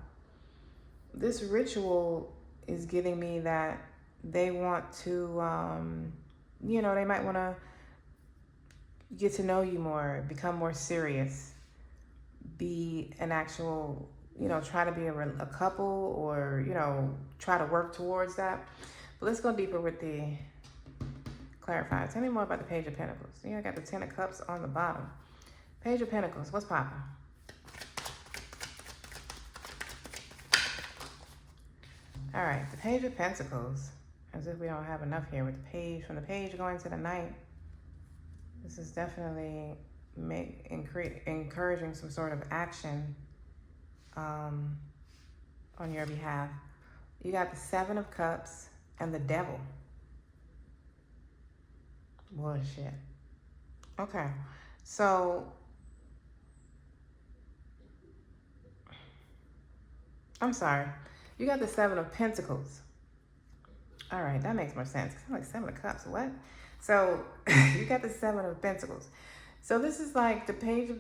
This ritual is giving me that they want to, they might want to get to know you more, become more serious, be an actual, try to be a couple or, try to work towards that. But let's go deeper with the clarifier. Tell me more about the Page of Pentacles. I got the Ten of Cups on the bottom. Page of Pentacles, what's popping? All right, the Page of Pentacles, as if we don't have enough here with the page, from the page going to the Knight. This is definitely encouraging some sort of action on your behalf. You got the Seven of Cups and the Devil. Bullshit. Okay, so I'm sorry. You got the Seven of Pentacles. All right, that makes more sense. I'm like, Seven of Cups, what? So you got the Seven of Pentacles. So this is like the Page of,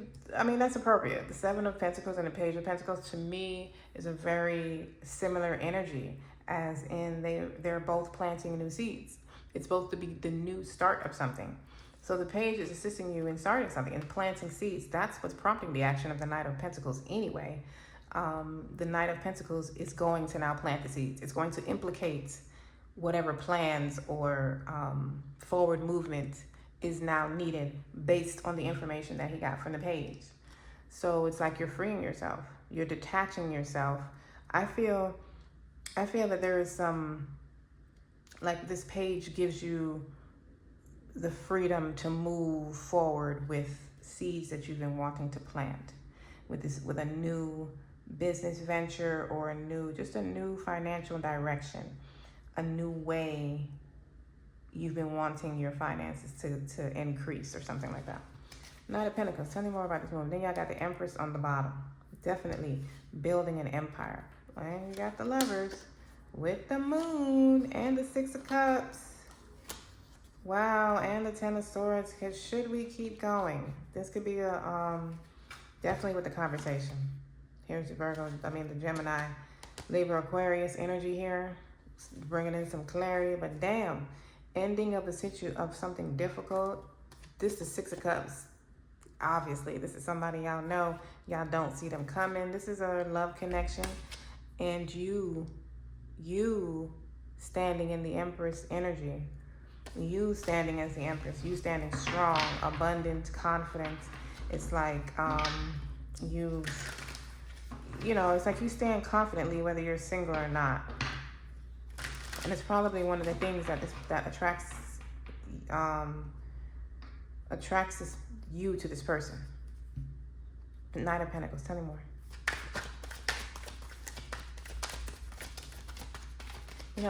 that's appropriate. The Seven of Pentacles and the Page of Pentacles to me is a very similar energy, as in they're both planting new seeds. It's supposed to be the new start of something. So the Page is assisting you in starting something and planting seeds. That's what's prompting the action of the Knight of Pentacles anyway. The Knight of Pentacles is going to now plant the seeds. It's going to implicate whatever plans or forward movement is now needed based on the information that he got from the Page. So it's like you're freeing yourself. You're detaching yourself. I feel that there is some, like this Page gives you the freedom to move forward with seeds that you've been wanting to plant, with a new business venture or a new financial direction, a new way you've been wanting your finances to increase or something like that. Knight of Pentacles, tell me more about this woman. Then y'all got the Empress on the bottom. Definitely building an empire. And you got the Lovers with the Moon and the Six of Cups. Wow, and the Ten of Swords. Should we keep going? This could be a Definitely with the conversation. Here's the Virgo, the Gemini, Libra, Aquarius energy here. Bringing in some clarity, but damn, ending of of something difficult. This is Six of Cups. Obviously, this is somebody y'all know. Y'all don't see them coming. This is a love connection. And you standing in the Empress energy. You standing as the Empress. You standing strong, abundant, confident. It's like it's like you stand confidently whether you're single or not. And it's probably one of the things that attracts you to this person. The Knight of Pentacles. Tell me more.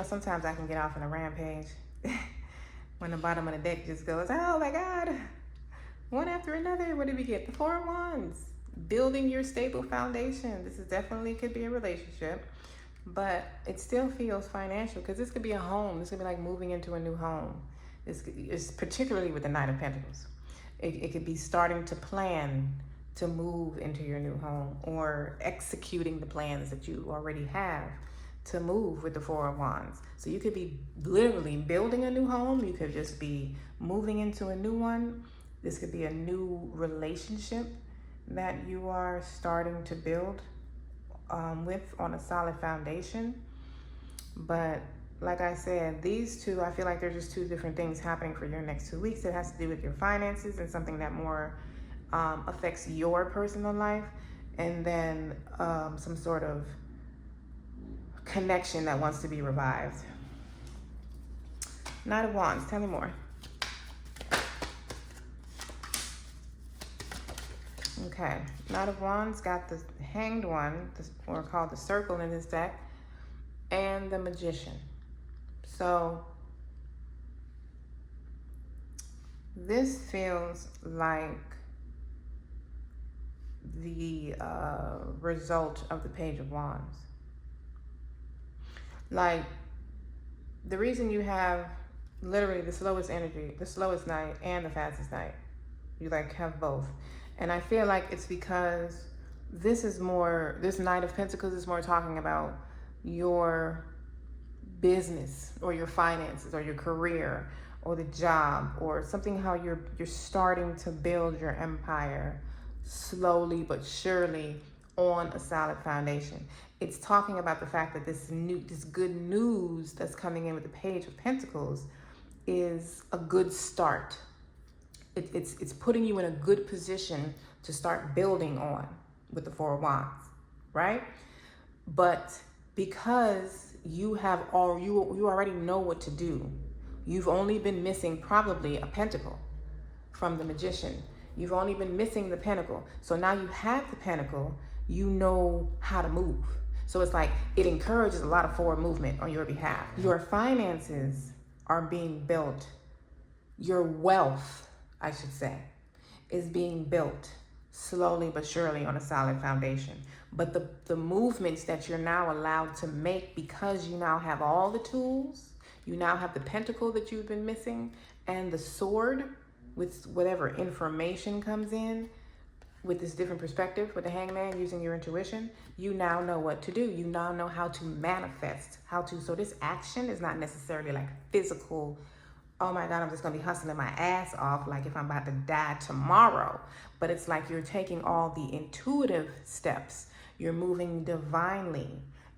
Sometimes I can get off on a rampage when the bottom of the deck just goes, oh my God, one after another. What did we get? The Four of Wands. Building your stable foundation. This is definitely could be a relationship, but it still feels financial because this could be a home. This could be like moving into a new home. This is particularly with the Knight of Pentacles. It could be starting to plan to move into your new home or executing the plans that you already have to move with the Four of Wands. So you could be literally building a new home. You could just be moving into a new one. This could be a new relationship that you are starting to build with on a solid foundation. But like I said, these two, I feel like they're just two different things happening for your next 2 weeks. It has to do with your finances and something that more affects your personal life, and then some sort of connection that wants to be revived. Knight of Wands, tell me more. Okay, Knight of Wands got the Hanged One, or called the Circle in this deck, and the Magician. So this feels like the result of the Page of Wands. Like, the reason you have literally the slowest energy, the slowest night and the fastest night, you like have both. And I feel like it's because this Knight of Pentacles is more talking about your business or your finances or your career or the job or something, how you're starting to build your empire slowly but surely on a solid foundation. It's talking about the fact that this good news that's coming in with the Page of Pentacles is a good start. It's putting you in a good position to start building on with the Four of Wands, right? But because you already know what to do, you've only been missing probably a pentacle from the Magician. You've only been missing the Pentacle. So now you have the Pentacle, you know how to move. So it's like it encourages a lot of forward movement on your behalf. Your finances are being built. Your wealth, I should say, is being built slowly but surely on a solid foundation. But the movements that you're now allowed to make, because you now have all the tools, you now have the Pentacle that you've been missing, and the Sword with whatever information comes in, with this different perspective, with the Hangman, using your intuition, you now know what to do. You now know how to manifest, so this action is not necessarily like physical, oh my God, I'm just gonna be hustling my ass off like if I'm about to die tomorrow. But it's like you're taking all the intuitive steps. You're moving divinely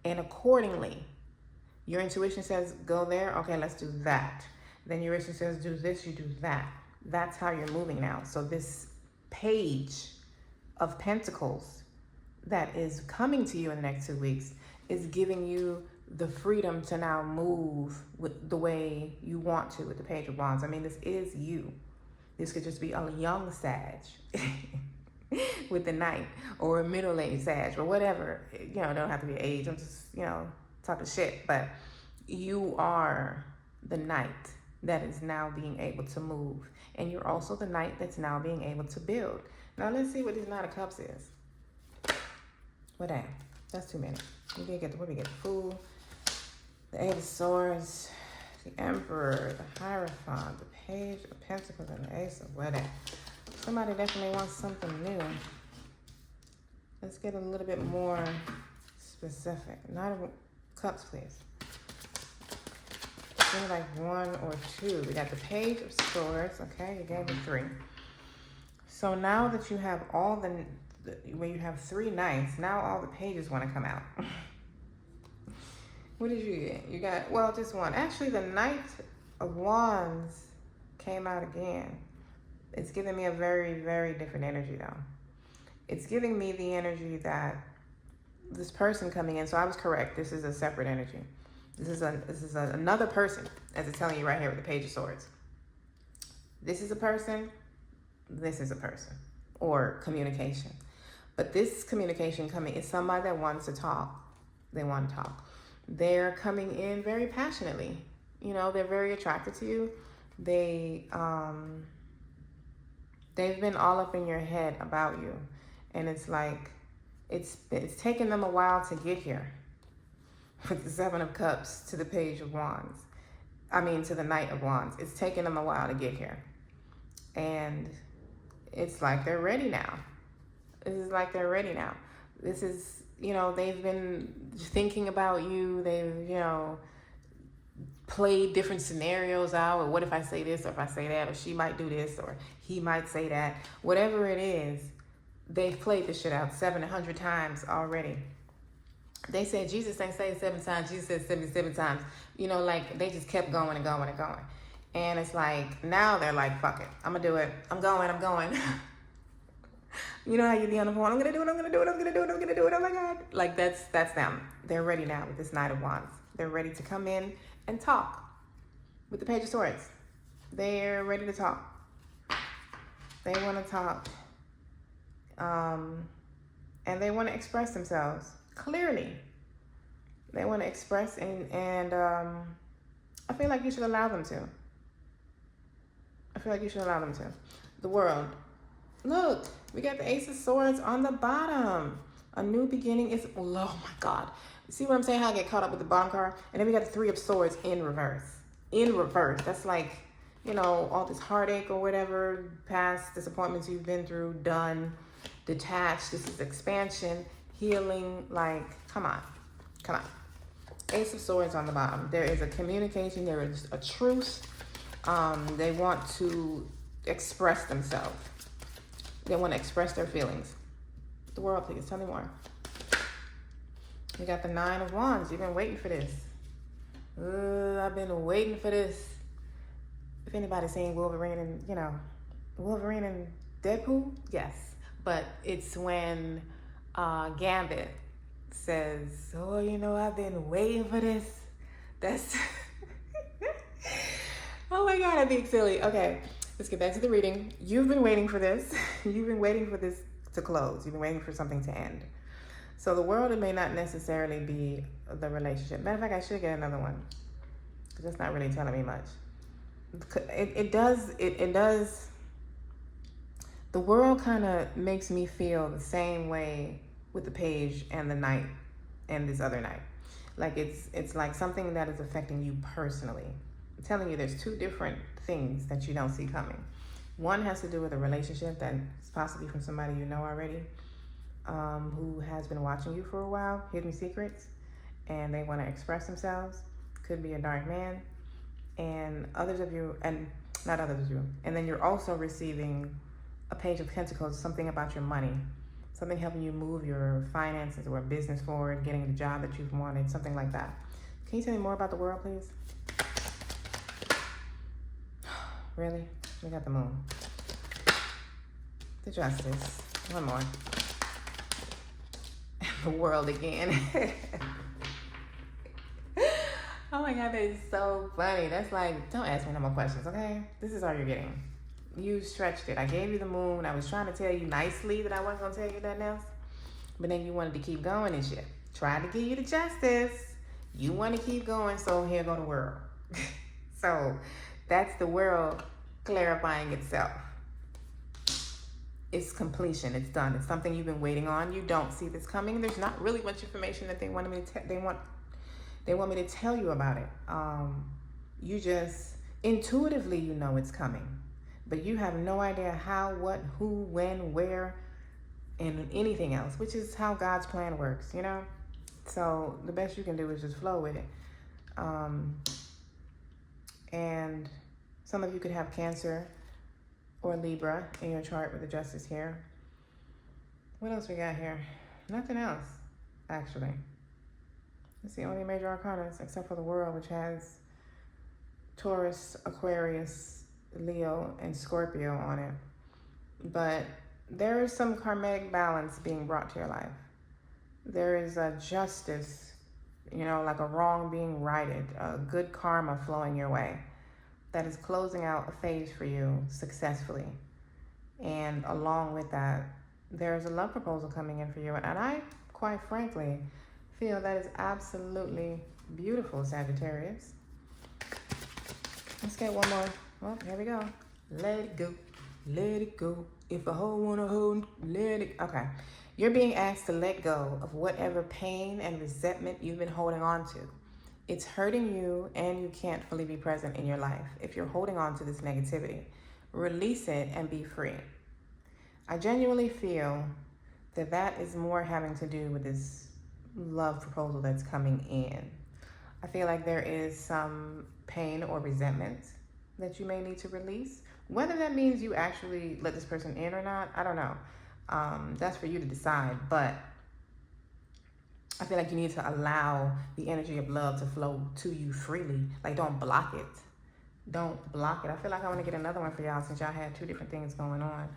and accordingly. Your intuition says, go there, okay, let's do that. Then your intuition says, do this, you do that. That's how you're moving now. So this Page of Pentacles that is coming to you in the next 2 weeks is giving you the freedom to now move with the way you want to with the Page of Wands. I mean, this is you. This could just be a young Sag with the Knight, or a middle-aged Sag, or whatever. It don't have to be age. I'm just, talking shit. But you are the Knight that is now being able to move. And you're also the Knight that's now being able to build. Now let's see what this Knight of Cups is. Well, damn, that's too many. What do we get? The Fool, the Eight of Swords, the Emperor, the Hierophant, the Page of Pentacles, and the Ace of Wedding. Somebody definitely wants something new. Let's get a little bit more specific. Nine of Cups, please. Give me like 1 or 2. We got the Page of Swords. Okay, you gave me 3. So now that you have all when you have 3 knights, now all the pages want to come out. What did you get? You got, well, just one. Actually, the Knight of Wands came out again. It's giving me a very, very different energy though. It's giving me the energy that this person coming in, so I was correct. This is a separate energy. This is another person, as it's telling you right here with the Page of Swords. This is a person. This is a person, or communication. But this communication coming is somebody that wants to talk. They want to talk. They're coming in very passionately. You know, they're very attracted to you. They've been all up in your head about you. And it's like, it's taken them a while to get here. With the 7 of Cups to the Page of Wands. I mean, to the Knight of Wands. It's taken them a while to get here. And it's like they're ready now. This is like they're ready now. This is, you know, they've been thinking about you. They've, you know, played different scenarios out. Or what if I say this, or if I say that, or she might do this, or he might say that. Whatever it is, they've played this shit out 700 times already. They said Jesus ain't say it 7 times. Jesus said 77 times. You know, like they just kept going and going and going. And it's like, now they're like, fuck it. I'm going to do it. I'm going. You know how you be on the phone, I'm going to do it. Oh my God. Like that's them. They're ready now with this Knight of Wands. They're ready to come in and talk with the Page of Swords. They're ready to talk. They want to talk. And they want to express themselves clearly. They want to express and I feel like you should allow them to. The World. Look, we got the Ace of Swords on the bottom. A new beginning is, oh my God. See what I'm saying? How I get caught up with the bottom card? And then we got the 3 of Swords in reverse. In reverse. That's like, you know, all this heartache or whatever, past disappointments you've been through, done, detached. This is expansion, healing. Like, come on. Ace of Swords on the bottom. There is a communication. There is a truce. They want to express themselves. They want to express their feelings. The World, please. Tell me more. You got the 9 of Wands. You've been waiting for this. I've been waiting for this. If anybody's seen Wolverine and, you know, Wolverine and Deadpool, yes. But it's when Gambit says, oh, you know, I've been waiting for this. That's... Oh my God, I'm being silly. Okay, let's get back to the reading. You've been waiting for this. You've been waiting for this to close. You've been waiting for something to end. So the World, it may not necessarily be the relationship. Matter of fact, I should get another one. That's not really telling me much. It does. The World kind of makes me feel the same way with the Page and the Knight and this other Knight. Like it's like something that is affecting you personally. I'm telling you, there's 2 different things that you don't see coming. One has to do with a relationship that is possibly from somebody you know already, who has been watching you for a while, hidden secrets, and they want to express themselves. Could be a dark man, and others of you, and not others of you. And then you're also receiving a Page of Pentacles, something about your money, something helping you move your finances or business forward, getting the job that you've wanted, something like that. Can you tell me more about the World, please? Really? We got the Moon. The Justice. One more. The World again. Oh my God, that is so funny. That's like, don't ask me no more questions, okay? This is all you're getting. You stretched it. I gave you the Moon. I was trying to tell you nicely that I wasn't going to tell you nothing else. But then you wanted to keep going and shit. Tried to give you the Justice. You want to keep going, so here go the World. So that's the World clarifying itself. It's completion. It's done. It's something you've been waiting on. You don't see this coming. There's not really much information that they want me to they want me to tell you about it. You just intuitively, you know it's coming, but you have no idea how, what, who, when, where. in anything else, which is how God's plan works, you know? So the best you can do is just flow with it. And some of you could have Cancer or Libra in your chart with the Justice here. What else we got here? Nothing else, actually. It's the only major arcana except for the World, which has Taurus, Aquarius, Leo, and Scorpio on it. But there is some karmic balance being brought to your life. There is a justice, you know, like a wrong being righted, a good karma flowing your way that is closing out a phase for you successfully. And along with that, there's a love proposal coming in for you. And I, quite frankly, feel that is absolutely beautiful, Sagittarius. Let's get one more. Well, here we go. Let it go. Let it go. If a hoe wanna hold, let it. Okay. You're being asked to let go of whatever pain and resentment you've been holding on to. It's hurting you and you can't fully be present in your life. If you're holding on to this negativity, release it and be free. I genuinely feel that that is more having to do with this love proposal that's coming in. I feel like there is some pain or resentment that you may need to release. Whether that means you actually let this person in or not, I don't know. That's for you to decide, but I feel like you need to allow the energy of love to flow to you freely. Like, don't block it. Don't block it. I feel like I want to get another one for y'all since y'all had two different things going on.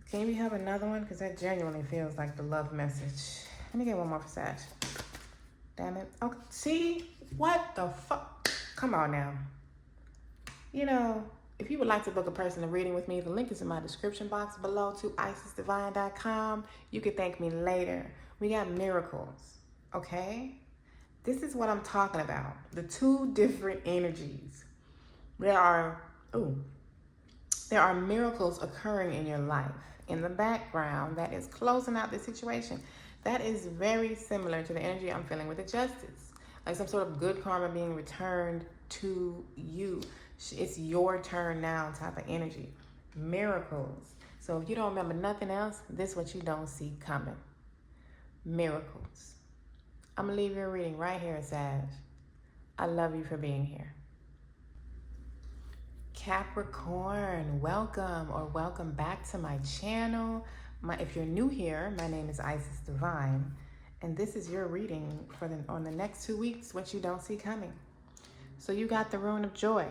Can we have another one? Because that genuinely feels like the love message. Let me get one more for Sag. Damn it. Okay. See? What the fuck? Come on now. You know, if you would like to book a personal reading with me, the link is in my description box below to isisdivine.com. You can thank me later. We got miracles, okay? This is what I'm talking about. The two different energies. There are miracles occurring in your life in the background that is closing out the situation. That is very similar to the energy I'm feeling with the Justice. Like some sort of good karma being returned to you. It's your turn now type of energy. Miracles. So if you don't remember nothing else, this is what you don't see coming. Miracles. I'm going to leave your reading right here, Sag. I love you for being here. Capricorn, welcome or welcome back to my channel. If you're new here, my name is Isis Divine, and this is your reading for on the next 2 weeks, what you don't see coming. So you got the Rune of Joy.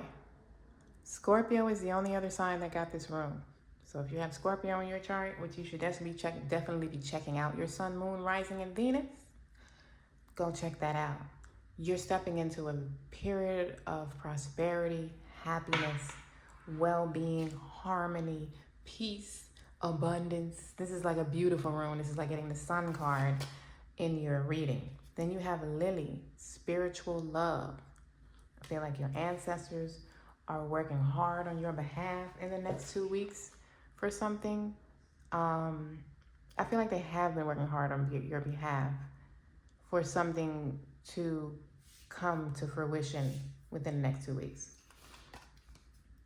Scorpio is the only other sign that got this rune. So if you have Scorpio in your chart, which you should definitely be checking out your sun, moon, rising, and Venus, go check that out. You're stepping into a period of prosperity, happiness, well-being, harmony, peace, abundance. This is like a beautiful rune. This is like getting the Sun card in your reading. Then you have Lily, spiritual love. I feel like your ancestors are working hard on your behalf in the next 2 weeks for something. I feel like they have been working hard on your behalf for something to come to fruition within the next 2 weeks.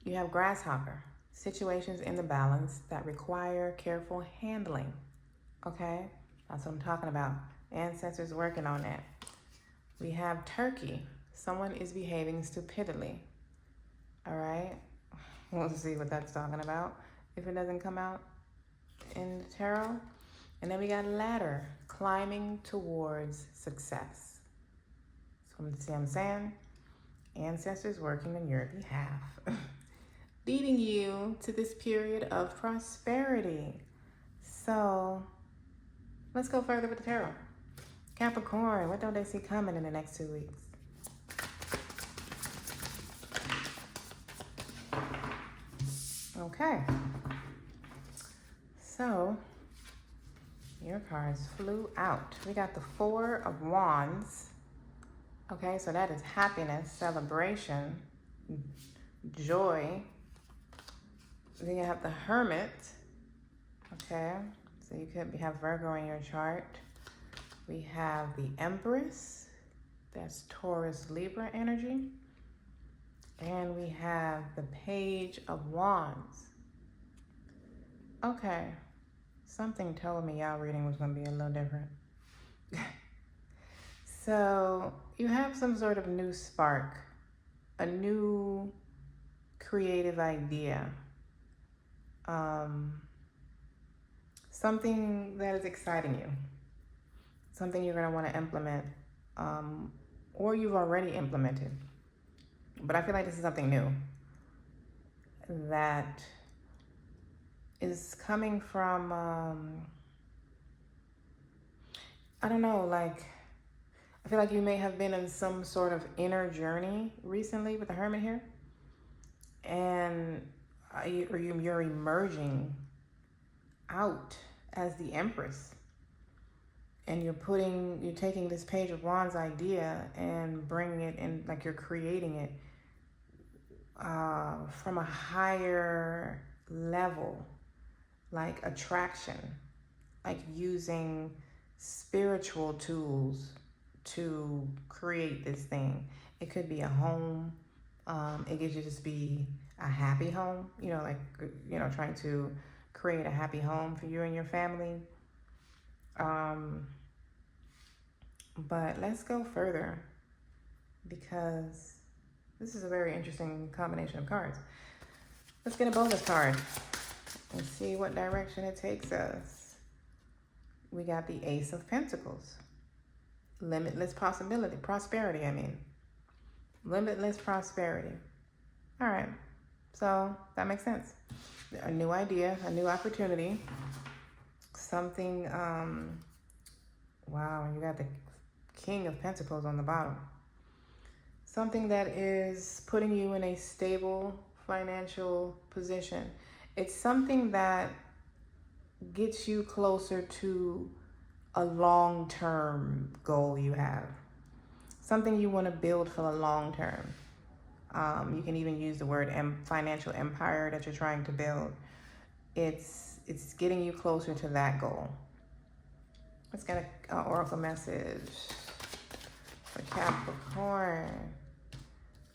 You have Grasshopper, situations in the balance that require careful handling. Okay, that's what I'm talking about. Ancestors working on that. We have Turkey, someone is behaving stupidly. All right, we'll see what that's talking about if it doesn't come out in the tarot. And then we got Ladder, climbing towards success. So see what I'm saying? Ancestors working on your behalf, leading you to this period of prosperity. So let's go further with the tarot. Capricorn, what don't they see coming in the next 2 weeks? Okay, so your cards flew out. We got the Four of Wands. Okay, so that is happiness, celebration, joy. Then you have the Hermit. Okay, so you could have Virgo in your chart. We have the Empress. That's Taurus, Libra energy. And we have the Page of Wands. Okay, Something told me y'all reading was going to be a little different. So you have some sort of new spark, a new creative idea, something that is exciting you, something you're going to want to implement, or you've already implemented. But I feel like this is something new that is coming from, I don't know, like, I feel like you may have been in some sort of inner journey recently with the Hermit here. And you're emerging out as the Empress. And you're taking this Page of Wands idea and bringing it in, like you're creating it from a higher level, like attraction, like using spiritual tools to create this thing. It could be a home. It could just be a happy home, trying to create a happy home for you and your family. But let's go further, because this is a very interesting combination of cards. Let's get a bonus card and see what direction it takes us. We got the Ace of Pentacles. Limitless prosperity. Limitless prosperity. All right, so that makes sense. A new idea, a new opportunity, something, wow, you got the King of Pentacles on the bottom. Something that is putting you in a stable financial position. It's something that gets you closer to a long-term goal you have. Something you want to build for the long term. You can even use the word financial empire that you're trying to build. It's getting you closer to that goal. Let's get an oracle message for Capricorn.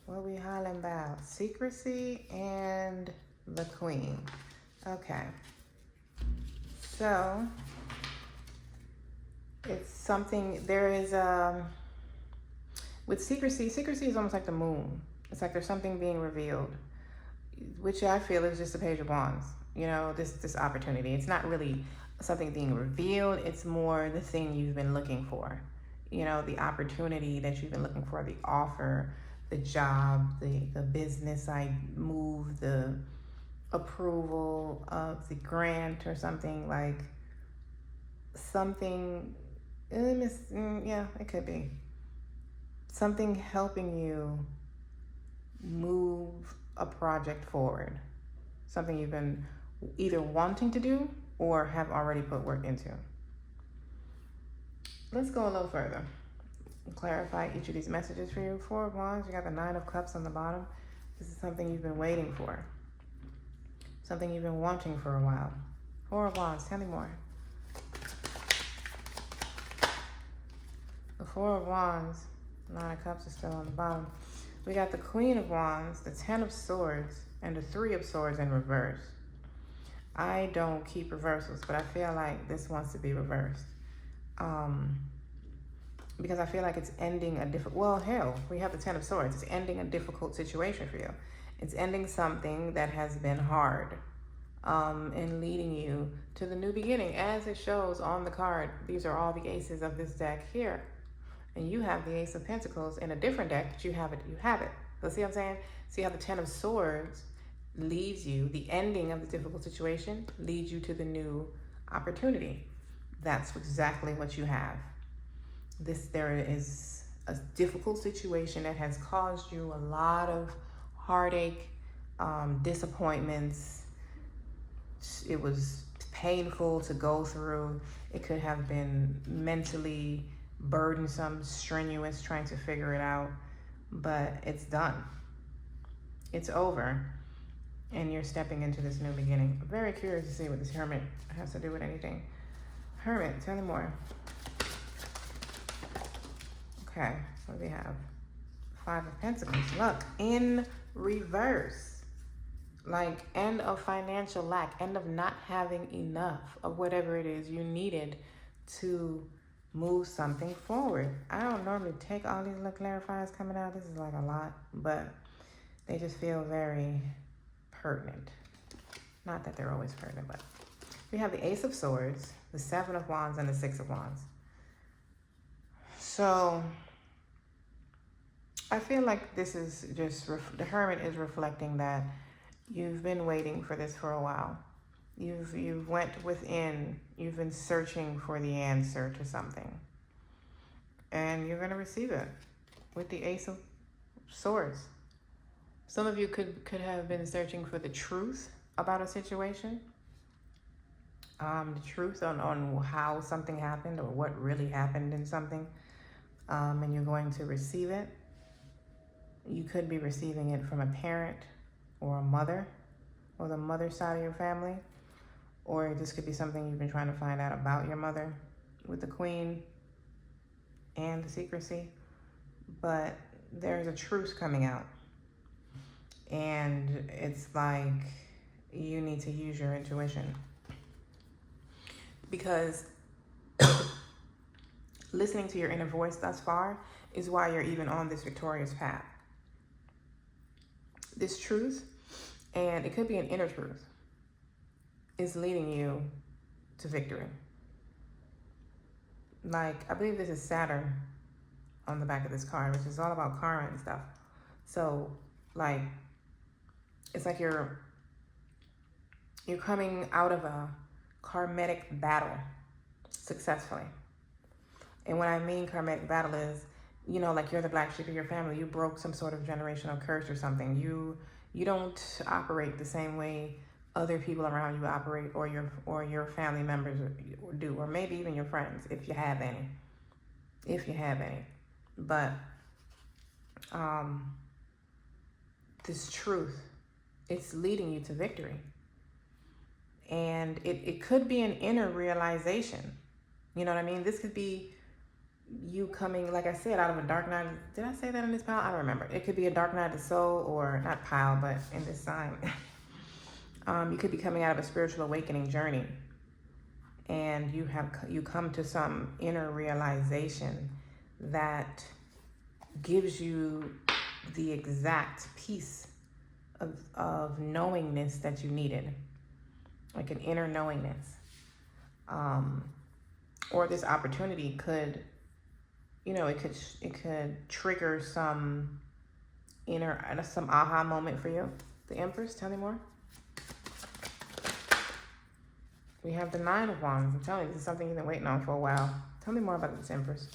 What are we hollering about? Secrecy and the Queen. Okay. So it's something, there is with secrecy is almost like the moon. It's like there's something being revealed, which I feel is just a Page of Wands. This opportunity. It's not really something being revealed. It's more the thing you've been looking for. The opportunity that you've been looking for, the offer, the job, the business move, the approval of the grant or something, like something, yeah, it could be. Something helping you move a project forward. Something you've been either wanting to do or have already put work into. Let's go a little further. Clarify each of these messages for you. Four of Wands, you got the Nine of Cups on the bottom. This is something you've been waiting for. Something you've been wanting for a while. Four of Wands, tell me more. The Four of Wands, Nine of Cups is still on the bottom. We got the Queen of Wands, the Ten of Swords, and the Three of Swords in reverse. I don't keep reversals, but I feel like this wants to be reversed. Because I feel like it's ending we have the Ten of Swords. It's ending a difficult situation for you. It's ending something that has been hard, and leading you to the new beginning. As it shows on the card, these are all the aces of this deck here. And you have the Ace of Pentacles in a different deck, but you have it. So see what I'm saying? See how the Ten of Swords leads you, the ending of the difficult situation leads you to the new opportunity. That's exactly what you have. There is a difficult situation that has caused you a lot of heartache, disappointments. It was painful to go through. It could have been mentally burdensome, strenuous, trying to figure it out, but it's done. It's over, and you're stepping into this new beginning. I'm very curious to see what this Hermit has to do with anything. Hermit, tell me more. Okay, what do we have? Five of Pentacles. Luck in reverse. like end of financial lack, end of not having enough of whatever it is you needed to move something forward. I don't normally take all these little clarifiers coming out. This is like a lot, but they just feel very pertinent. Not that they're always pertinent, but we have the Ace of Swords, the Seven of Wands, and the Six of Wands. So I feel like this is just, the Hermit is reflecting that you've been waiting for this for a while. You've went within, you've been searching for the answer to something. And you're going to receive it with the Ace of Swords. Some of you could have been searching for the truth about a situation. The truth on how something happened or what really happened in something. And you're going to receive it. You could be receiving it from a parent or a mother or the mother side of your family. Or this could be something you've been trying to find out about your mother with the Queen and the secrecy. But there's a truth coming out. And it's like you need to use your intuition. Because listening to your inner voice thus far is why you're even on this victorious path. This truth, and it could be an inner truth, is leading you to victory. Like, I believe this is Saturn on the back of this card, which is all about karma and stuff. So, like, it's like you're coming out of a karmic battle successfully. And what I mean karmic battle is, you know, like you're the black sheep of your family. You broke some sort of generational curse or something. You don't operate the same way other people around you operate, or your family members do, or maybe even your friends, if you have any. But this truth, it's leading you to victory. And it could be an inner realization. You know what I mean? This could be you coming, like I said, out of a dark night. Did I say that in this pile? I don't remember. It could be a dark night of the soul, or not pile, but in this sign. You could be coming out of a spiritual awakening journey. And you come to some inner realization that gives you the exact piece of knowingness that you needed. Like an inner knowingness. Or this opportunity could, you know, it could trigger some aha moment for you. The Empress, tell me more. We have the Nine of Wands. I'm telling you, this is something you've been waiting on for a while. Tell me more about this Empress.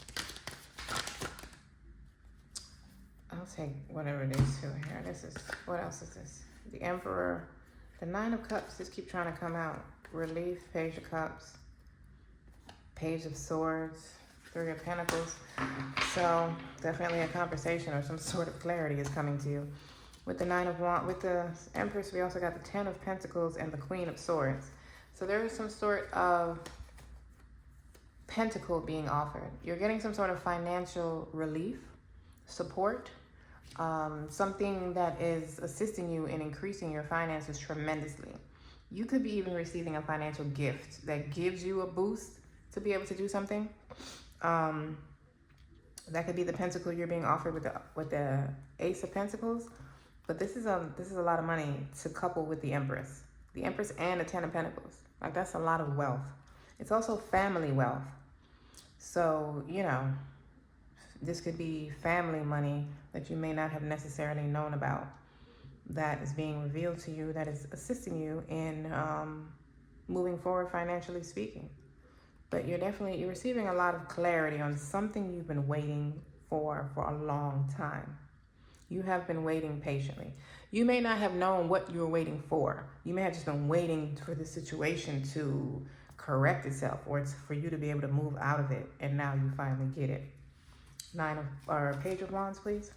I'll take whatever it is too here. What else is this? The Emperor. The Nine of Cups just keep trying to come out. Relief, Page of Cups, Page of Swords, Three of Pentacles. So definitely a conversation or some sort of clarity is coming to you. With the Nine of Wands, with the Empress, we also got the Ten of Pentacles and the Queen of Swords. So there is some sort of pentacle being offered. You're getting some sort of financial relief, support, something that is assisting you in increasing your finances tremendously. You could be even receiving a financial gift that gives you a boost to be able to do something. That could be the pentacle you're being offered with the Ace of Pentacles. But this is a lot of money to couple with the Empress. The Empress and the Ten of Pentacles. Like, that's a lot of wealth. It's also family wealth. So, you know, this could be family money that you may not have necessarily known about, that is being revealed to you, that is assisting you in moving forward financially speaking. But you're receiving a lot of clarity on something you've been waiting for a long time. You have been waiting patiently. You may not have known what you were waiting for. You may have just been waiting for the situation to correct itself, or it's for you to be able to move out of it, and now you finally get it. Page of Wands, please.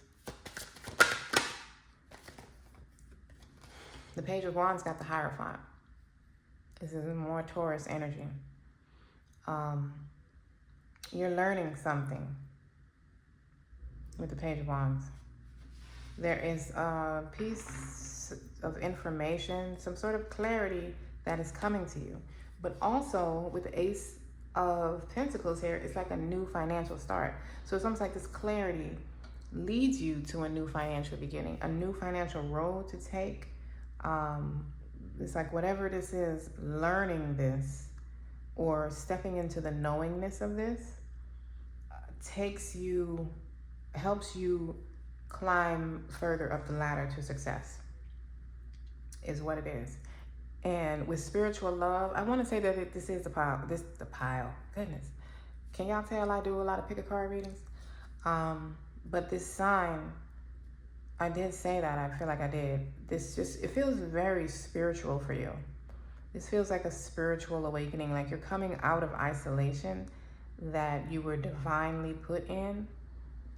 The Page of Wands got the Hierophant. This is more Taurus energy. You're learning something with the Page of Wands. There is peace, of information, some sort of clarity that is coming to you. But also with the Ace of Pentacles here, it's like a new financial start. So it's almost like this clarity leads you to a new financial beginning, a new financial road to take. It's like whatever this is, learning this or stepping into the knowingness of this helps you climb further up the ladder to success, is what it is. And with spiritual love, I want to say that this is the pile. Goodness. Can y'all tell I do a lot of pick a card readings? But this sign, I did say that. I feel like I did. It feels very spiritual for you. This feels like a spiritual awakening, like you're coming out of isolation that you were divinely put in,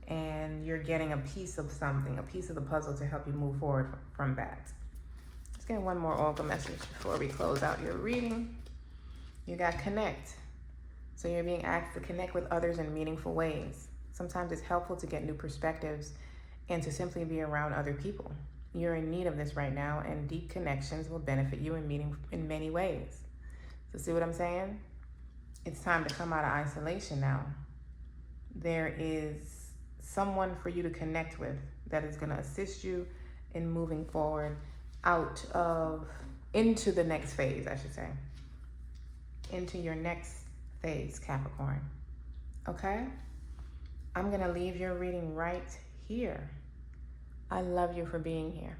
and you're getting a piece of something, a piece of the puzzle to help you move forward from that. Let's get one more oracle message before we close out your reading. You got connect. So you're being asked to connect with others in meaningful ways. Sometimes it's helpful to get new perspectives and to simply be around other people. You're in need of this right now, and deep connections will benefit you in many ways. So see what I'm saying? It's time to come out of isolation now. There is someone for you to connect with that is going to assist you in moving forward into the next phase, I should say. Into your next phase, Capricorn. Okay? I'm going to leave your reading right here. I love you for being here.